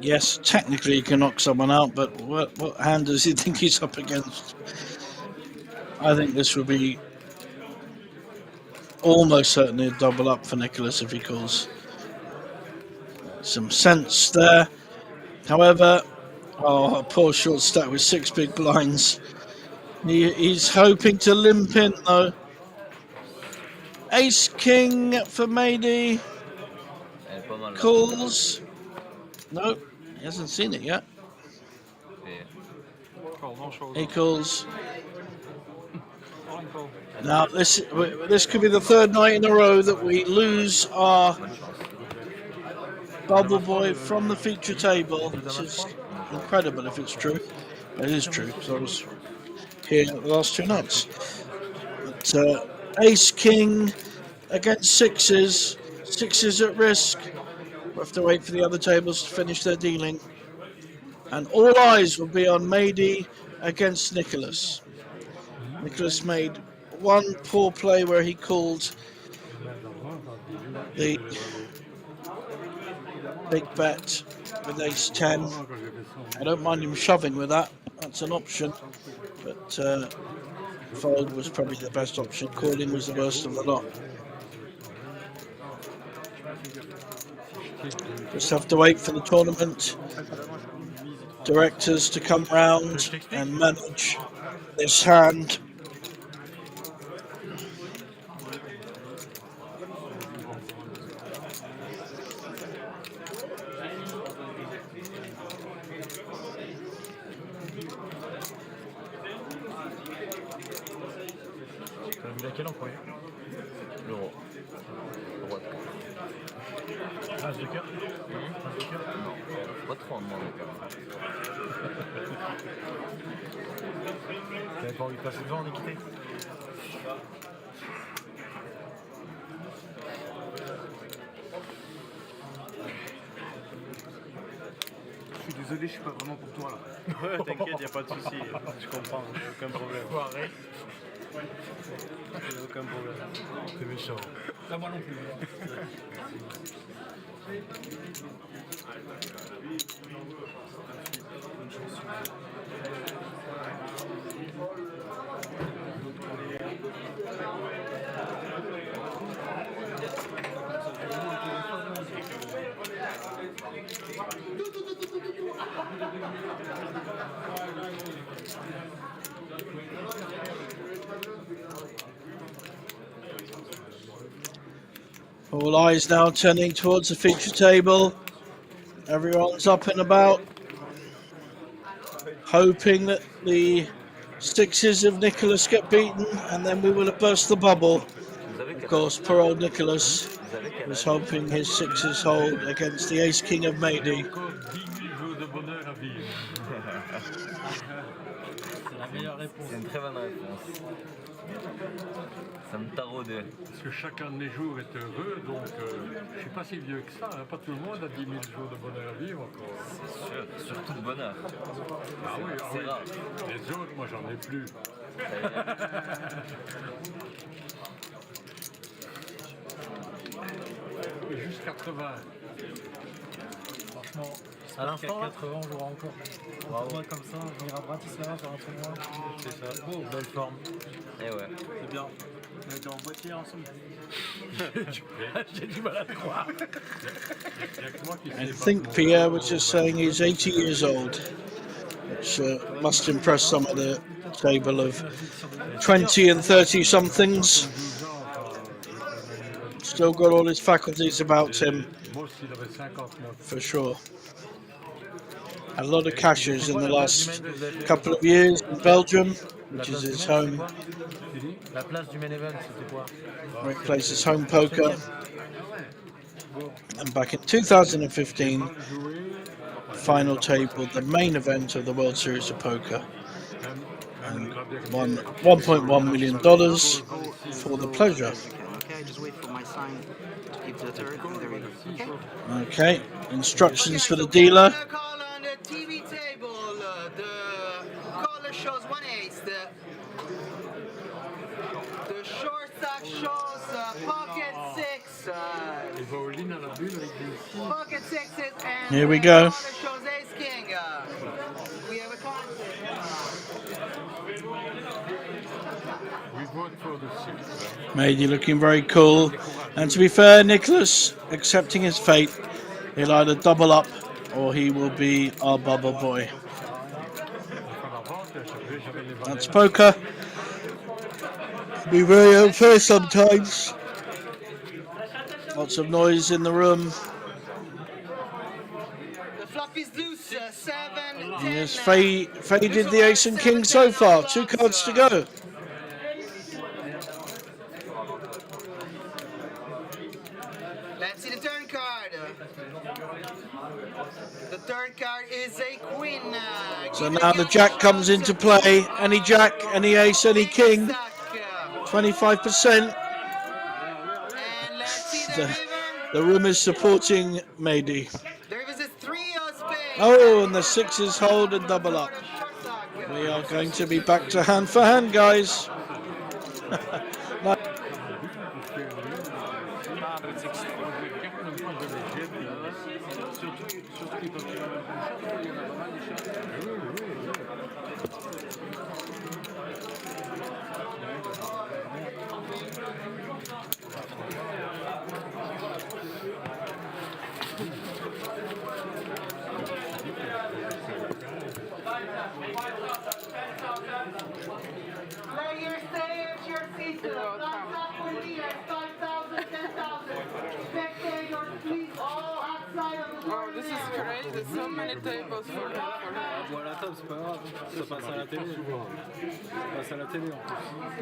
Yes, technically he can knock someone out, but what hand does he think he's up against? I think this would be almost certainly a double up for Nicholas if he calls. Some sense there. However, oh, poor short stack with 6 big blinds. He's hoping to limp in though. Ace King for Mady. Calls. No, he hasn't seen it yet. He calls. Now this could be the 3rd night in a row that we lose our bubble boy from the feature table, which is incredible if it's true. It is true, because I was here the last 2 nights. But Ace King against sixes. Sixes at risk. We'll have to wait for the other tables to finish their dealing. And all eyes will be on Mady against Nicholas. Nicholas made one poor play where he called the big bet with ace 10. I don't mind him shoving with that. That's an option. But fold was probably the best option. Calling was the worst of the lot. Just have to wait for the tournament directors to come round and manage this hand. T'as vu laquelle en premier? L'euro. Droite. As de cœur? As de cœur? Non, pas trop en demande. T'avais pas envie de passer devant en équité? Je suis désolé, je suis pas vraiment pour toi là. Ouais, t'inquiète, y'a pas de souci. Je comprends, aucun problème. Foiré. Aucun problème. C'est méchant. Là, moi non plus. All eyes now turning towards the feature table. Everyone's up and about, hoping that the sixes of Nicholas get beaten, and then we will have burst the bubble. Of course, poor old Nicholas was hoping his sixes hold against the ace king of Mehdi. C'est une très bonne réponse. Ça me taraudait. Parce que chacun de mes jours est heureux, donc je suis pas si vieux que ça. Hein. Pas tout le monde a 10 000 jours de bonheur à vivre encore. C'est sûr, surtout de bonheur. Ah oui, c'est rare. Les autres, moi j'en ai plus. Et juste 80. Franchement, à l'instant, 80 on jouera encore. Un tournoi comme ça, venir à Bratislava faire un tournoi. C'est ça. Oh, belle forme. Et ouais. C'est bien. On était en boîtier ensemble. J'ai du mal à le croire. I think Pierre was just saying he's 80 years old, which must impress some of the table of 20 and 30 somethings. Still got all his faculties about him, for sure. Had a lot of cashes in the last couple of years in Belgium, which is his home. La place du main event, c'était quoi? Where he plays his home poker. And back in 2015, final table, the main event of the World Series of Poker. And won $1.1 million for the pleasure. Okay, just wait for my sign to give the third, and there we go. Okay, instructions for the dealer. Call on the TV table. The caller shows 1 ace. The short stack shows pocket 6. Pocket 6s and Here we go. the caller shows ace king. We have a conflict. Mehdi looking very cool. And to be fair, Nicholas accepting his fate. He'll either double up or he will be our bubble boy. That's poker. Be very unfair sometimes. Lots of noise in the room. The flop is loose. 7, 10. He has faded the ace and king so far. 2 cards to go. Let's see the turn card. The turn card is a queen. So now the jack comes into play. Any jack, any ace, any king. 25%. The room is supporting Mehdi. Oh, and the sixes hold and double up. We are going to be back to hand for hand, guys. Players stay at your seats. Thumbs up will be at 5,000, 10,000. Spectators, please all outside of the door. Oh, this is crazy. There's so many tables for him. Bon, à la table, c'est pas grave. Ça passe à la télé. Ça passe à la télé en plus.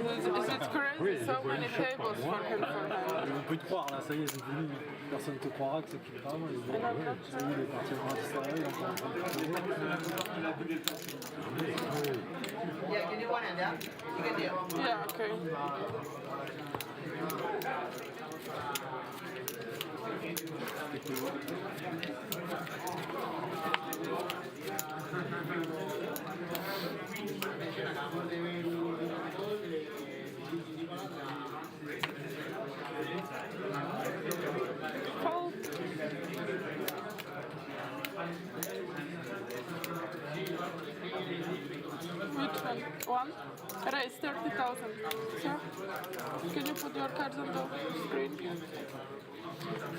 Is it crazy? So many tables for him. On peut te croire, là, ça y est, c'est fini. Personne ne te croira que c'est plus grave. Il est parti au Bratislava, il est encore en train de travailler. Yeah, you do one hand, yeah? You can do. Yeah, okay. Fold. Which one? One? Raise 30,000. Sir, can you put your cards on the screen?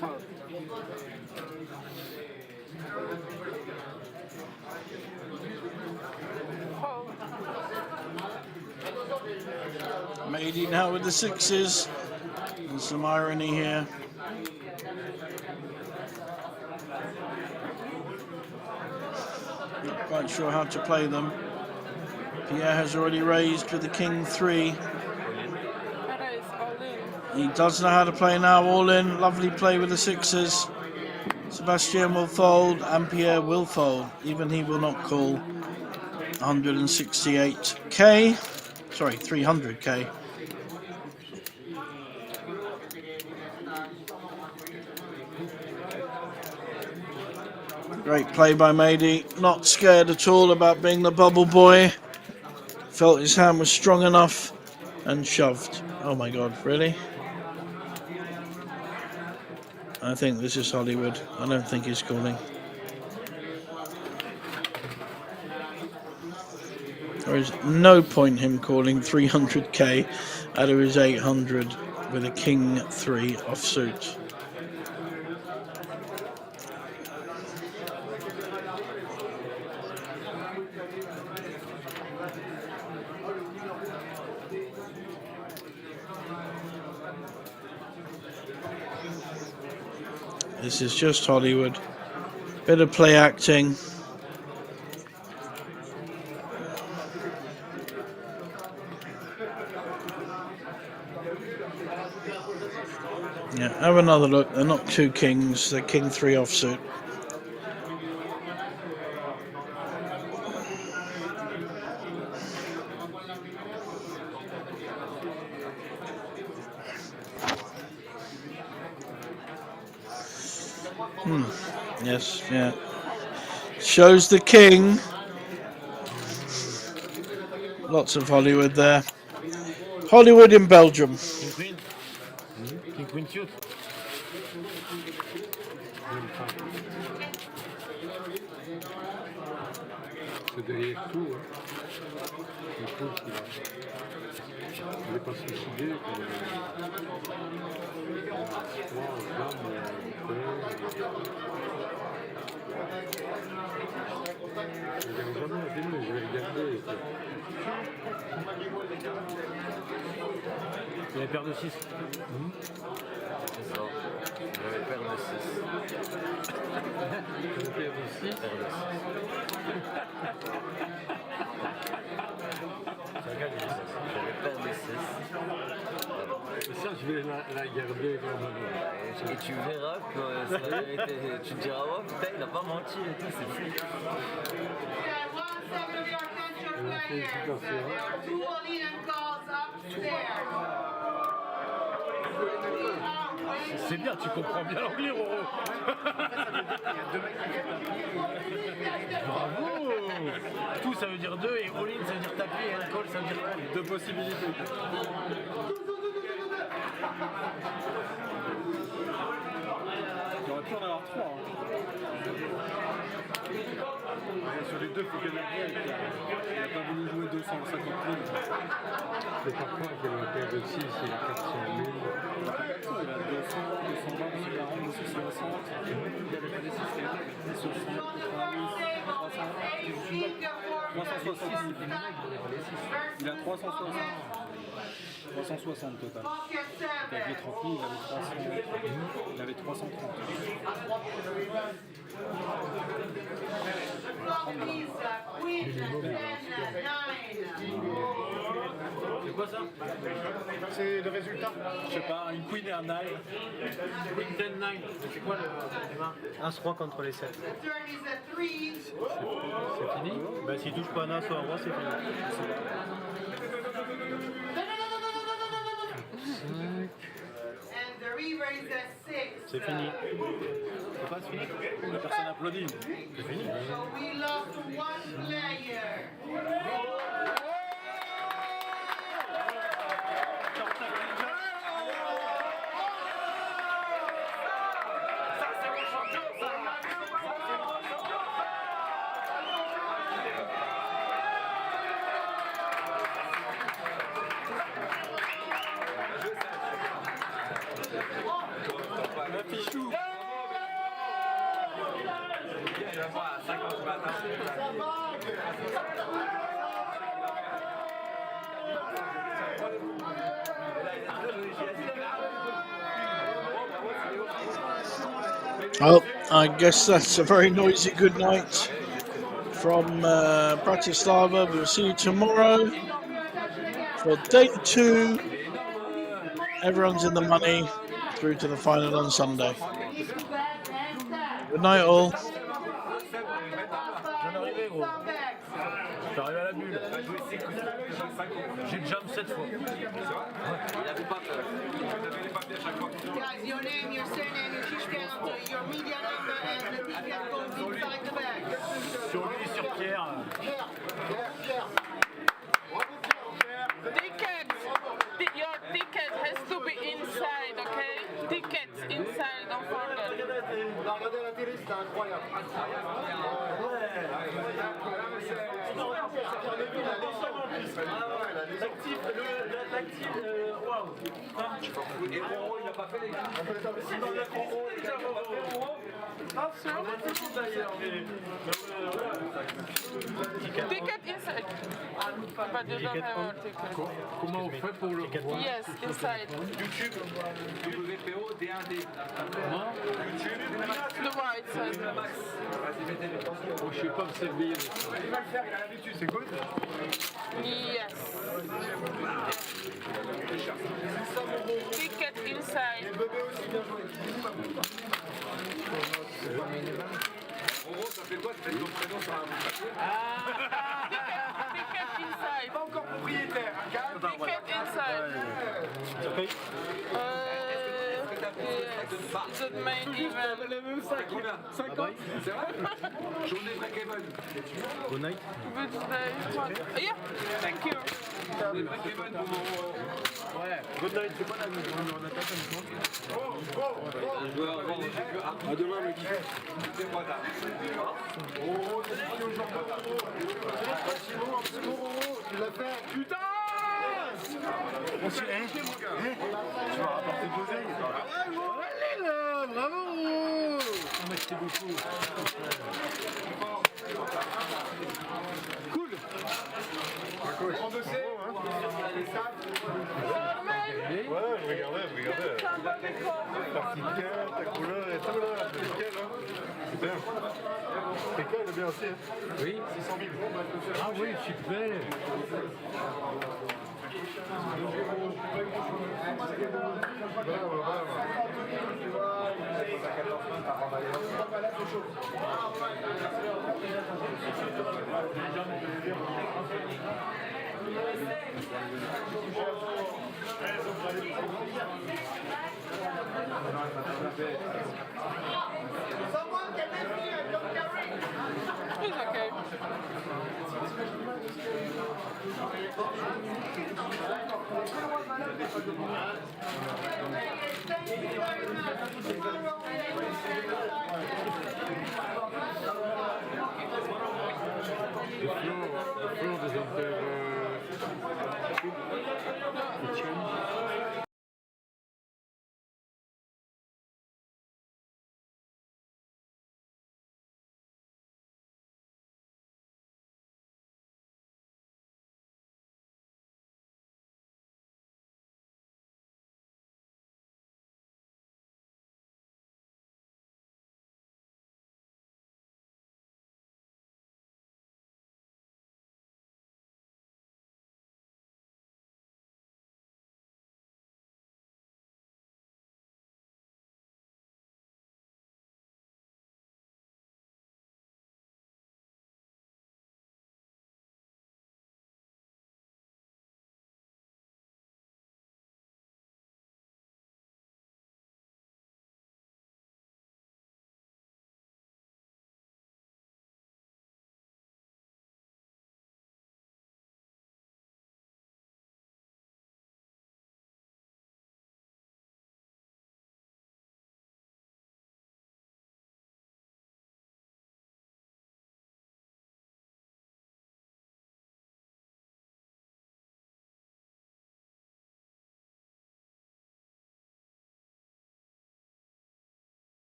Fold. Fold. Mehdi now with the sixes. There's some irony here. Not quite sure how to play them. Pierre has already raised with the king 3. He does know how to play now, all in. Lovely play with the 6s. Sebastian will fold and Pierre will fold. Even he will not call. 168k. Sorry, 300k. Great play by Mady. Not scared at all about being the bubble boy. Felt his hand was strong enough and shoved. Oh my god, really? I think this is Hollywood. I don't think he's calling. There is no point him calling 300k out of his 800 with a king 3 offsuit. This is just Hollywood. Bit of play acting. Yeah, have another look. They're not 2 kings, they're king 3 offsuit. Yes, yeah. Shows the king. Lots of Hollywood there. Hollywood in Belgium. King Queen. King Queen suit. C'est derrière tout. Je trouve qu'il n'est pas suicidé. Je vais regarder. Il y a une paire de 6. C'est ça. J'avais paire de 6. Paire de 6. Paire de 6. Ça gagne. J'avais paire de 6. Ça, je vais la garder comme Et tu verras que ça a été. Tu te diras, oh putain, il a pas menti et tout, c'est fou. C'est bien, tu comprends bien l'anglais, Roro. Bravo. Tout, ça veut dire 2 et all-in, ça veut dire tapis et un call, ça veut dire call. 2 possibilités. J'aurais pu en avoir 3. Sur les 2, il faut qu'elle ait bien. Il n'a pas voulu jouer 250 000. C'est parfois que la paire de 6, il a 400 000. Il a 200, 220, 240, 260. Il a les 6, 60, 360. Il a 360. 360 total. Il avait 30 000, il avait 330. C'est quoi ça? C'est le résultat? Je sais pas, une queen et un 9. Queen 10, 9. C'est quoi le main? 1-3 contre les 7. C'est fini? Bah s'il touche pas un as ou un roi, c'est fini. C'est fini. C'est pas fini. Personne applaudit. C'est fini. Well, I guess that's a very noisy good night from Bratislava. We'll see you tomorrow for day 2. Everyone's in the money through to the final on Sunday. Good night, all. J'arrive à la bulle. J'ai le jump 7 fois. Guys, your name, your surname, your fish penalty, your media number, and the ticket goes inside the bag. Sur lui, sur Pierre. Your ticket has to be inside, okay? Tickets inside, don't forget. Regardez la télé, c'était incroyable. L'actif, waouh. Et Roro, il n'a pas fait les gars. Si dans la Roro, il a pas fait Roro. Ah, c'est vrai, c'est tout d'ailleurs. Ticket inside. But you don't have a ticket. Comment on fait pour le voir? Yes, inside. YouTube, WPO, D1D. Comment? YouTube, The right side. Winamax. Oh, je sais pas me servir. Il va le faire, il a l'habitude, c'est good? Yes. Ticket inside. Roro, ça fait quoi de mettre ton prénom sur un papier? Ticket inside. Pas encore propriétaire, hein, Ticket inside. The main event. Le même sac. Combien? 50? C'est vrai? Journée break-even. Good night. Good day. Yeah, thank you. Journée break-even pour mon... Ouais, good night, c'est pas la numéro d'attaque maintenant. Un joueur, à demain, mec. C'est moi là. Oh, c'est qui aujourd'hui? Simon, un petit Roro, tu l'as fait. Putain! On se tu vas rapporter de l'oseille. Allez là, bravo. Merci beaucoup. Cool. En 2C. Ouais, je regardais. Partie de cœur, ta couleur et tout là, c'est nickel, hein. C'est bien. C'est quoi, il est bien aussi, hein. Oui. 600 000. Ah oui, super. Someone can lift me and don't carry. It's okay. Le floor doesn't have